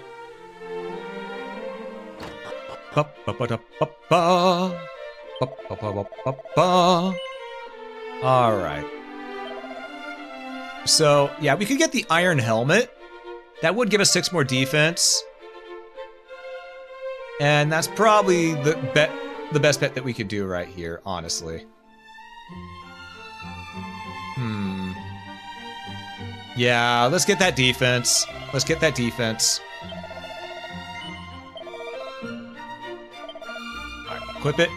Alright. So, yeah, we could get the iron helmet. That would give us 6 more defense. And that's probably the best bet that we could do right here, honestly. Yeah, let's get that defense. Let's get that defense. Alright, equip it.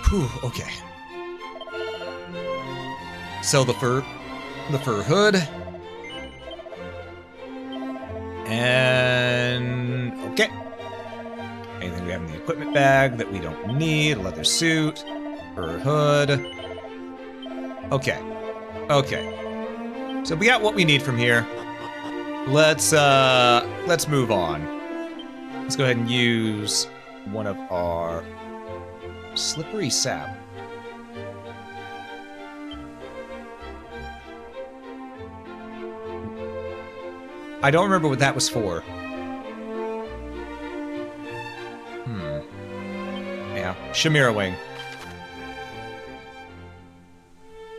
Whew, okay. Sell the fur hood. And okay. Anything we have in the equipment bag that we don't need, a leather suit, fur hood. Okay. Okay. So we got what we need from here. Let's move on. Let's go ahead and use one of our slippery sap. I don't remember what that was for. Yeah, Chimera Wing.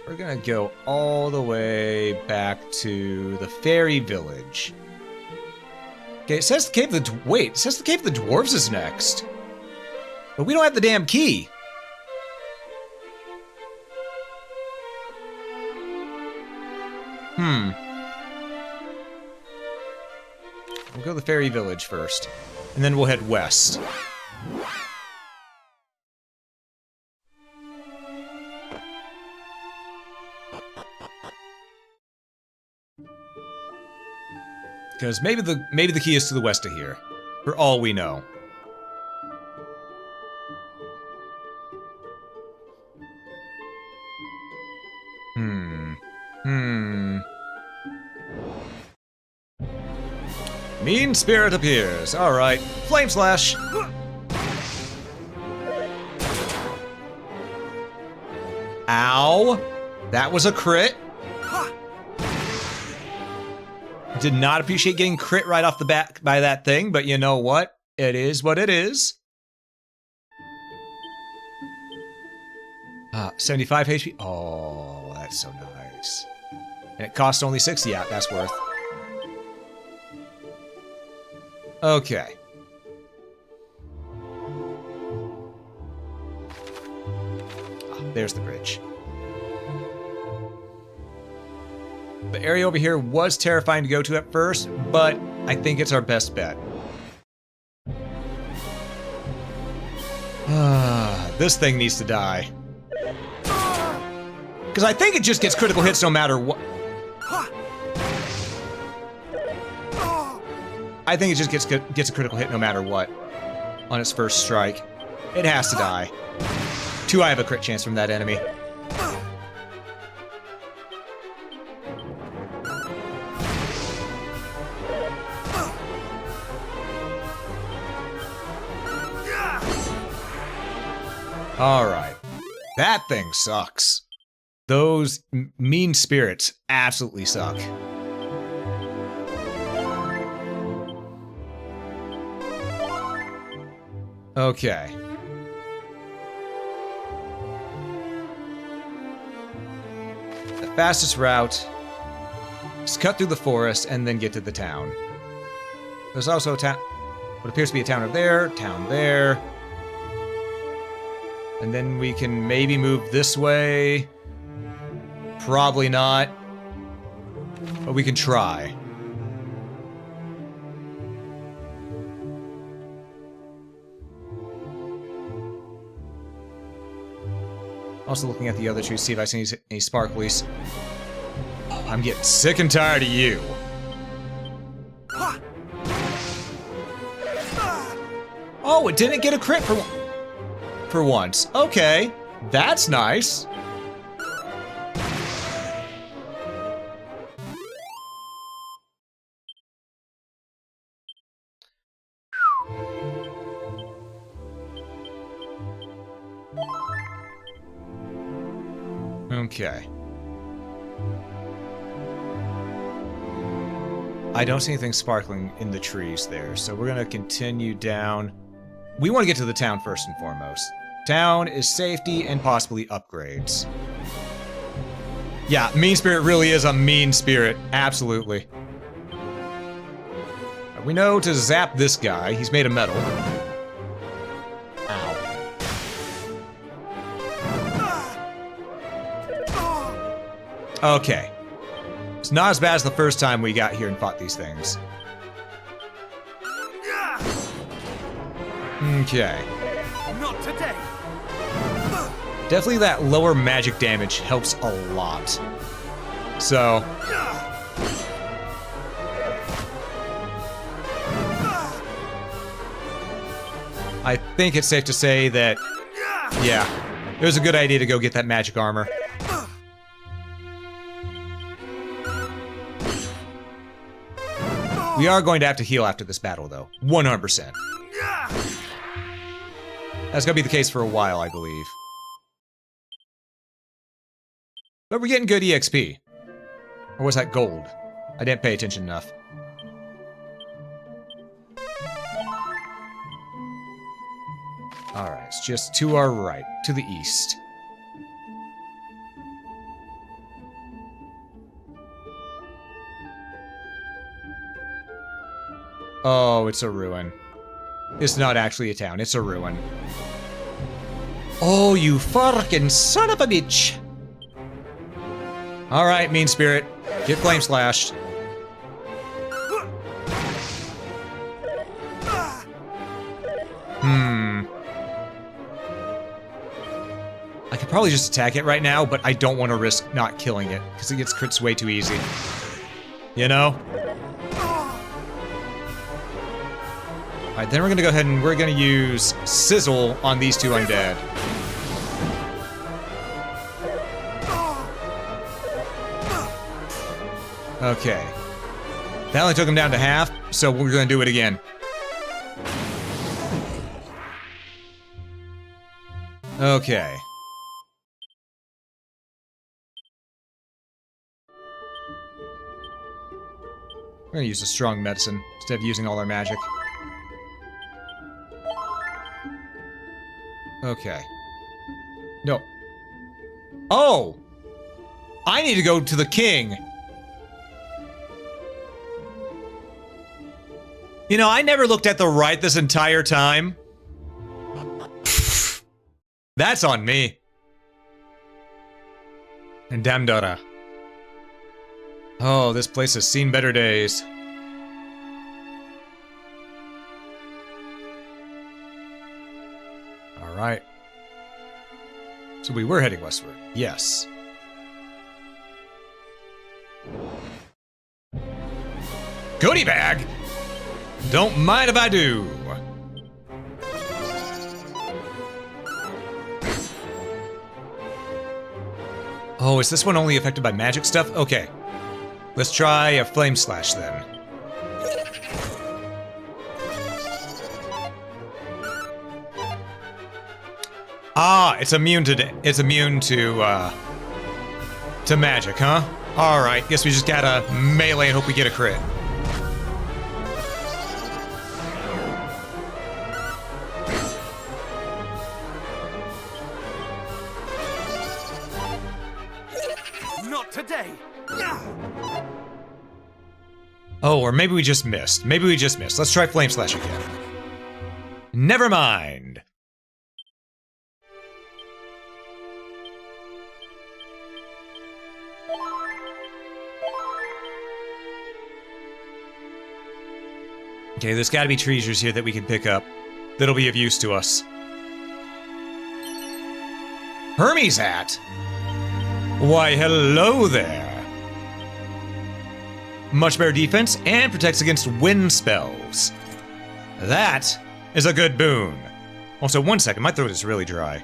We're gonna go all the way back to the fairy village. Okay, it says the cave of the wait, it says the cave of the dwarves is next. But we don't have the damn key. We'll go to the fairy village first, and then we'll head west. Because maybe the key is to the west of here, for all we know. Mean spirit appears. All right, flame slash. Ow! That was a crit. Did not appreciate getting crit right off the bat by that thing, but you know what? It is what it is. 75 HP. Oh, that's so nice. And it costs only 6. Yeah, that's worth. Okay. There's the bridge. The area over here was terrifying to go to at first, but I think it's our best bet. This thing needs to die. Because I think it just gets critical hits no matter what. I think it just gets a critical hit no matter what on its first strike. It has to die. 2, I have a crit chance from that enemy. Alright. That thing sucks. Those mean spirits absolutely suck. Okay. fastest route. Just cut through the forest and then get to the town. There's also a town, what appears to be a town over there, town there. And then we can maybe move this way. Probably not. But we can try. Also looking at the other trees, see if I see any sparklies. I'm getting sick and tired of you. Oh, it didn't get a crit for once. Okay, that's nice. Okay. I don't see anything sparkling in the trees there, so we're gonna continue down. We want to get to the town first and foremost. Town is safety and possibly upgrades. Yeah, mean spirit really is a mean spirit. Absolutely. We know to zap this guy. He's made of metal. Ow. Okay. It's not as bad as the first time we got here and fought these things. Okay. Not today. Definitely that lower magic damage helps a lot. So... I think it's safe to say that... yeah, it was a good idea to go get that magic armor. We are going to have to heal after this battle, though. 100%. That's gonna be the case for a while, I believe. But we're getting good EXP. Or was that gold? I didn't pay attention enough. Alright, it's just to our right, to the east. Oh, it's a ruin. It's not actually a town, it's a ruin. Oh, you fucking son of a bitch! Alright, mean spirit. Get flame slashed. I could probably just attack it right now, but I don't want to risk not killing it, because it gets crits way too easy. You know? Alright, then we're gonna go ahead and we're gonna use Sizzle on these two undead. Okay. That only took him down to half, so we're gonna do it again. Okay. We're gonna use a strong medicine instead of using all our magic. Okay. No. Oh! I need to go to the king! You know, I never looked at the right this entire time. That's on me. And Damdara. Oh, this place has seen better days. Alright. So we were heading westward. Yes. Goodie bag! Don't mind if I do. Oh, is this one only affected by magic stuff? Okay. Let's try a flame slash then. Ah, it's immune to magic, huh? All right, guess we just gotta melee and hope we get a crit. Not today. Oh, or maybe we just missed. Maybe we just missed. Let's try Flame Slash again. Never mind. Okay, there's gotta be treasures here that we can pick up that'll be of use to us. Hermes hat? Why, hello there. Much better defense and protects against wind spells. That is a good boon. Also, 1 second, my throat is really dry.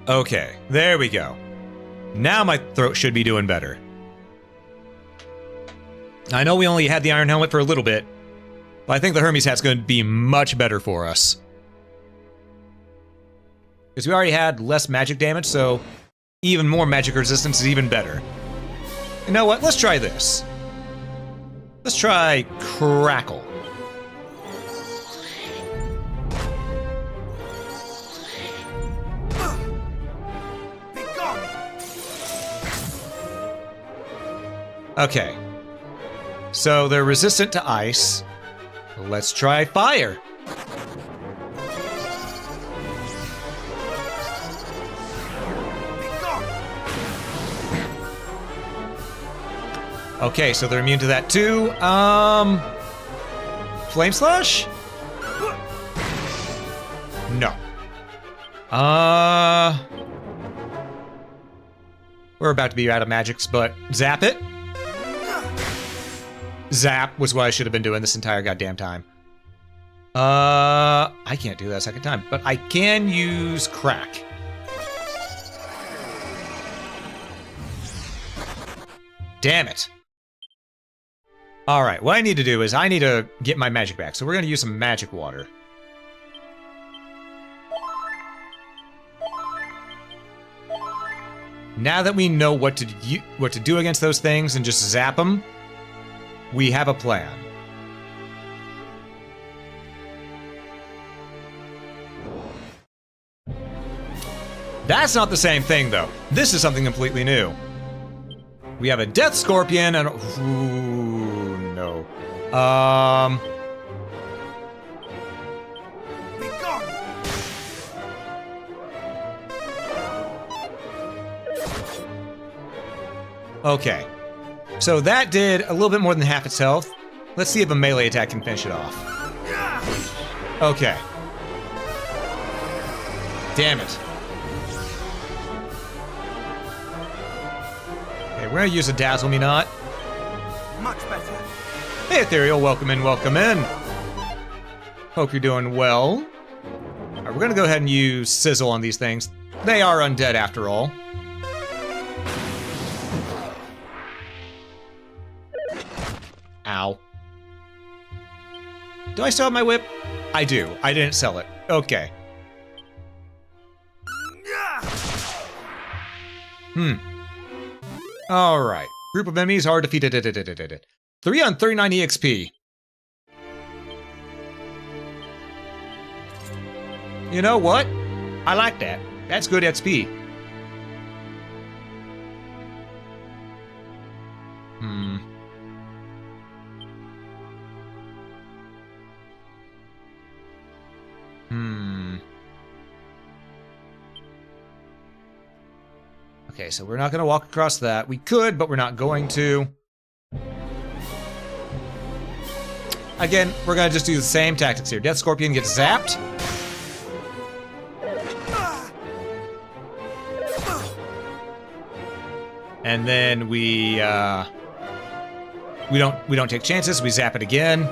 Okay, there we go. Now my throat should be doing better. I know we only had the iron helmet for a little bit, but I think the Hermes hat's going to be much better for us. Because we already had less magic damage, so even more magic resistance is even better. You know what? Let's try this. Let's try Crackle. Okay. So they're resistant to ice. Let's try fire. Okay, so they're immune to that too. Flame Slash? No. We're about to be out of magics, but zap it. Zap was what I should have been doing this entire goddamn time. I can't do that a second time, but I can use Crack. Damn it. Alright, what I need to do is I need to get my magic back, so we're gonna use some magic water. Now that we know what to do against those things and just zap them, we have a plan. That's not the same thing, though. This is something completely new. We have a Death Scorpion and... Ooh, no. Be gone. Okay. So that did a little bit more than half its health. Let's see if a melee attack can finish it off. Okay. Damn it. Okay, we're gonna use a Dazzle Me Not. Much better. Hey, Ethereal, welcome in, welcome in. Hope you're doing well. Alright, we're gonna go ahead and use Sizzle on these things. They are undead after all. Ow. Do I still have my whip? I do. I didn't sell it. Okay. Alright. Group of enemies are defeated. 3 on 39 EXP. You know what? I like that. That's good XP. Okay, so we're not going to walk across that. We could, but we're not going to. Again, we're going to just do the same tactics here. Death Scorpion gets zapped. And then we don't take chances. We zap it again.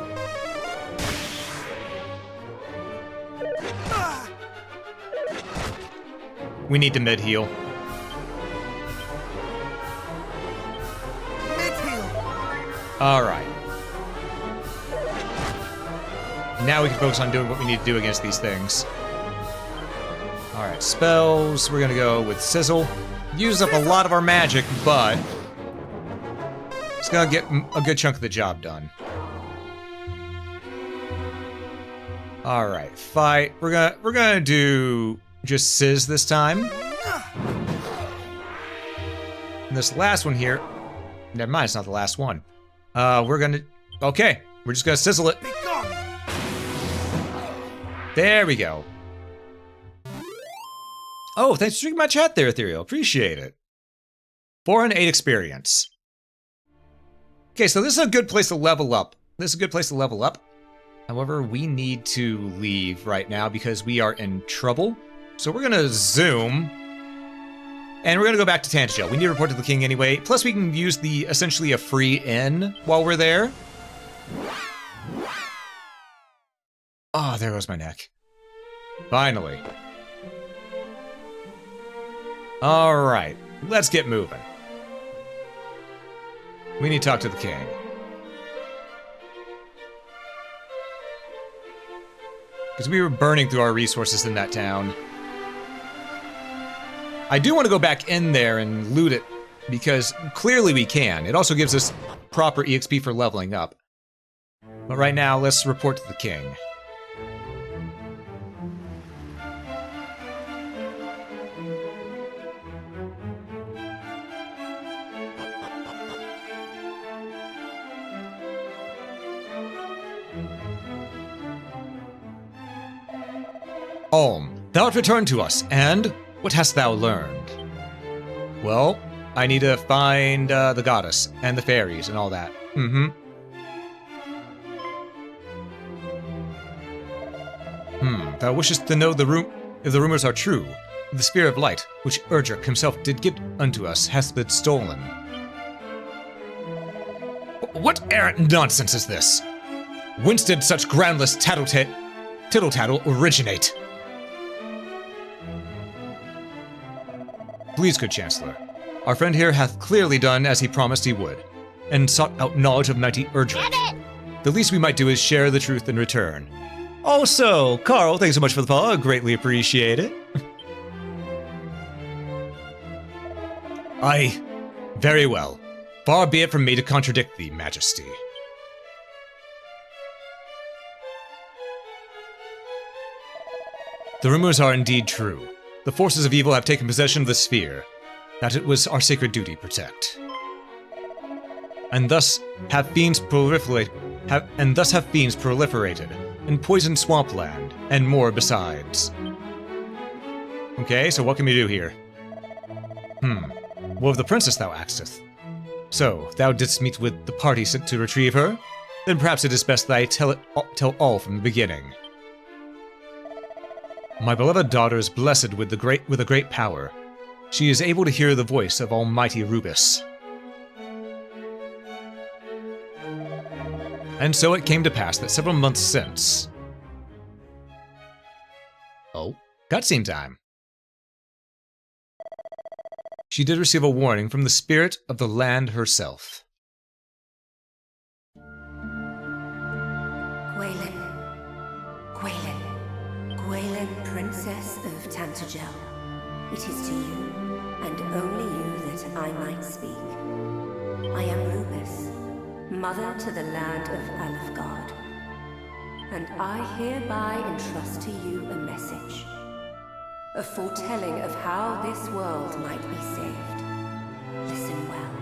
We need to mid-heal. Alright. Now we can focus on doing what we need to do against these things. Alright, spells. We're gonna go with Sizzle. Use up a lot of our magic, but It's gonna get a good chunk of the job done. All right, fight. We're gonna do just Sizz this time. And this last one here, never mind, it's not the last one. Okay, we're just gonna sizzle it. Be gone! There we go. Oh, thanks for reading my chat there, Ethereal. Appreciate it. 4 and 8 experience. Okay, so this is a good place to level up. However, we need to leave right now because we are in trouble. So we're gonna zoom. And we're gonna go back to Tantagel. We need to report to the king anyway. Plus we can use the essentially a free inn while we're there. Oh, there goes my neck. Finally. Alright, let's get moving. We need to talk to the king. Because we were burning through our resources in that town. I do want to go back in there and loot it, because clearly we can. It also gives us proper EXP for leveling up. But right now, let's report to the king. Olm, thou art returned to us, and what hast thou learned? Well, I need to find the goddess and the fairies and all that. Thou wishest to know if the rumors are true. The spear of light, which Erdrick himself did give unto us, hath been stolen. What errant nonsense is this? Whence did such groundless tittle-tattle originate? Please, good Chancellor, our friend here hath clearly done as he promised he would, and sought out knowledge of mighty Erdrick. The least we might do is share the truth in return. Also, Carl, thanks so much for the follow, I greatly appreciate it. Aye, very well. Far be it from me to contradict thee, Majesty. The rumors are indeed true. The forces of evil have taken possession of the sphere that it was our sacred duty to protect. And thus have fiends proliferated and poisoned swampland, and more besides. Okay, so what can we do here? What of the princess thou askest? So, thou didst meet with the party sent to retrieve her? Then perhaps it is best that I tell all from the beginning. My beloved daughter is blessed with a great power. She is able to hear the voice of Almighty Rubus. And so it came to pass that several months since... Oh, cutscene time. She did receive a warning from the spirit of the land herself. Gwaelin, Princess of Tantagel. It is to you, and only you, that I might speak. I am Rubus, mother to the land of Alefgard, and I hereby entrust to you a message, a foretelling of how this world might be saved. Listen well.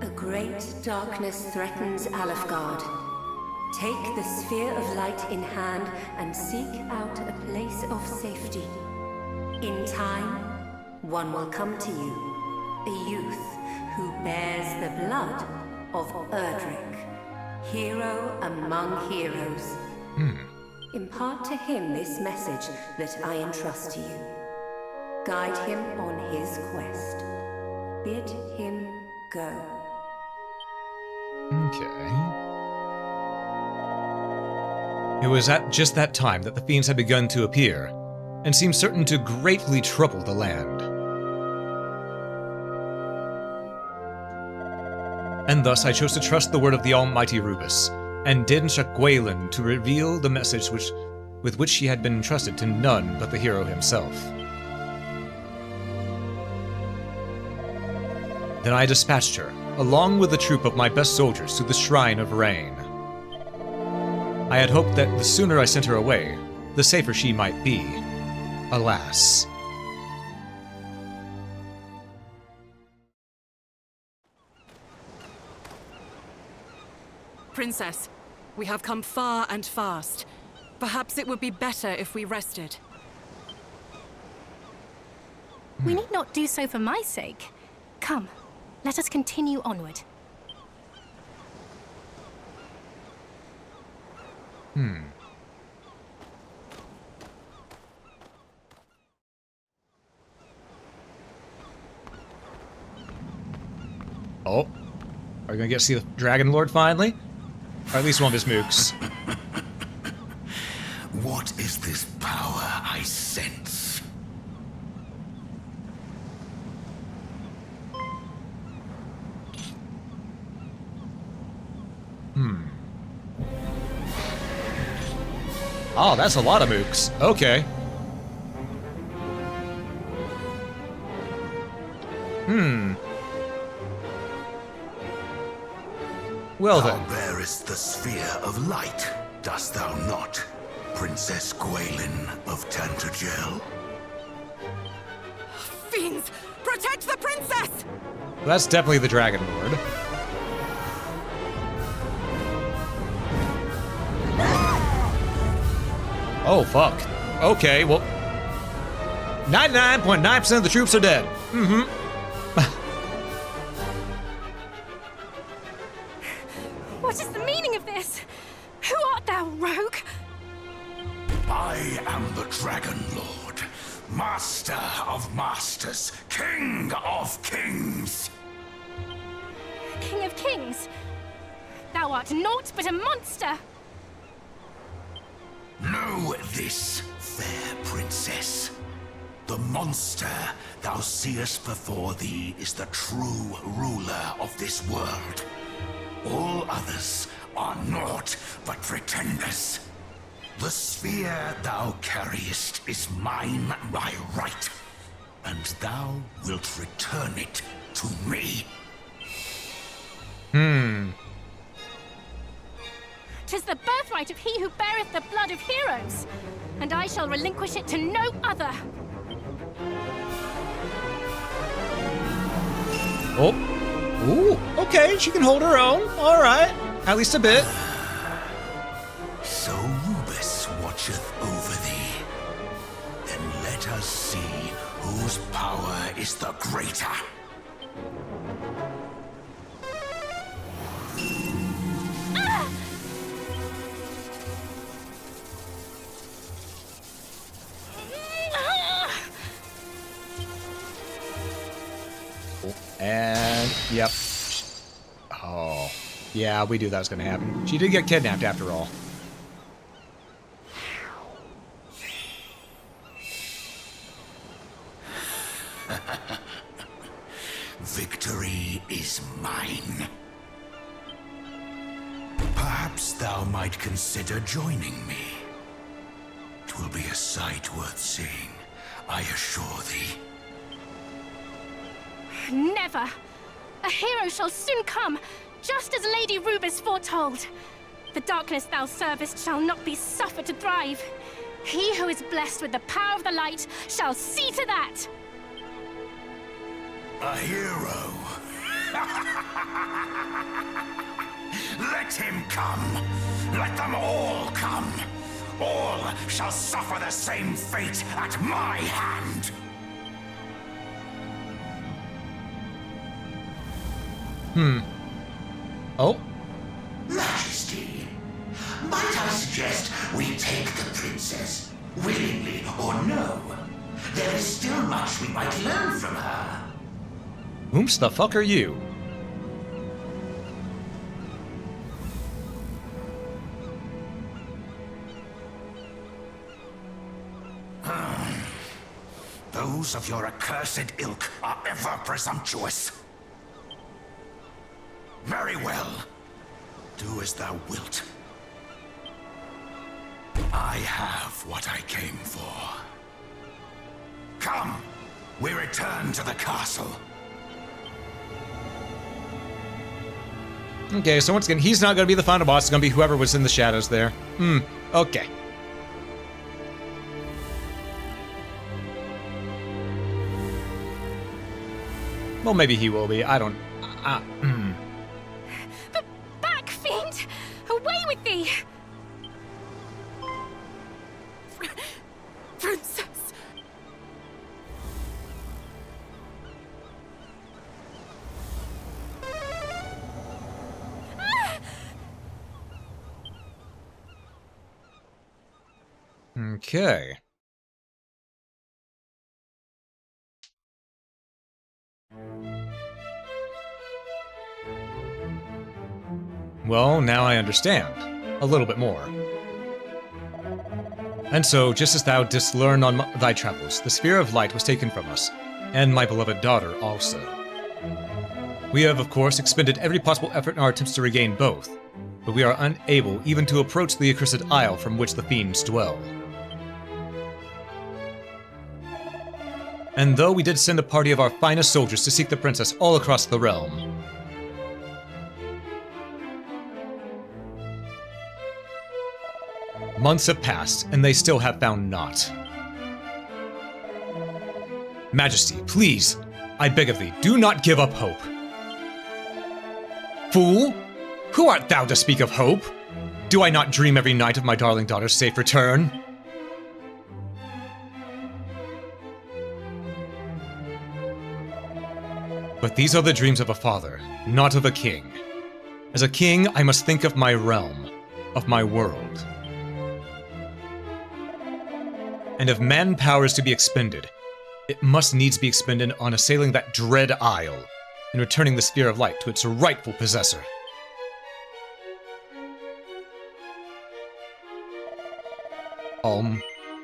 A great darkness threatens Alefgard. Take the sphere of light in hand and seek out a place of safety. In time, one will come to you, a youth who bears the blood of Erdrick, hero among heroes. Impart to him this message that I entrust to you. Guide him on his quest. Bid him go. Okay. It was at just that time that the fiends had begun to appear, and seemed certain to greatly trouble the land. And thus I chose to trust the word of the almighty Rubus, and did instruct Gwaelin to reveal the message with which she had been entrusted to none but the hero himself. Then I dispatched her, along with a troop of my best soldiers to the Shrine of Rain. I had hoped that the sooner I sent her away, the safer she might be. Alas. Princess, we have come far and fast. Perhaps it would be better if we rested. We need not do so for my sake. Come, let us continue onward. Oh. Are we gonna get to see the Dragon Lord finally? Or at least one of his mooks. What is this power I sense? Oh, that's a lot of mooks. Okay. Well Thou then. bearest the sphere of light, dost thou not, Princess Gwaelin of Tantagel? Fiends! Protect the princess! That's definitely the Dragon Lord. Oh, fuck. Okay, well... 99.9% of the troops are dead. What is the meaning of this? Who art thou, rogue? I am the Dragon Lord, Master of Masters, King of Kings. King of kings? Thou art naught but a monster! Know this, fair princess. The monster thou seest before thee is the true ruler of this world. All others are naught but pretenders. The sphere thou carriest is mine by right, and thou wilt return it to me. 'Tis the birthright of he who beareth the blood of heroes, and I shall relinquish it to no other. Oh. Ooh, okay, she can hold her own. Alright. At least a bit. So Rubus watcheth over thee. Then let us see whose power is the greater. And, yep. Oh. Yeah, we knew that was going to happen. She did get kidnapped after all. Victory is mine. Perhaps thou might consider joining me. 'Twill be a sight worth seeing, I assure thee. Never! A hero shall soon come, just as Lady Rubus foretold. The darkness thou servest shall not be suffered to thrive. He who is blessed with the power of the light shall see to that! A hero. Let him come. Let them all come. All shall suffer the same fate at my hand. Oh. Majesty, might I suggest we take the princess, willingly or no? There is still much we might learn from her. Whomst the fuck are you? Those of your accursed ilk are ever presumptuous. Very well. Do as thou wilt. I have what I came for. Come, we return to the castle. Okay, so once again, he's not going to be the final boss. It's going to be whoever was in the shadows there. Okay. Well, maybe he will be. I don't... Back, fiend! Away with thee! Princess! Okay. Well, now I understand. A little bit more. And so, just as thou didst learn on thy travels, the sphere of light was taken from us, and my beloved daughter also. We have, of course, expended every possible effort in our attempts to regain both, but we are unable even to approach the accursed isle from which the fiends dwell. And though we did send a party of our finest soldiers to seek the princess all across the realm, months have passed, and they still have found naught. Majesty, please, I beg of thee, do not give up hope. Fool! Who art thou to speak of hope? Do I not dream every night of my darling daughter's safe return? But these are the dreams of a father, not of a king. As a king, I must think of my realm, of my world. And if manpower is to be expended, it must needs be expended on assailing that dread isle and returning the sphere of light to its rightful possessor.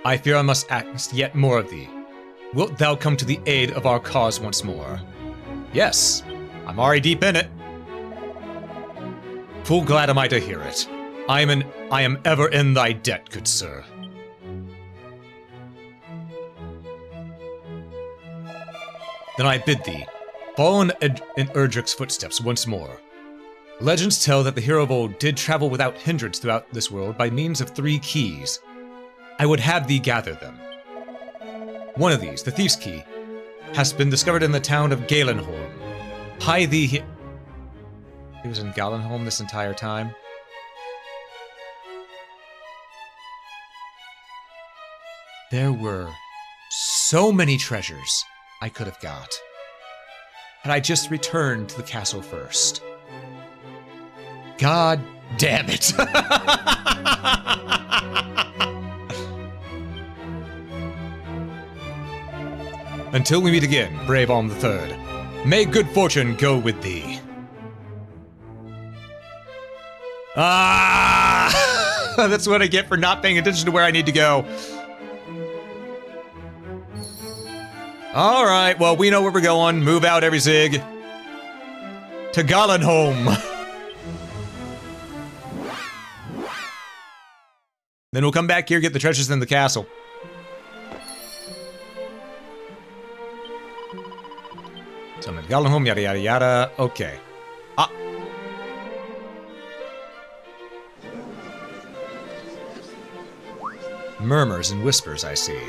I fear I must ask yet more of thee. Wilt thou come to the aid of our cause once more? Yes, I'm already deep in it. Full glad am I to hear it. I am ever in thy debt, good sir. Then I bid thee, follow in Erdrick's footsteps once more. Legends tell that the hero of old did travel without hindrance throughout this world by means of 3 keys. I would have thee gather them. One of these, the Thief's Key, has been discovered in the town of Galenholm. Hie thee he was in Galenholm this entire time? There were so many treasures I could have got had I just returned to the castle first. God damn it! Until we meet again, brave Alm III, may good fortune go with thee. Ah! That's what I get for not paying attention to where I need to go. Alright, well, we know where we're going. Move out, every zig. To Galenholm. Then we'll come back here, get the treasures in the castle. Summon Galenholm, yada yada yada. Okay. Ah. Murmurs and whispers, I see.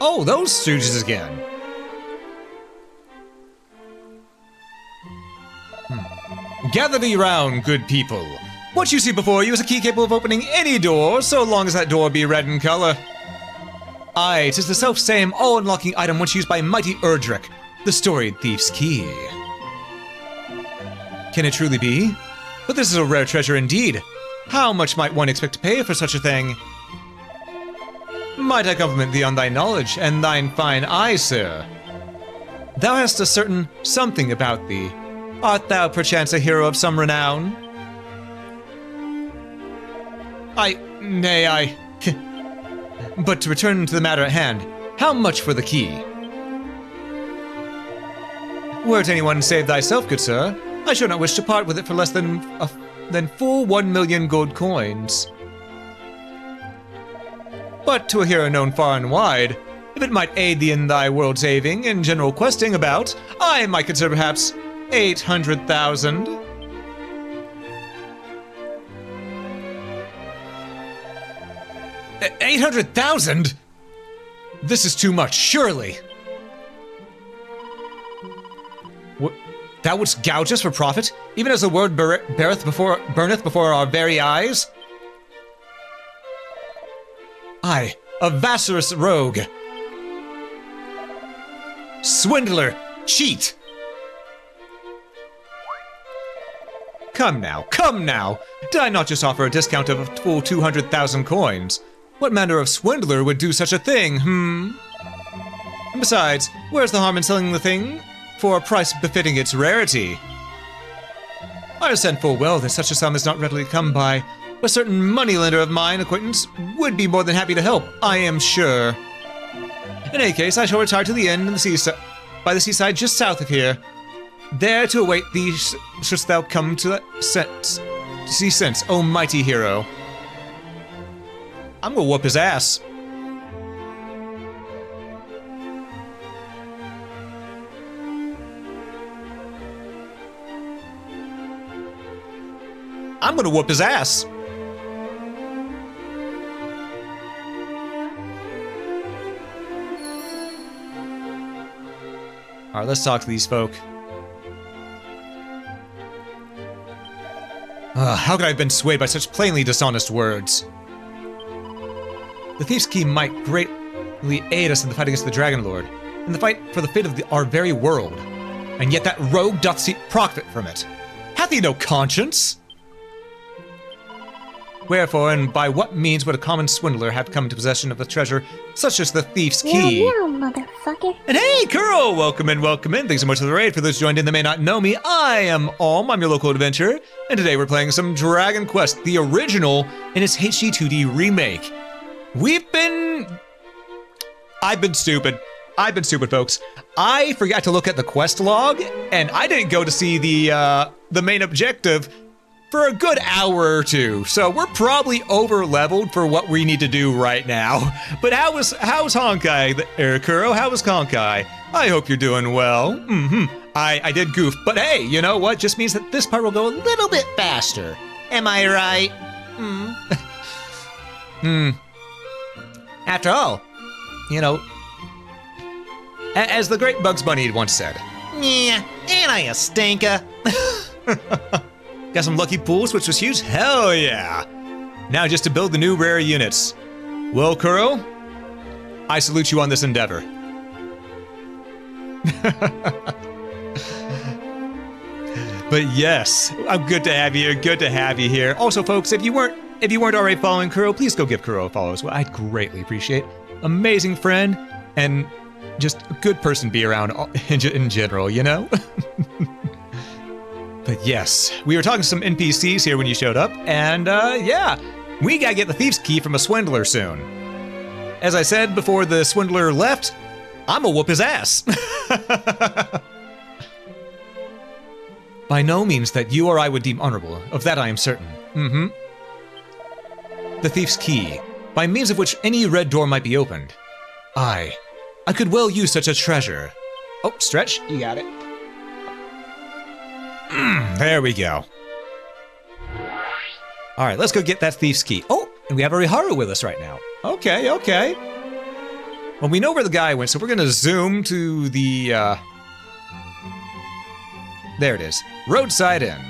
Oh, those stooges again. Gather thee round, good people. What you see before you is a key capable of opening any door, so long as that door be red in color. Aye, 'tis the self-same all-unlocking item once used by mighty Erdrick, the storied Thief's Key. Can it truly be? But this is a rare treasure indeed. How much might one expect to pay for such a thing? Might I compliment thee on thy knowledge and thine fine eye, sir? Thou hast a certain something about thee. Art thou perchance a hero of some renown? Nay. But to return to the matter at hand, how much for the key? Were it anyone save thyself, good sir, I should not wish to part with it for less than full 1,000,000 gold coins. but to a hero known far and wide, if it might aid thee in thy world saving and general questing about, I might consider perhaps 800,000. $800,000? This is too much, surely. What? Thou wouldst gouge us for profit, even as the word burneth before our very eyes? I, a vassarous rogue, swindler, cheat. Come now, come now. Did I not just offer a discount of a full 200,000 coins? What manner of swindler would do such a thing, And besides, where's the harm in selling the thing for a price befitting its rarity? I understand full well that such a sum is not readily come by. A certain moneylender of mine acquaintance would be more than happy to help, I am sure. In any case, I shall retire to the inn in the seaside, by the seaside just south of here. There to await thee shouldst thou come to see sense, O mighty hero. I'm gonna whoop his ass. I'm gonna whoop his ass. Alright, let's talk to these folk. How could I have been swayed by such plainly dishonest words? The Thief's Key might greatly aid us in the fight against the Dragon Lord, in the fight for the fate of our very world, and yet that rogue doth seek profit from it. Hath he no conscience? Wherefore, and by what means would a common swindler have come into possession of a treasure such as the Thief's Key? Yeah, motherfucker. And hey, Kuro! Welcome in, welcome in. Thanks so much for the raid. For those joined in that may not know me, I am Alm. I'm your local adventurer, and today we're playing some Dragon Quest, the original in its HD2D remake. I've been stupid. I've been stupid, folks. I forgot to look at the quest log, and I didn't go to see the main objective for a good hour or two, so we're probably over-leveled for what we need to do right now. But how's Honkai, Kuro? How was Honkai? I hope you're doing well. I did goof, but hey, you know what? Just means that this part will go a little bit faster. Am I right? After all, you know, as the great Bugs Bunny once said, yeah, ain't I a stinker? Got some lucky pools, which was huge? Hell yeah! Now just to build the new rare units. Well, Kuro, I salute you on this endeavor. But yes, I'm good to have you here. Good to have you here. Also, folks, if you weren't already following Kuro, please go give Kuro a follow as well. I'd greatly appreciate. Amazing friend and just a good person to be around in general, you know? But yes, we were talking to some NPCs here when you showed up, and yeah, we gotta get the Thief's Key from a swindler soon. As I said before the swindler left, I'ma whoop his ass. By no means that you or I would deem honorable, of that I am certain. The Thief's Key, by means of which any red door might be opened. I could well use such a treasure. Oh, stretch, you got it. There we go. All right, let's go get that Thief's Key. Oh, and we have a Riharu with us right now. Okay, okay. Well, we know where the guy went, so we're gonna zoom to the, there it is. Roadside Inn.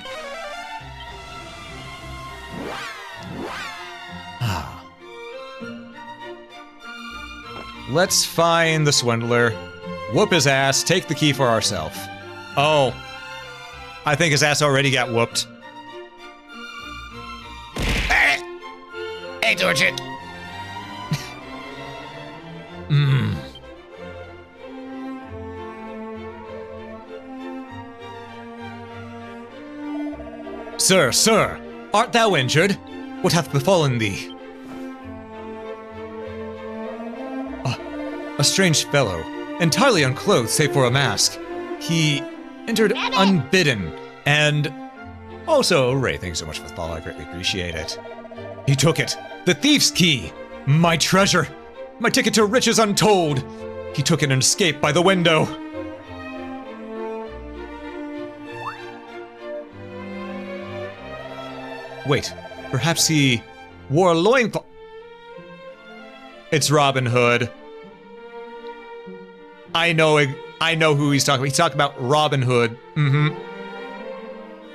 Let's find the swindler, whoop his ass, take the key for ourselves. Oh. I think his ass already got whooped. Hey, Torchit. Sir, art thou injured? What hath befallen thee? A strange fellow, entirely unclothed save for a mask. He entered unbidden, and also, Ray, thanks so much for the follow, I greatly appreciate it. He took it, the Thief's Key, My treasure! My ticket to riches untold! He took it and escaped by the window. Wait, perhaps he wore a loincloth. It's Robin Hood. I know who he's talking about. He's talking about Robin Hood.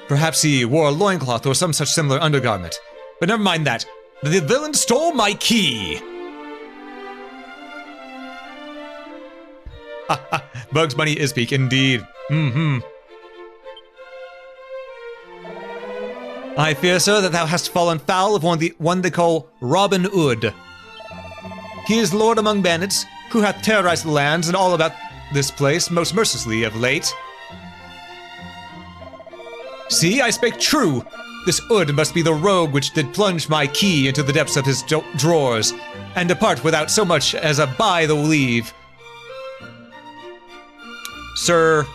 Perhaps he wore a loincloth or some such similar undergarment. But never mind that. The villain stole my key! Bugs Bunny is peak indeed. I fear, sir, that thou hast fallen foul of one they call Robin Hood. He is lord among bandits, who hath terrorized the lands and all about this place most mercilessly of late. See, I spake true. This Hood must be the rogue which did plunge my key into the depths of his drawers, and depart without so much as a by the leave. Sir,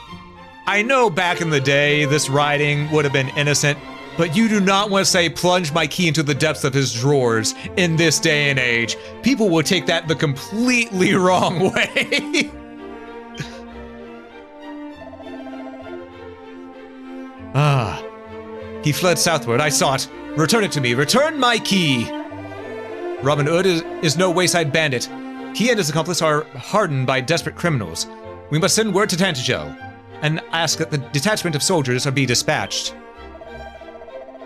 I know back in the day this writing would have been innocent, but you do not want to say plunge my key into the depths of his drawers in this day and age. People will take that the completely wrong way. He fled southward. I saw it. Return it to me. Return my key. Robin Hood is no wayside bandit. He and his accomplice are hardened by desperate criminals. We must send word to Tantagel and ask that the detachment of soldiers be dispatched.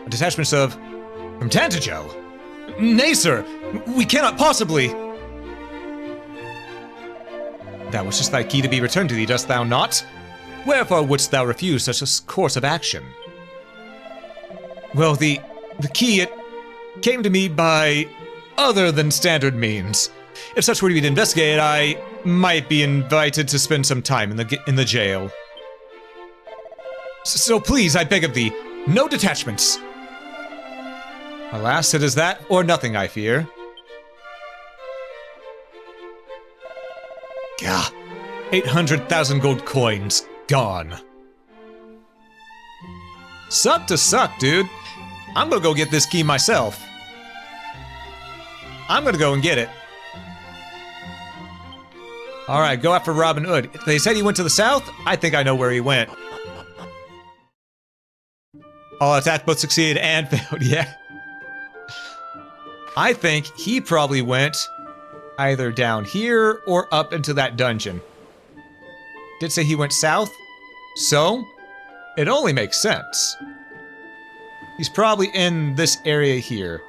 A detachment from Tantagel? Nay, sir, we cannot possibly. Thou wishest thy key to be returned to thee, dost thou not? Wherefore wouldst thou refuse such a course of action? Well, the key, it came to me by other than standard means. If such were to be investigated, I might be invited to spend some time in the jail. So please, I beg of thee, no detachments. Alas, it is that or nothing, I fear. Gah, 800,000 gold coins gone. Suck to suck, dude. I'm gonna go get this key myself. I'm gonna go and get it. Alright, go after Robin Hood. They said he went to the south. I think I know where he went. All attack both succeeded and failed, yeah. I think he probably went either down here or up into that dungeon. Did say he went south, so it only makes sense. He's probably in this area here.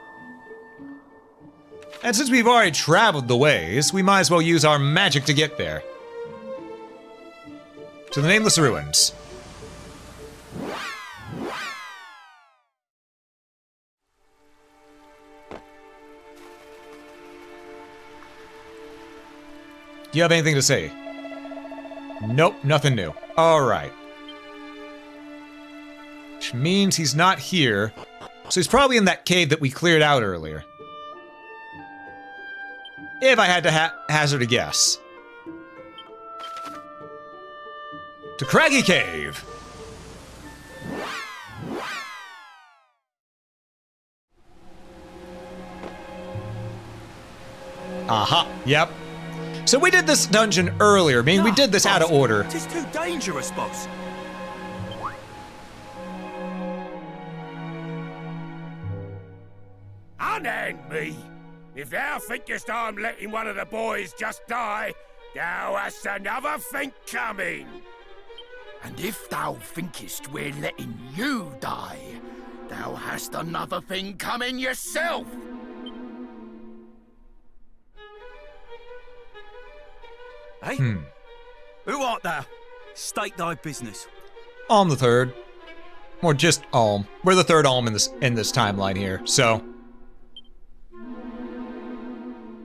And since we've already traveled the ways, we might as well use our magic to get there. To the Nameless Ruins. Do you have anything to say? Nope, nothing new. Alright. Which means he's not here. So he's probably in that cave that we cleared out earlier. If I had to hazard a guess. To Craggy Cave! Aha, yep. So we did this dungeon earlier. I mean, we did this out of order. It is too dangerous, boss. Unhand me! If thou thinkest I'm letting one of the boys just die, thou hast another thing coming. And if thou thinkest we're letting you die, thou hast another thing coming yourself. Hey? Who art thou? State thy business. Alm the third. Or just Alm. We're the third Alm in this timeline here, so.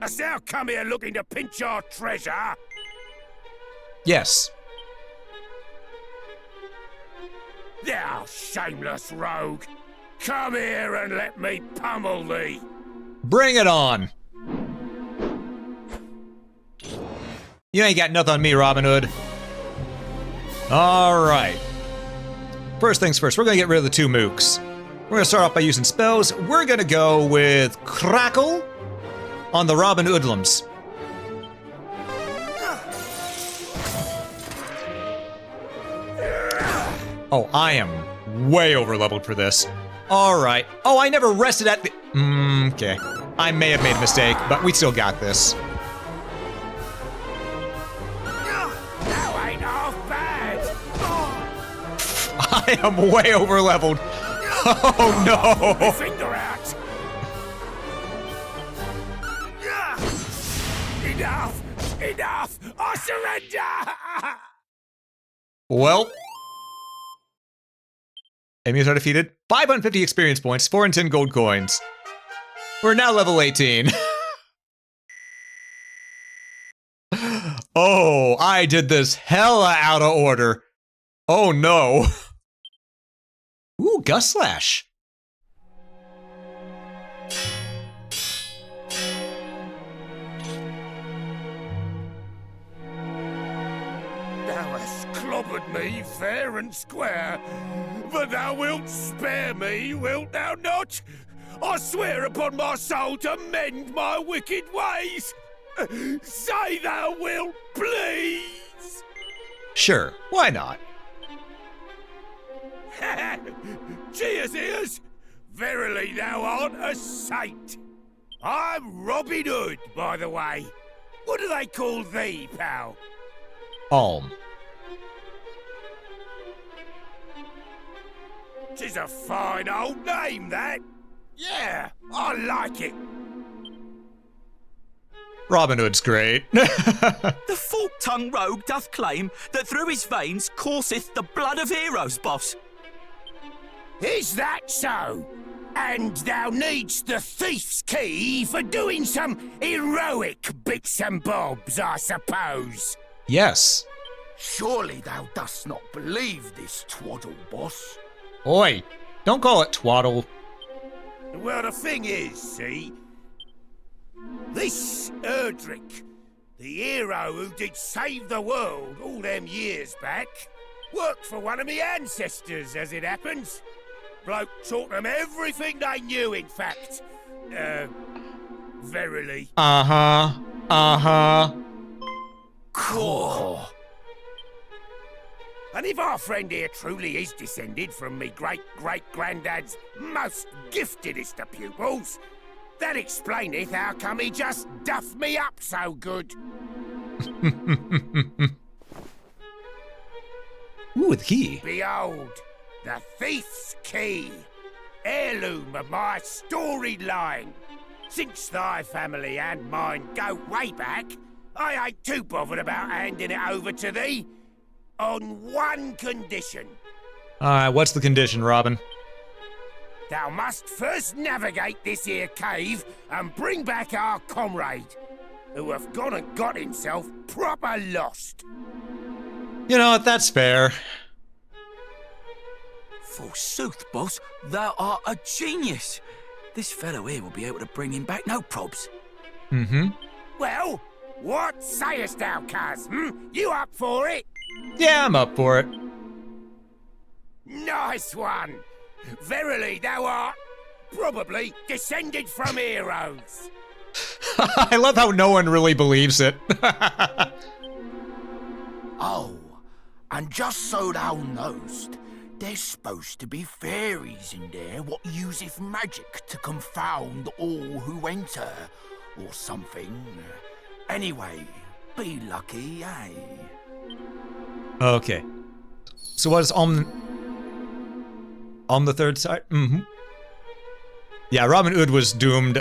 Hast thou come here looking to pinch our treasure? Yes. Thou shameless rogue! Come here and let me pummel thee! Bring it on! You ain't got nothing on me, Robin Hood. Alright. First things first, we're gonna get rid of the two mooks. We're gonna start off by using spells. We're gonna go with Crackle on the Robin Hoodlums. Oh, I am way over leveled for this. All right. Oh, I never rested at the... okay. I may have made a mistake, but we still got this. That ain't half bad. I am way over leveled. Oh no. Finger out. Enough. Enough. I surrender. Well. Enemies are defeated. 550 experience points, 4 and 10 gold coins. We're now level 18. Oh, I did this hella out of order. Oh no. Ooh, Gust Slash. Thou hast clobbered me fair and square, but thou wilt spare me, wilt thou not? I swear upon my soul to mend my wicked ways. Say thou wilt, please. Sure, why not? Cheers, ears. Verily thou art a saint. I'm Robin Hood, by the way. What do they call thee, pal? Alm. 'Tis a fine old name, that. Yeah, I like it. Robin Hood's great. The fork-tongued rogue doth claim that through his veins courseth the blood of heroes, boss. Is that so? And thou needst the thief's key for doing some heroic bits and bobs, I suppose. Yes. Surely thou dost not believe this twaddle, boss? Oi, don't call it twaddle. Well, the thing is, see, this Erdrick, the hero who did save the world all them years back, worked for one of me ancestors, as it happens. Bloke taught them everything they knew, in fact. Verily. Uh-huh. Uh-huh. Cool. And if our friend here truly is descended from me great-great-granddad's most giftedest of pupils, that explaineth how come he just duffed me up so good. Ooh, the key. Behold, the thief's key, heirloom of my storied line. Since thy family and mine go way back, I ain't too bothered about handing it over to thee. On one condition. Alright, what's the condition, Robin? Thou must first navigate this here cave and bring back our comrade, who hath gone and got himself proper lost. You know what, that's fair. Forsooth, boss, thou art a genius. This fellow here will be able to bring him back, no probs. Mm-hmm. Well, what sayest thou, cuz? You up for it? Yeah, I'm up for it. Nice one! Verily thou art probably descended from heroes. I love how no one really believes it. Oh, and just so thou knowst, there's supposed to be fairies in there what useth magic to confound all who enter, or something. Anyway, be lucky, eh? Okay. So what is on the third side? Mm-hmm. Yeah, Robin Hood was doomed.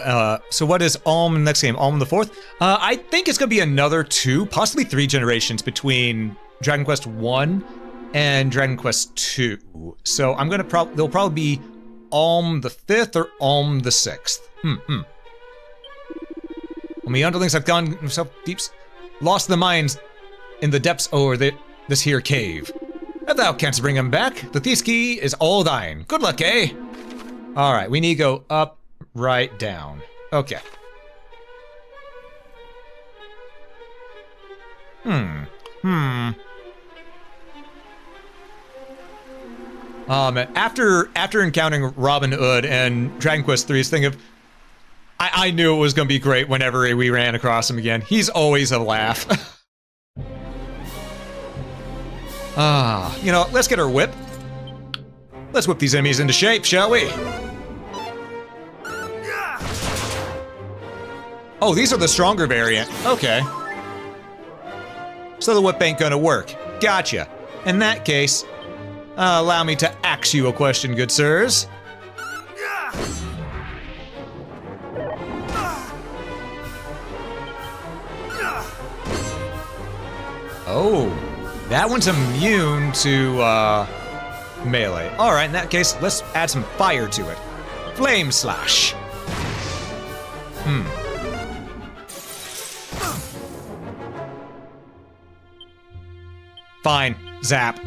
So what is Alm next game? Alm the fourth? I think it's gonna be another 2, possibly 3 generations between Dragon Quest 1 and Dragon Quest 2. So I'm gonna there'll probably be Alm the 5th or Alm the 6th. When the underlings have gone himself deep, lost the minds in the depths over this here cave. If thou canst bring him back, the thief's key is all thine. Good luck, eh? Alright, we need to go up, right, down. Okay. After encountering Robin Hood and Dragon Quest III's thing of, I knew it was going to be great whenever we ran across him again. He's always a laugh. You know, let's get our whip. Let's whip these enemies into shape, shall we? Oh, these are the stronger variant. Okay. So the whip ain't gonna work. Gotcha. In that case, allow me to ask you a question, good sirs. Oh, that one's immune to melee. All right, in that case, let's add some fire to it. Flame slash. Fine, zap.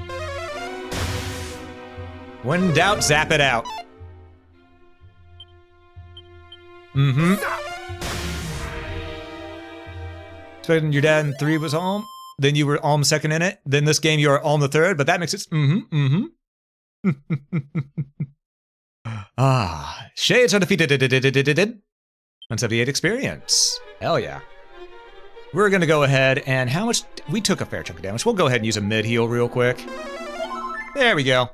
When in doubt, zap it out. So your dad in 3 was home, then you were Alm second in it, then this game you are Alm the third, but that makes it Shades undefeated. 178 experience. Hell yeah. We're gonna go ahead and how much? We took a fair chunk of damage. We'll go ahead and use a mid heal real quick. There we go.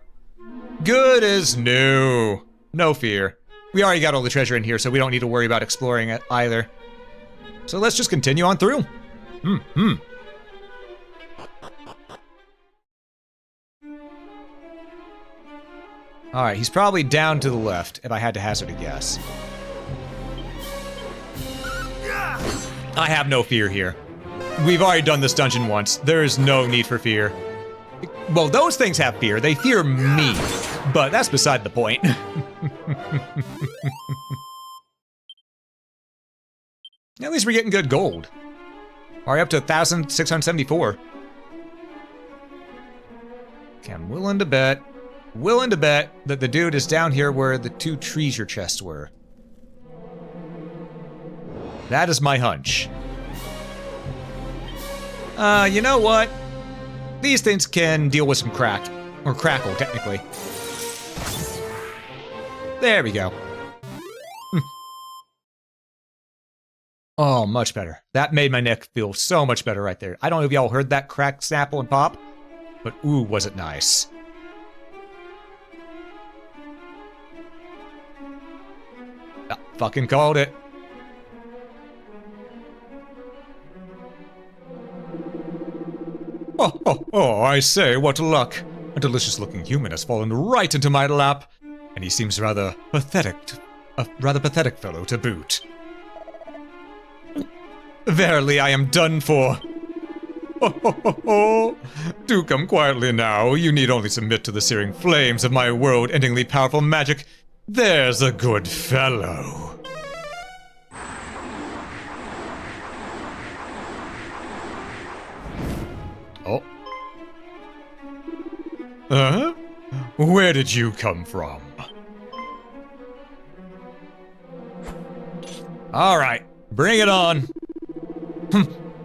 Good as new. No fear. We already got all the treasure in here, so we don't need to worry about exploring it either. So let's just continue on through. Alright, he's probably down to the left, if I had to hazard a guess. I have no fear here. We've already done this dungeon once. There is no need for fear. Well, those things have fear. They fear me. But that's beside the point. At least we're getting good gold. Alright, up to 1,674. Okay, I'm willing to bet that the dude is down here where the 2 treasure chests were. That is my hunch. You know what? These things can deal with some crack. Or crackle, technically. There we go. Oh, much better. That made my neck feel so much better right there. I don't know if y'all heard that crack, snapple, and pop, but ooh, was it nice. Fucking called it. Oh, I say, what luck. A delicious-looking human has fallen right into my lap, and he seems rather pathetic, a rather pathetic fellow to boot. Verily, I am done for. Do come quietly now. You need only submit to the searing flames of my world-endingly powerful magic. There's a good fellow. Oh. Where did you come from? All right, bring it on.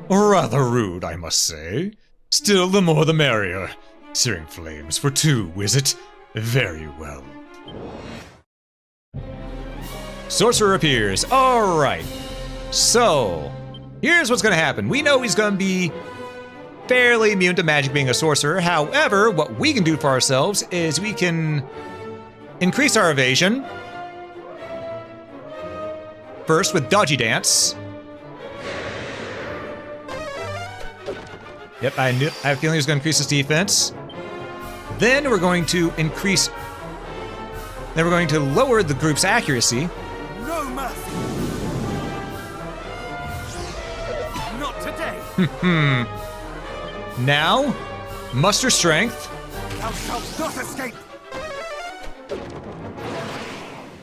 Rather rude, I must say. Still, the more the merrier. Searing flames for 2, is it? Very well. Sorcerer appears. All right. So, here's what's gonna happen. We know he's gonna be fairly immune to magic being a sorcerer. However, what we can do for ourselves is we can increase our evasion. First with Dodgy Dance. Yep, I have a feeling he's going to increase his defense. Then we're going to increase... Then we're going to lower the group's accuracy. No mercy. Not today. Now, muster strength. Thou shalt not escape.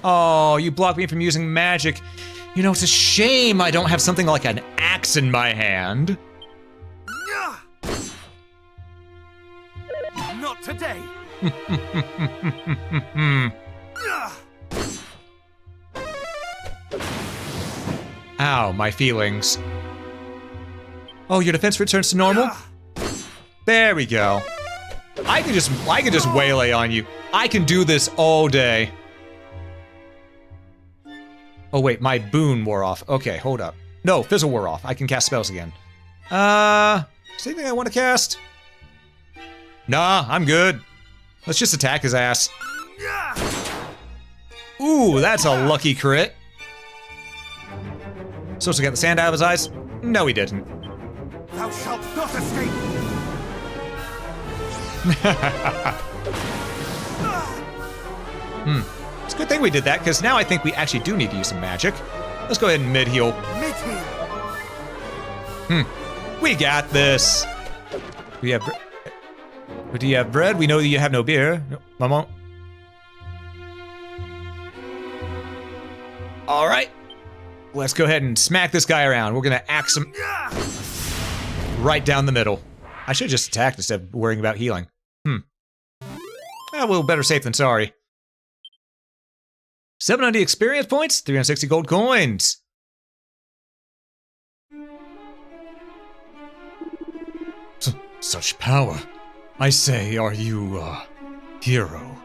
Oh, you blocked me from using magic. You know, it's a shame I don't have something like an axe in my hand. Not today. Ow, my feelings. Oh, your defense returns to normal? There we go. I can just waylay on you. I can do this all day. Oh wait, my boon wore off. Okay, hold up. No, fizzle wore off. I can cast spells again. Is there anything I want to cast? Nah, I'm good. Let's just attack his ass. Ooh, that's a lucky crit. Supposed to get the sand out of his eyes? No, he didn't. Thou shalt not escape! It's a good thing we did that, because now I think we actually do need to use some magic. Let's go ahead and mid-heal. Mid-heal! We got this. Do you have bread? We know that you have no beer. No, Mama. All right. Let's go ahead and smack this guy around. We're gonna axe him right down the middle. I should have just attacked instead of worrying about healing. Well, better safe than sorry. 700 experience points, 360 gold coins. Such power. I say, are you a hero?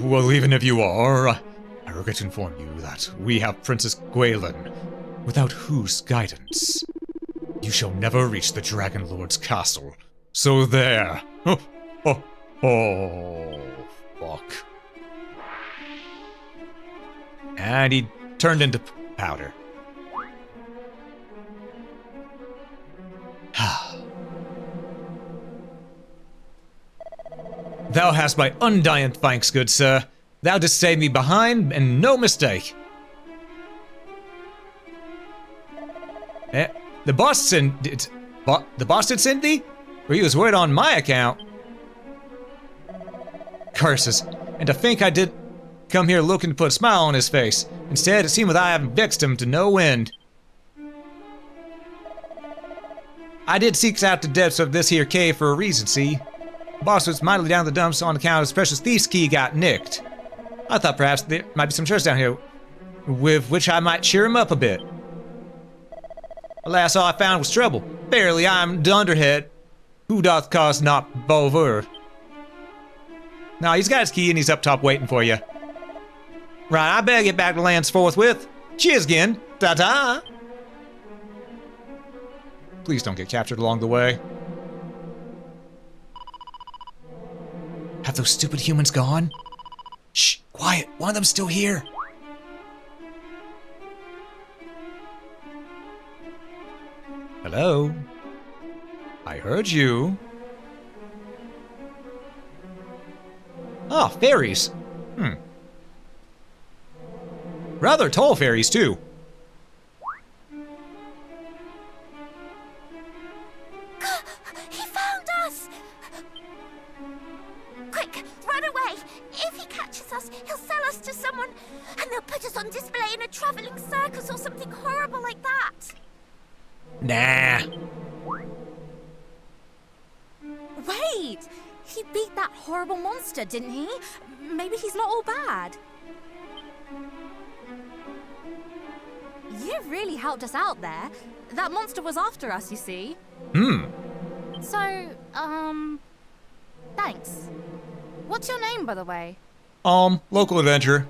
Well, even if you are, I regret to inform you that we have Princess Gwaelin, without whose guidance you shall never reach the Dragon Lord's castle. So there. Oh, fuck. And he turned into powder. Thou hast my undying thanks, good sir. Thou didst stay me behind, and no mistake. The boss did send thee? Or he was worried on my account? Curses. And to think I did come here looking to put a smile on his face. Instead, it seemed that I haven't vexed him to no end. I did seek out the depths of this here cave for a reason, see? The boss was mightily down the dumps on account of his precious thief's key got nicked. I thought perhaps there might be some treasure down here with which I might cheer him up a bit. Alas, all I found was trouble. Verily, I am the underhead. Who doth cause not bother? Now, he's got his key and he's up top waiting for you. Right, I better get back to lands forthwith. Cheers again. Ta-ta! Please don't get captured along the way. Have those stupid humans gone? Shh, quiet. One of them's still here. Hello? I heard you. Ah, fairies. Rather tall fairies, too. He found us! Quick, run away! If he catches us, he'll sell us to someone, and they'll put us on display in a traveling circus or something horrible like that. Nah. Wait! He beat that horrible monster, didn't he? Maybe he's not all bad. You really helped us out there. That monster was after us, you see. So, thanks. What's your name, by the way? Local adventurer.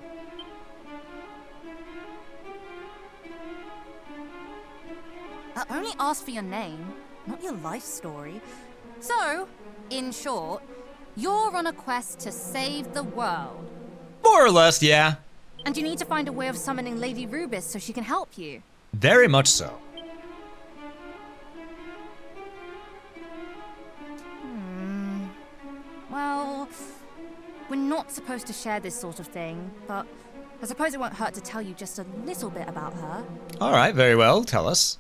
I only asked for your name, not your life story. So, in short, you're on a quest to save the world. More or less, yeah. And you need to find a way of summoning Lady Rubis so she can help you. Very much so. Well, we're not supposed to share this sort of thing, but I suppose it won't hurt to tell you just a little bit about her. All right, very well. Tell us.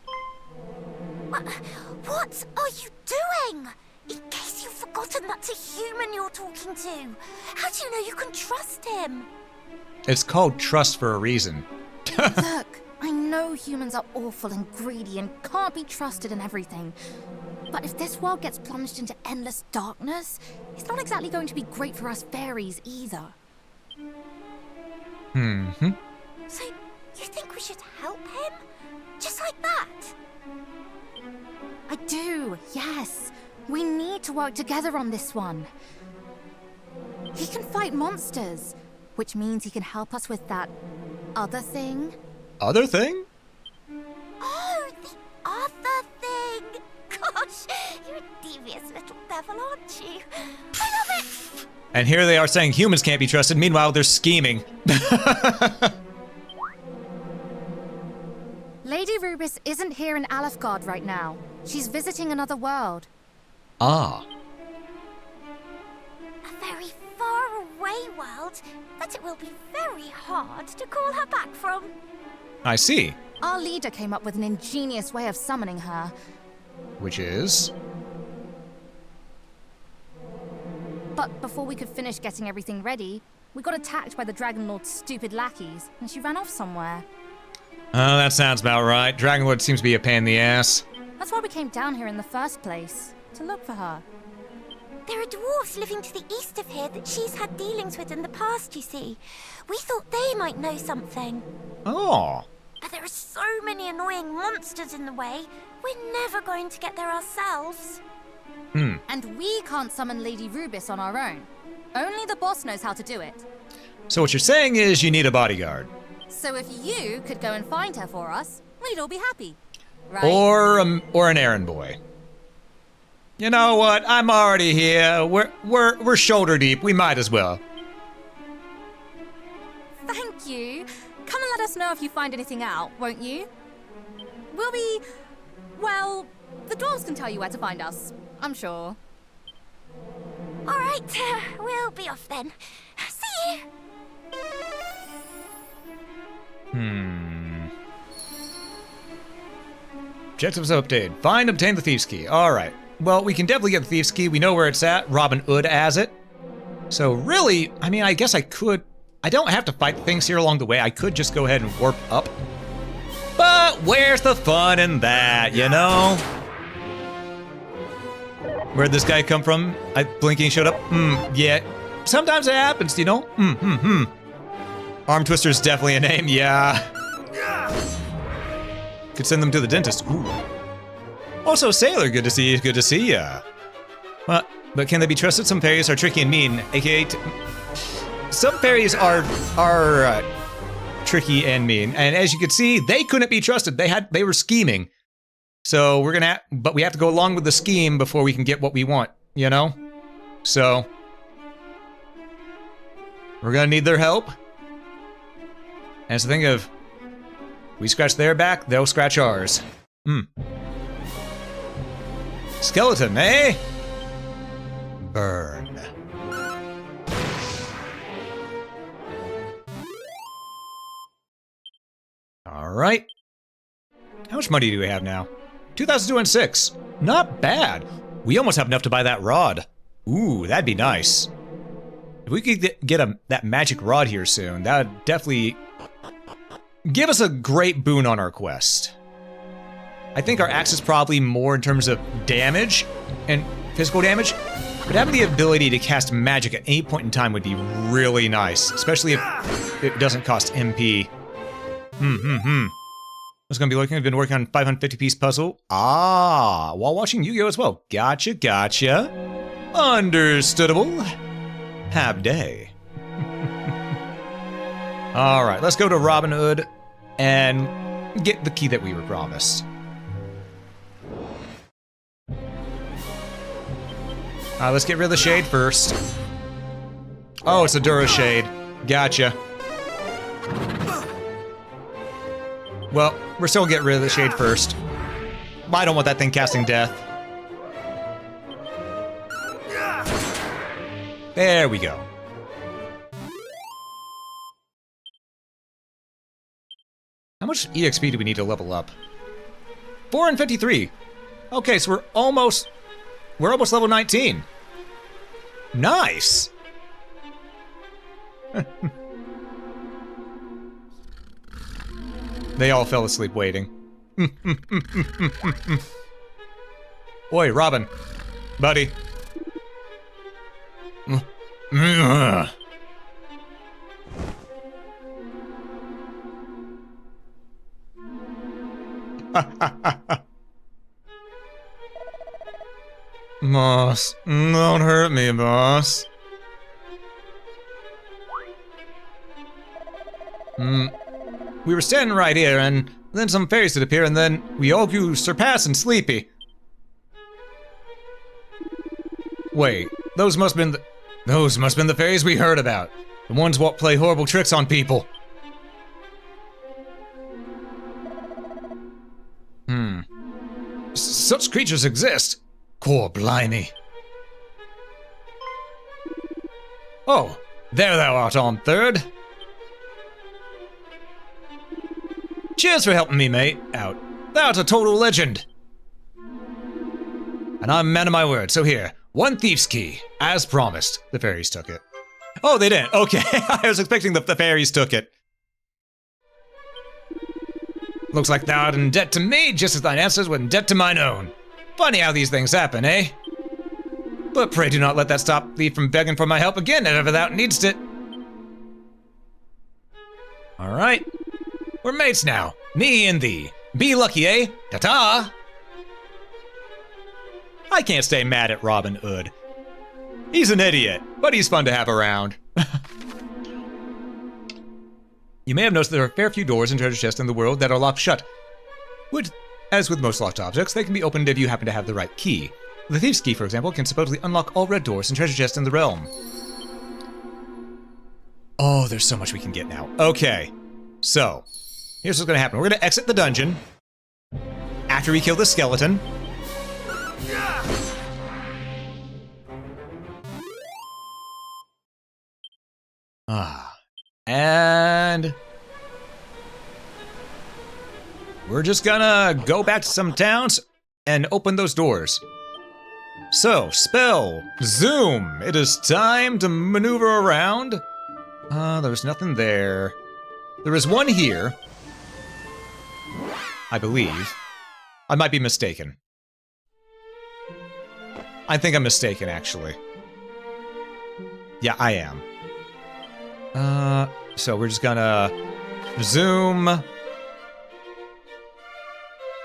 What are you doing? In case you've forgotten that's a human you're talking to. How do you know you can trust him? It's called trust for a reason. Look, I know humans are awful and greedy and can't be trusted in everything. But if this world gets plunged into endless darkness, it's not exactly going to be great for us fairies either. So, you think we should help him? Just like that? I do, yes. We need to work together on this one. He can fight monsters, which means he can help us with that other thing? Other thing? Oh, the other thing! Gosh, you're a devious little devil, aren't you? I love it! And here they are saying humans can't be trusted, meanwhile they're scheming. Lady Rubis isn't here in Alefgard right now. She's visiting another world. Ah. A very far away world that it will be very hard to call her back from. I see. Our leader came up with an ingenious way of summoning her. Which is? But before we could finish getting everything ready, we got attacked by the Dragon Lord's stupid lackeys, and she ran off somewhere. Oh, that sounds about right. Dragonlord seems to be a pain in the ass. That's why we came down here in the first place, to look for her. There are dwarves living to the east of here that she's had dealings with in the past, you see. We thought they might know something. Oh. But there are so many annoying monsters in the way, we're never going to get there ourselves. And we can't summon Lady Rubis on our own. Only the boss knows how to do it. So what you're saying is you need a bodyguard. So if you could go and find her for us, we'd all be happy, right? Or an errand boy. You know what? I'm already here. We're shoulder deep. We might as well. Thank you. Come and let us know if you find anything out, won't you? We'll be... well, the dwarves can tell you where to find us, I'm sure. All right, we'll be off then. See you. Objectives updated. Find, obtain the Thieves' Key. Alright. Well, we can definitely get the Thieves' Key. We know where it's at. Robin Hood has it. So really, I mean, I guess I could... I don't have to fight things here along the way. I could just go ahead and warp up. But where's the fun in that, you know? Where'd this guy come from? Blinking showed up? Yeah. Sometimes it happens, you know? Arm Twister's definitely a name, yeah. Could send them to the dentist. Ooh. Also, Sailor, good to see you, good to see ya. But can they be trusted? Some fairies are tricky and mean, aka... some fairies are tricky and mean, and as you can see, they couldn't be trusted. They were scheming. So but we have to go along with the scheme before we can get what we want, you know? So... we're gonna need their help. And it's the thing of... we scratch their back, they'll scratch ours. Skeleton, eh? Burn. Alright. How much money do we have now? 2,206. Not bad. We almost have enough to buy that rod. Ooh, that'd be nice. If we could get that magic rod here soon, that would definitely give us a great boon on our quest. I think our axe is probably more in terms of damage and physical damage, but having the ability to cast magic at any point in time would be really nice, especially if it doesn't cost MP. I was gonna be looking, I've been working on 550-piece puzzle. Ah, while watching Yu-Gi-Oh! As well. Gotcha, gotcha. Understandable. Have day. Alright, let's go to Robin Hood and get the key that we were promised. Let's get rid of the shade first. Oh, it's a Dura shade. Gotcha. Well, we're still gonna get rid of the shade first. I don't want that thing casting death. There we go. How much EXP do we need to level up? 453. Okay, so we're almost level 19. Nice. They all fell asleep waiting. Oi, Robin. Buddy. Boss, don't hurt me, boss. We were standing right here, and then some fairies did appear, and then we all grew surpassing sleepy. Wait, those must have been the fairies we heard about. The ones what play horrible tricks on people. Such creatures exist. Core blimey. Oh, there thou art on third. Cheers for helping me, mate, out. Thou'rt a total legend. And I'm a man of my word, so here, one thief's key, as promised. The fairies took it. Oh, they didn't. Okay, I was expecting the fairies took it. Looks like thou art in debt to me, just as thine ancestors were in debt to mine own. Funny how these things happen, eh? But pray do not let that stop thee from begging for my help again if ever thou needst it. Alright. We're mates now. Me and thee. Be lucky, eh? Ta-ta! I can't stay mad at Robin Hood. He's an idiot, but he's fun to have around. You may have noticed there are a fair few doors and treasure chests in the world that are locked shut. As with most locked objects, they can be opened if you happen to have the right key. The thief's key, for example, can supposedly unlock all red doors and treasure chests in the realm. Oh, there's so much we can get now. Okay, so here's what's gonna happen. We're gonna exit the dungeon after we kill the skeleton. And we're just gonna go back to some towns and open those doors. So, spell, zoom. It is time to maneuver around. There's nothing there. There is one here, I believe. I might be mistaken. I think I'm mistaken, actually. Yeah, I am. So we're just gonna zoom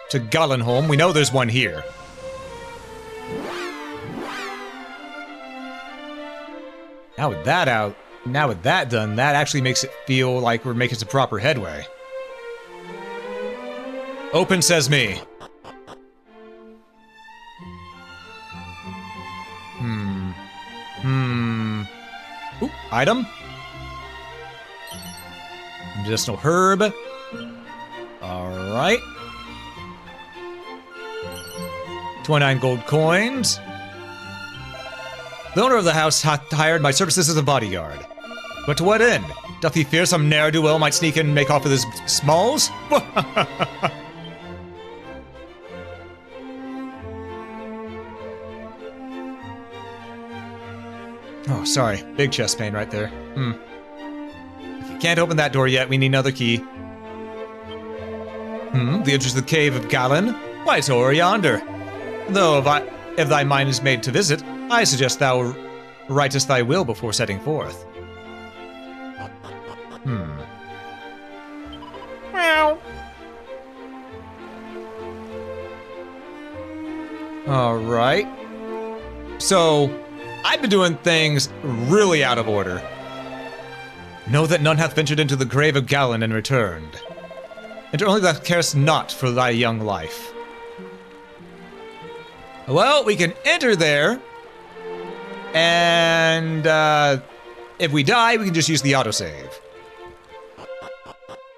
to Gallenholm. We know there's one here. Now with that out, now with that done, that actually makes it feel like we're making some proper headway. Open sesame. Ooh, item. Medicinal herb. Alright. 29 gold coins. The owner of the house hath hired my services as a bodyguard. But to what end? Doth he fear some ne'er-do-well might sneak in and make off with his smalls? Oh, sorry. Big chest pain right there. If you can't open that door yet, we need another key. The entrance to the cave of Gallen? Why, it's o'er yonder. Though if thy mind is made to visit, I suggest thou writest thy will before setting forth. Meow. Alright. So, I've been doing things really out of order. Know that none hath ventured into the grave of Gallen and returned. Enter only thou carest not for thy young life. Well, we can enter there, and if we die, we can just use the autosave.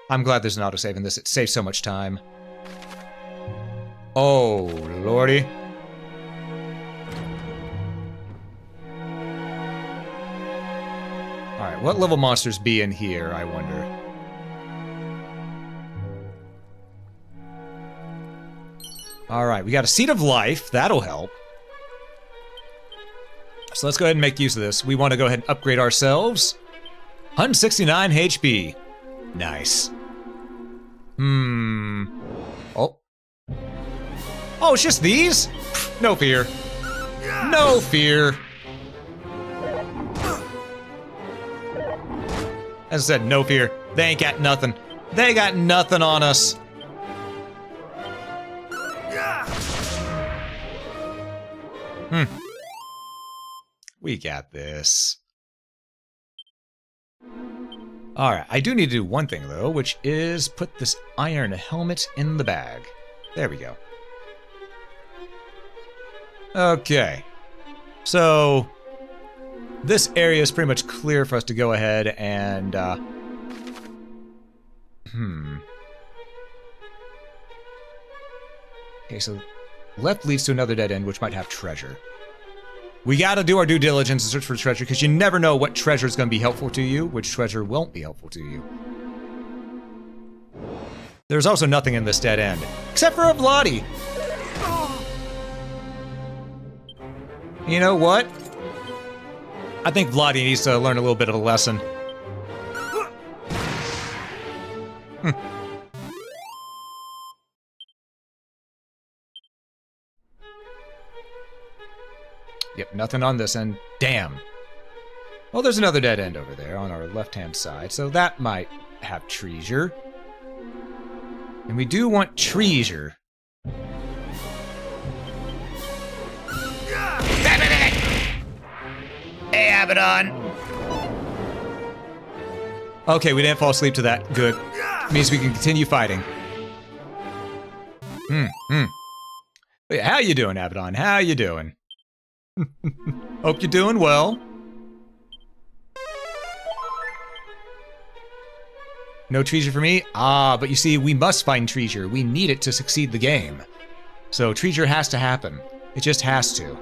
I'm glad there's an autosave in this, it saves so much time. Oh, lordy. Alright, what level monsters be in here, I wonder? Alright, we got a Seed of Life, that'll help. So let's go ahead and make use of this. We want to go ahead and upgrade ourselves. 169 HP. Nice. Oh. Oh, it's just these? No fear. No fear. As I said, no fear. They ain't got nothing. They got nothing on us. We got this. Alright, I do need to do one thing though, which is put this iron helmet in the bag. There we go. Okay. So, this area is pretty much clear for us to go ahead and, Okay, so left leads to another dead end, which might have treasure. We gotta do our due diligence and search for treasure, because you never know what treasure is going to be helpful to you, which treasure won't be helpful to you. There's also nothing in this dead end, except for a Vladi. You know what? I think Vladi needs to learn a little bit of a lesson. Yep, nothing on this end. Damn. Well, there's another dead end over there on our left-hand side, so that might have treasure. And we do want treasure. Hey, Abaddon! Okay, we didn't fall asleep to that. Good. Means we can continue fighting. Wait, how you doing, Abaddon? How you doing? Hope you're doing well. No treasure for me? Ah, but you see, we must find treasure. We need it to succeed the game. So treasure has to happen. It just has to.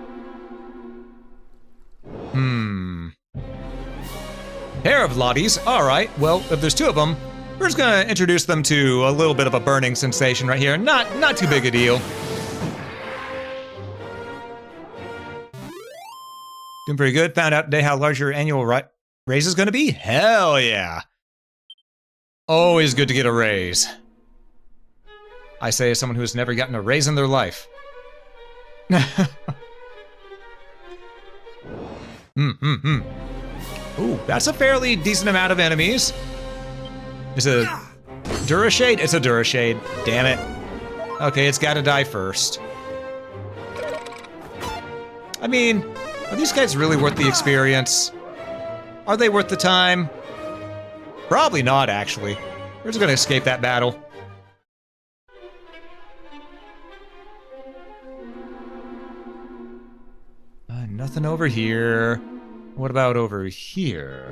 Pair of Lotties. Alright, well, if there's two of them, we're just gonna introduce them to a little bit of a burning sensation right here. Not too big a deal. Doing pretty good. Found out today how large your annual raise is gonna be? Hell yeah. Always good to get a raise. I say as someone who has never gotten a raise in their life. Ooh, that's a fairly decent amount of enemies. Is it a Durashade? It's a Durashade. Damn it. Okay, it's gotta die first. I mean, are these guys really worth the experience? Are they worth the time? Probably not, actually. We're just gonna escape that battle. Nothing over here. What about over here?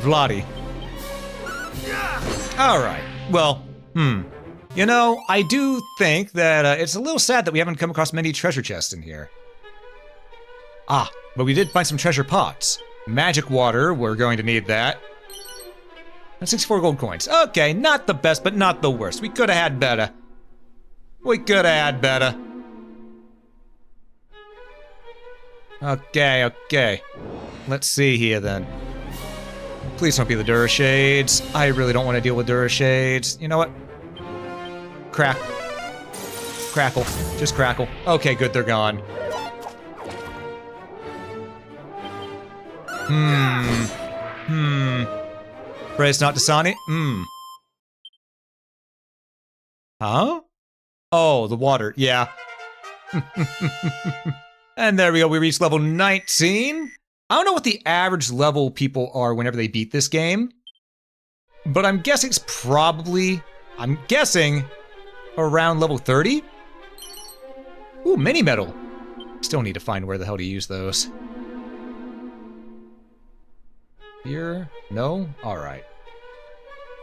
Vladi. Alright, well, You know, I do think that it's a little sad that we haven't come across many treasure chests in here. Ah, but we did find some treasure pots. Magic water, we're going to need that. And 64 gold coins. Okay, not the best, but not the worst. We could have had better. We could have had better. Okay. Let's see here then. Please don't be the Durashades. I really don't want to deal with Durashades. You know what? Crackle. Just crackle. Okay, good, they're gone. Praise not Dasani? Huh? Oh, the water. Yeah. And there we go. We reached level 19. I don't know what the average level people are whenever they beat this game. But I'm guessing it's probably... I'm guessing around level 30? Ooh, mini metal. Still need to find where the hell to use those. Here? No? Alright.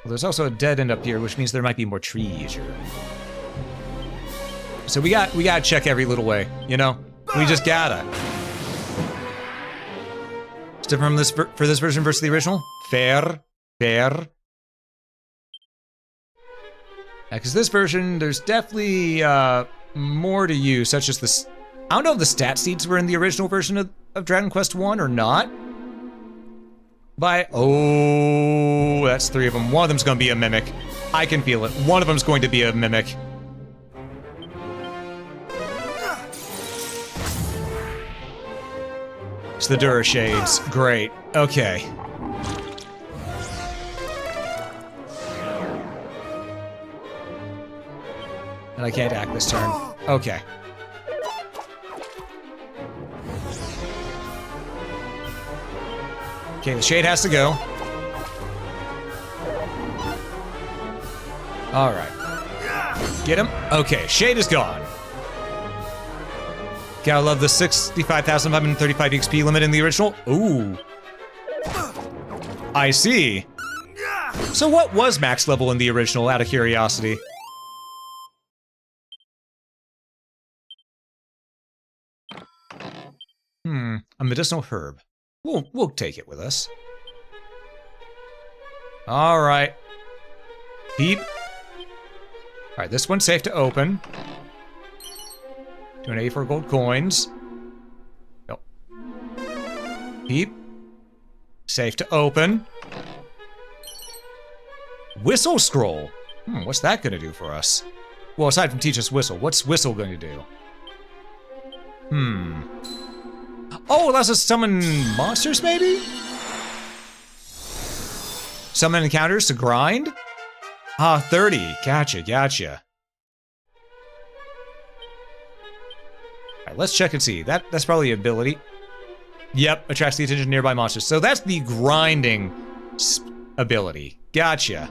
Well, there's also a dead end up here, which means there might be more treasure. So we gotta check every little way, you know? We just gotta. It's different for this version versus the original? Fair. Yeah, because this version, there's definitely more to use, such as this. I don't know if the stat seeds were in the original version of Dragon Quest 1 or not. Oh, that's 3 of them. One of them's gonna be a mimic. I can feel it. One of them's going to be a mimic. It's the Durashades. Great. Okay. And I can't act this turn. Okay. Okay, the shade has to go. Alright. Get him. Okay, shade is gone. Gotta love the 65,535 XP limit in the original. Ooh. I see. So what was max level in the original, out of curiosity? A medicinal herb. We'll take it with us. Alright. Beep. Alright, this one's safe to open. 284 gold coins. Nope. Beep. Safe to open. Whistle scroll. What's that gonna do for us? Well, aside from teach us whistle, what's whistle gonna do? Oh, it allows us to summon monsters, maybe? Summon encounters to grind? Ah, 30. Gotcha, gotcha. Alright, let's check and see. That's probably an ability. Yep, attracts the attention of nearby monsters. So that's the grinding ability. Gotcha.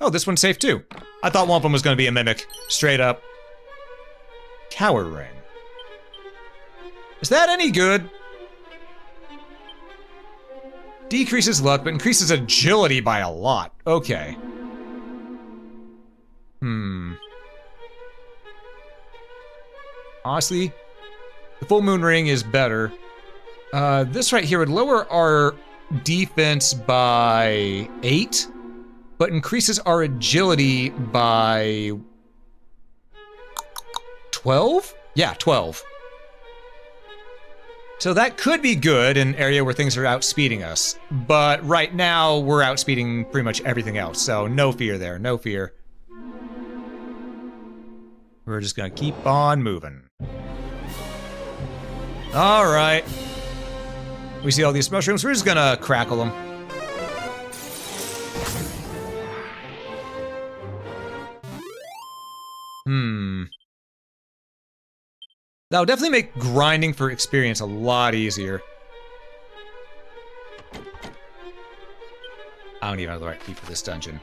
Oh, this one's safe too. I thought one of them was going to be a mimic. Straight up. Tower ring. Is that any good? Decreases luck, but increases agility by a lot. Okay. Honestly, the full moon ring is better. This right here would lower our defense by 8, but increases our agility by 12? Yeah, 12. So that could be good in an area where things are outspeeding us. But right now, we're outspeeding pretty much everything else, so no fear there, no fear. We're just gonna keep on moving. Alright. We see all these mushrooms, we're just gonna crackle them. That'll definitely make grinding for experience a lot easier. I don't even have the right key for this dungeon.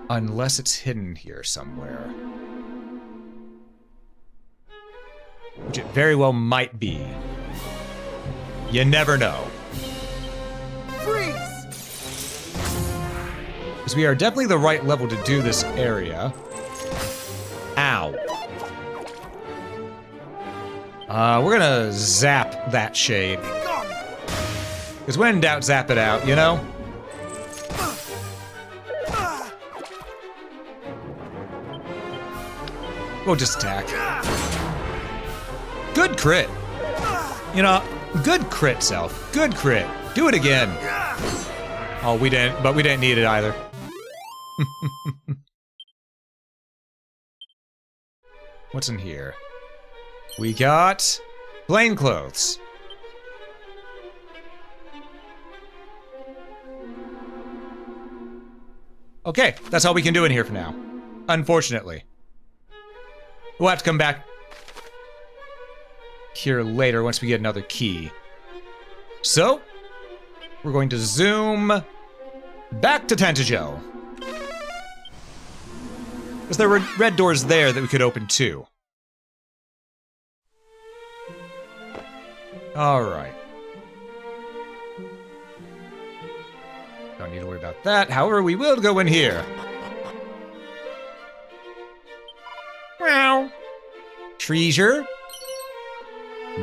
Unless it's hidden here somewhere. Which it very well might be. You never know. Freeze! Because we are definitely the right level to do this area. Ow. We're gonna zap that shade. Because when in doubt, zap it out, you know? We'll just attack. Good crit. You know, good crit, Self. Good crit. Do it again. Oh, we didn't need it either. What's in here? We got plain clothes. Okay, that's all we can do in here for now. Unfortunately. We'll have to come back here later once we get another key. So, we're going to zoom back to Tantagel. Because there were red doors there that we could open too. Alright. Don't need to worry about that. However, we will go in here. Meow. Treasure.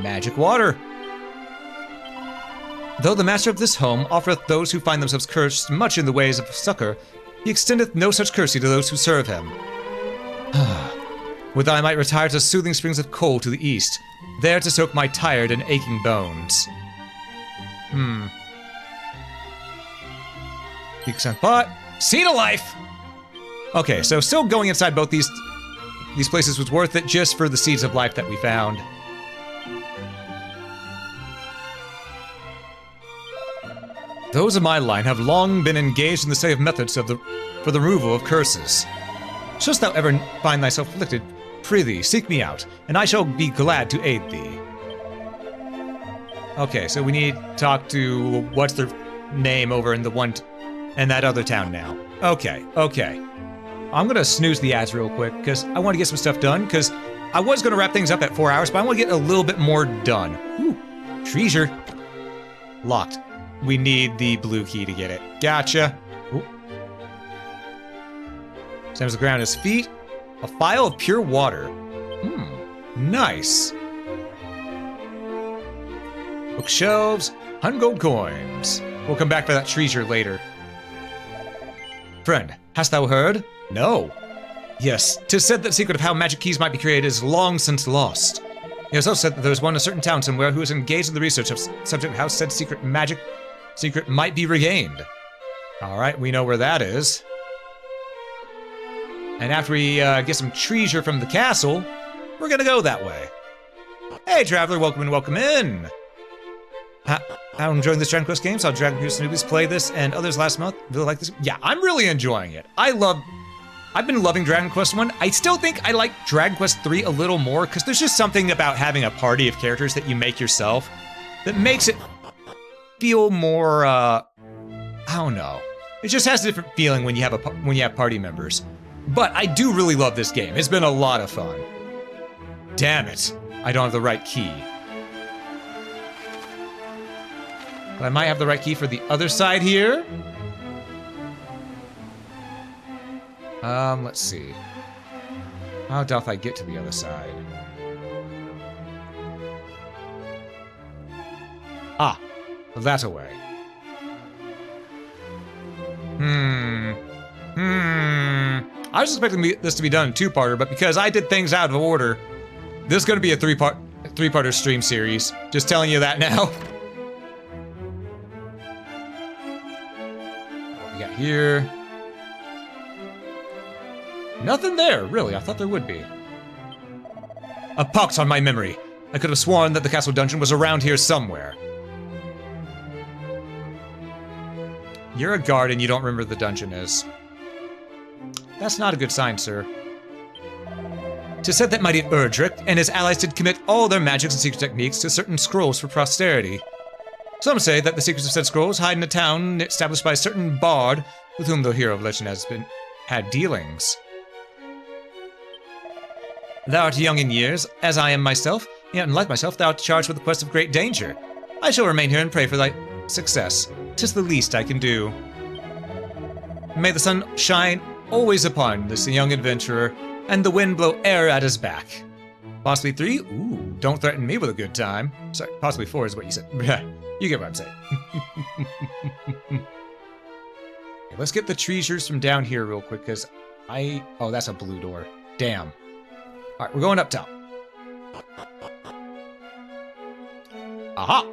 Magic water. Though the master of this home offereth those who find themselves cursed much in the ways of succor, he extendeth no such courtesy to those who serve him. Would that I might retire to soothing springs of cold to the east, there to soak my tired and aching bones. Peak% pot. Seed of life! Okay, so still going inside both these places was worth it just for the seeds of life that we found. Those of my line have long been engaged in the study of methods for the removal of curses. Shouldst thou ever find thyself afflicted, prithee, seek me out, and I shall be glad to aid thee. Okay, so we need to talk to what's their name over in the one in that other town now. Okay. I'm gonna snooze the ads real quick because I want to get some stuff done. Because I was gonna wrap things up at 4 hours, but I want to get a little bit more done. Ooh, treasure. Locked. We need the blue key to get it. Gotcha. Ooh. Stands the ground at his feet. A phial of pure water. Nice. Bookshelves, 100 gold coins. We'll come back for that treasure later. Friend, hast thou heard? No. Yes, 'tis said that the secret of how magic keys might be created is long since lost. It is also said that there is one in a certain town somewhere who is engaged in the research of subject of how said secret might be regained. Alright, we know where that is. And after we get some treasure from the castle, we're gonna go that way. Hey, traveler, welcome in. I'm enjoying this Dragon Quest game, so Dragon Quest newbies play this and others last month. Really like this? Yeah, I'm really enjoying it. I've been loving Dragon Quest 1. I still think I like Dragon Quest 3 a little more, because there's just something about having a party of characters that you make yourself that makes it feel more, I don't know. It just has a different feeling when you have party members. But I do really love this game. It's been a lot of fun. Damn it, I don't have the right key. But I might have the right key for the other side here. Let's see. How doth I get to the other side? Ah, that away. I was expecting this to be done in two-parter, but because I did things out of order, this is going to be a three-parter stream series. Just telling you that now. What we got here? Nothing there, really. I thought there would be. A pox on my memory. I could have sworn that the castle dungeon was around here somewhere. You're a guard and you don't remember the dungeon is. That's not a good sign, sir. 'Tis said that mighty Erdrick and his allies did commit all their magics and secret techniques to certain scrolls for posterity. Some say that the secrets of said scrolls hide in a town established by a certain bard with whom the hero of legend has had dealings. Thou art young in years, as I am myself, yet unlike myself, thou art charged with the quest of great danger. I shall remain here and pray for thy success. 'Tis the least I can do. May the sun shine always upon this young adventurer, and the wind blow air at his back. Possibly 3? Ooh, don't threaten me with a good time. Sorry, possibly 4 is what you said. You get what I'm saying. Okay, let's get the treasures from down here real quick, because oh, that's a blue door. Damn. Alright, we're going up top. Aha!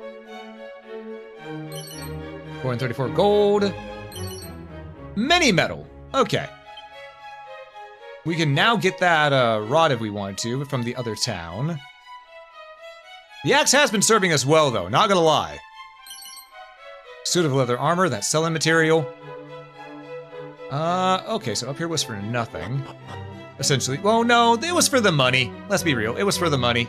434 gold. Mini metal. Okay. We can now get that rod if we want to from the other town. The axe has been serving us well, though, not gonna lie. Suit of leather armor, that's selling material. Okay, so up here was for nothing. Essentially. Well, no, it was for the money. Let's be real, it was for the money.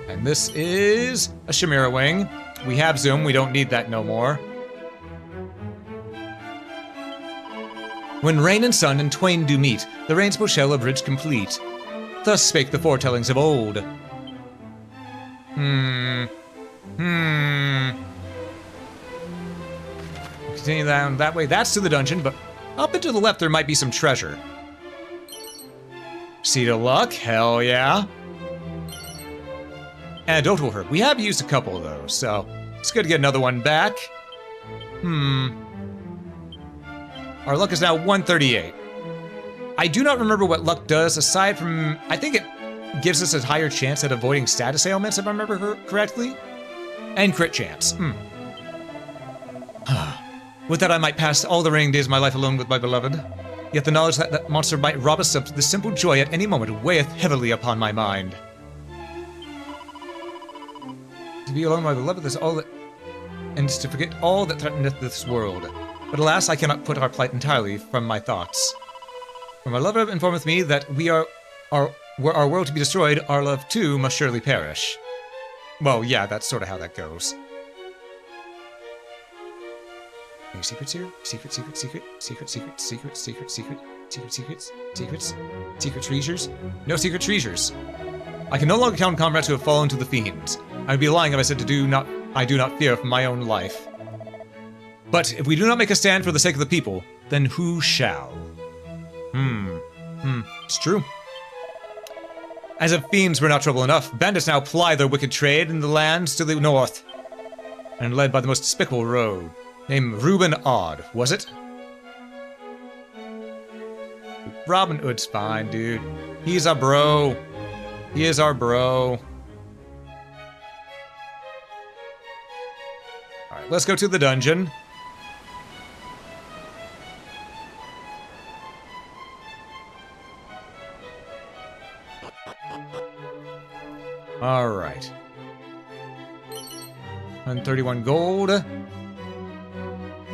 And this is a Chimera Wing. We have Zoom, we don't need that no more. When rain and sun and twain do meet, the rainbow shall a bridge complete. Thus spake the foretellings of old. Continue down that way, that's to the dungeon, but up and to the left there might be some treasure. Seed of Luck, hell yeah. Anecdotal Herb. We have used a couple of those, so it's good to get another one back. Our luck is now 138. I do not remember what luck does, aside from, I think it gives us a higher chance at avoiding status ailments, if I remember correctly. And crit chance. Would that I might pass all the remaining days of my life alone with my beloved. Yet the knowledge that that monster might rob us of the simple joy at any moment weigheth heavily upon my mind. To be alone with my beloved is all that, and to forget all that threateneth this world. but alas, I cannot put our plight entirely from my thoughts. For my lover informeth me that were our world to be destroyed, our love too must surely perish. Well, yeah, that's sort of how that goes. Any secrets here? Secret, secret, secret, secret, secret, secret, secret, secret, secret, secrets, secrets, secret treasures? No secret treasures. I can no longer count on comrades who have fallen to the fiends. I would be lying if I said I do not fear for my own life. But if we do not make a stand for the sake of the people, then who shall? It's true. As if fiends were not trouble enough, bandits now ply their wicked trade in the lands to the north, and led by the most despicable rogue, named Reuben Odd, was it? Robin Hood's fine, dude. He's our bro. He is our bro. Alright, let's go to the dungeon. Alright. 131 gold.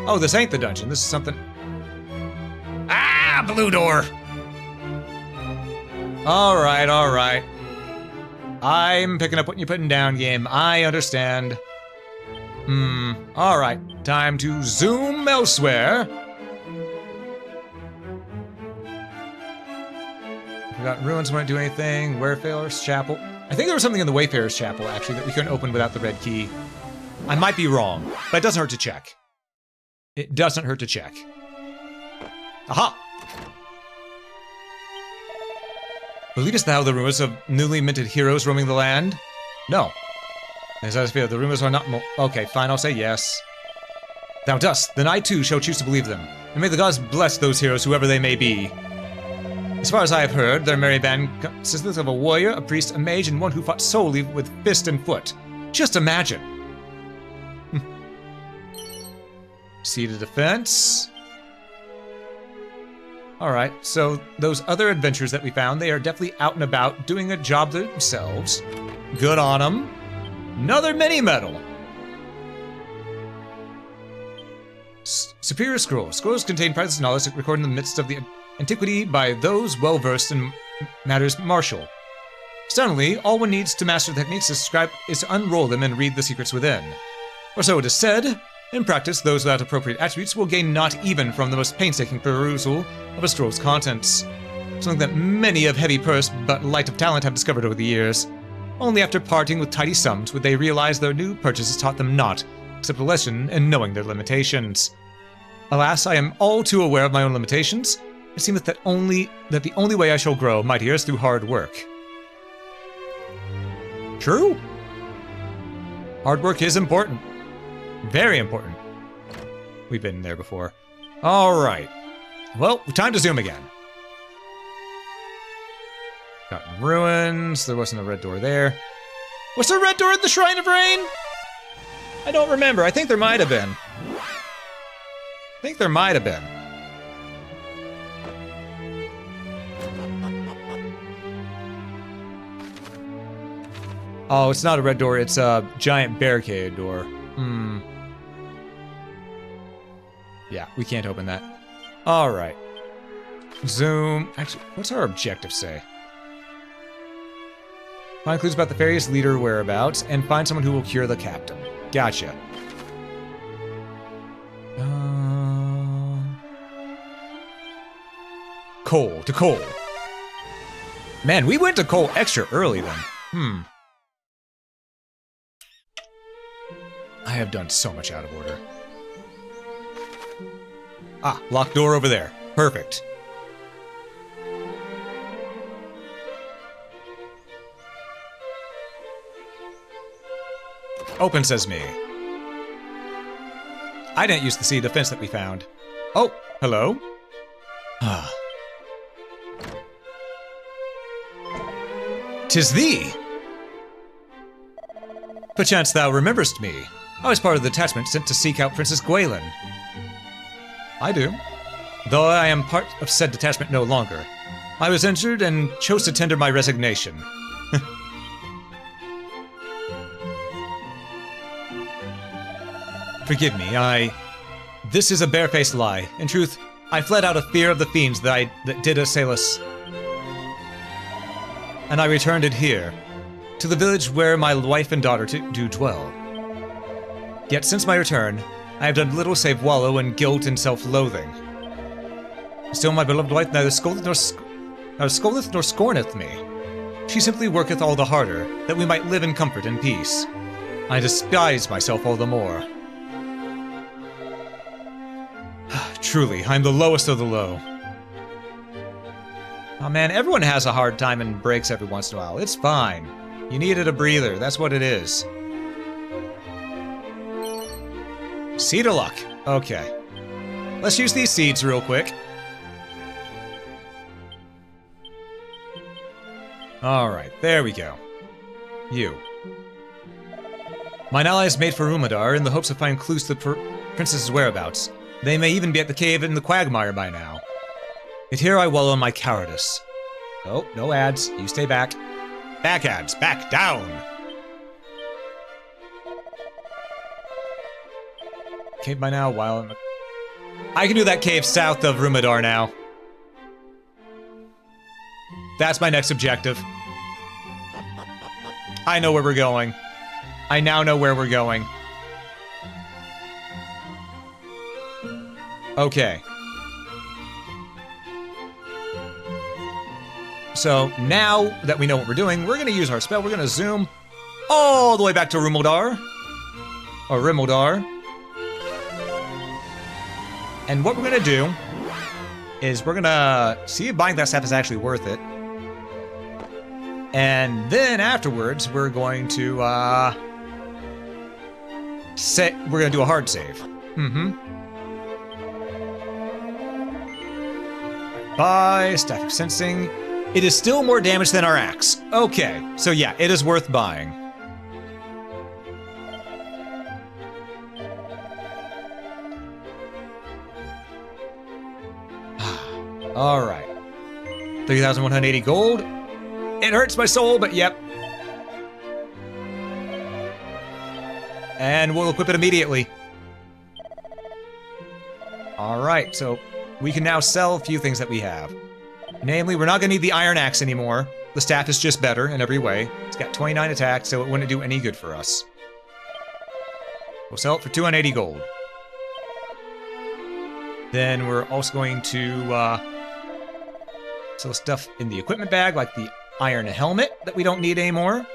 Oh, this ain't the dungeon. This is something... Ah! Blue door! Alright, alright. I'm picking up what you're putting down, game. I understand. Alright. Time to zoom elsewhere. Forgot ruins won't do anything. Wayfarer's Chapel. I think there was something in the Wayfarer's Chapel, actually, that we couldn't open without the red key. I might be wrong, but it doesn't hurt to check. It doesn't hurt to check. Aha! Believest thou the rumors of newly minted heroes roaming the land? No. As I fear, the rumors are not okay, fine, I'll say yes. Thou dost, then I too shall choose to believe them. And may the gods bless those heroes, whoever they may be. As far as I have heard, their merry band consists of a warrior, a priest, a mage, and one who fought solely with fist and foot. Just imagine. Seat of defense. Alright, so those other adventures that we found, they are definitely out and about, doing a job themselves. Good on them. Another mini-medal. Superior Scrolls. Scrolls contain priceless knowledge recorded in the midst of the antiquity by those well-versed in matters martial. Suddenly, all one needs to master the techniques is to unroll them and read the secrets within. Or so it is said. In practice, those without appropriate attributes will gain not even from the most painstaking perusal of a scroll's contents. Something that many of heavy purse but light of talent have discovered over the years. Only after parting with tidy sums would they realize their new purchases taught them naught, except a lesson in knowing their limitations. Alas, I am all too aware of my own limitations. It seemeth that the only way I shall grow mightier is through hard work. True. Hard work is important. Very important. We've been there before. Alright. Well, time to zoom again. Got ruins. There wasn't a red door there. Was there a red door at the Shrine of Rain? I don't remember. I think there might have been. Oh, it's not a red door. It's a giant barricade door. Yeah, we can't open that. Alright. Zoom. Actually, what's our objective say? Find clues about the fairy's leader whereabouts, and find someone who will cure the captain. Gotcha. Cole. To Cole. Man, we went to Cole extra early then. I have done so much out of order. Ah, locked door over there. Perfect. Open sesame. I didn't use the seat of defense that we found. Oh, hello. Ah. 'Tis thee! Perchance thou rememberest me. I was part of the detachment sent to seek out Princess Gwaelin. I do. Though I am part of said detachment no longer. I was injured and chose to tender my resignation. Forgive me, This is a barefaced lie. In truth, I fled out of fear of the fiends that did assail us. And I returned it here, to the village where my wife and daughter do dwell. Yet since my return, I have done little save wallow in guilt and self-loathing. Still my beloved wife neither scoldeth nor scorneth me. She simply worketh all the harder, that we might live in comfort and peace. I despise myself all the more. Truly, I'm the lowest of the low. Oh man, everyone has a hard time and breaks every once in a while. It's fine. You needed a breather, that's what it is. Seed of luck. Okay. Let's use these seeds real quick. Alright, there we go. You. Mine allies made for Umadar in the hopes of finding clues to the princess's whereabouts. They may even be at the cave in the quagmire by now. Yet here I wallow in my cowardice. Oh, no ads. You stay back. Back ads. Back down! Cave by now, while in the... I can do that cave south of Rumadar now. That's my next objective. I know where we're going. I now know where we're going. Okay. So, now that we know what we're doing, we're gonna use our spell. We're gonna zoom all the way back to Rumeldar. Or Rimeldar. And what we're gonna do is we're gonna see if buying that stuff is actually worth it. And then afterwards, we're going to, we're gonna do a hard save. Buy, Staff of Sensing. It is still more damage than our axe. Okay, so yeah, it is worth buying. Alright. 3,180 gold. It hurts my soul, but yep. And we'll equip it immediately. Alright, so we can now sell a few things that we have. Namely, we're not going to need the iron axe anymore. The staff is just better in every way. It's got 29 attack, so it wouldn't do any good for us. We'll sell it for 280 gold. Then we're also going to sell stuff in the equipment bag, like the iron helmet that we don't need anymore.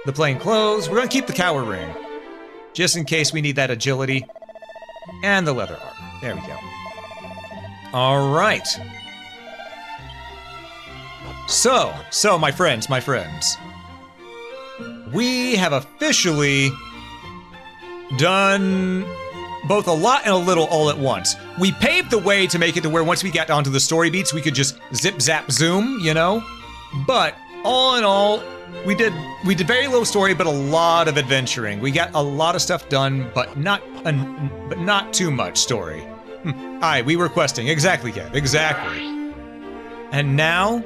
The plain clothes. We're going to keep the cower ring, just in case we need that agility. And the leather armor. There we go. All right. So, my friends, we have officially done both a lot and a little all at once. We paved the way to make it to where once we got onto the story beats, we could just zip, zap, zoom, you know? But all in all, we did very little story, but a lot of adventuring. We got a lot of stuff done, but not too much story. Aye, we were questing. Exactly, Kev. Exactly. And now,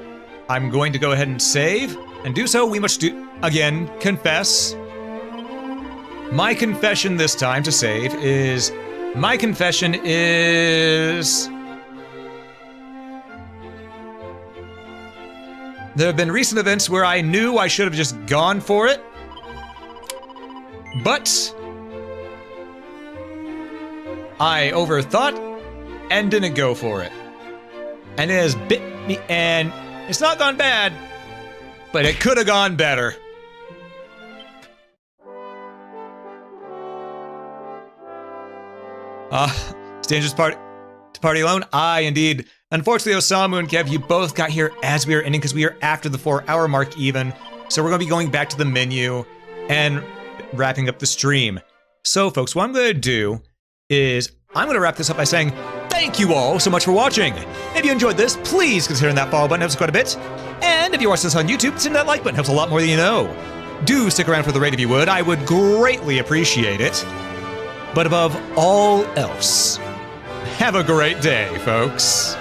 I'm going to go ahead and save, and do so, we must again, confess. My confession this time to save is... My confession is... There have been recent events where I knew I should have just gone for it, but I overthought and didn't go for it. And it has bit me, and it's not gone bad, but it could have gone better. It's dangerous to party alone? Aye, indeed. Unfortunately, Osamu and Kev, you both got here as we were ending because we are after the 4-hour mark even. So we're going to be going back to the menu and wrapping up the stream. So, folks, what I'm going to do is I'm going to wrap this up by saying thank you all so much for watching. If you enjoyed this, please consider hitting that follow button. It helps quite a bit. And if you watch this on YouTube, consider that like button. It helps a lot more than you know. Do stick around for the raid if you would. I would greatly appreciate it. But above all else, have a great day, folks.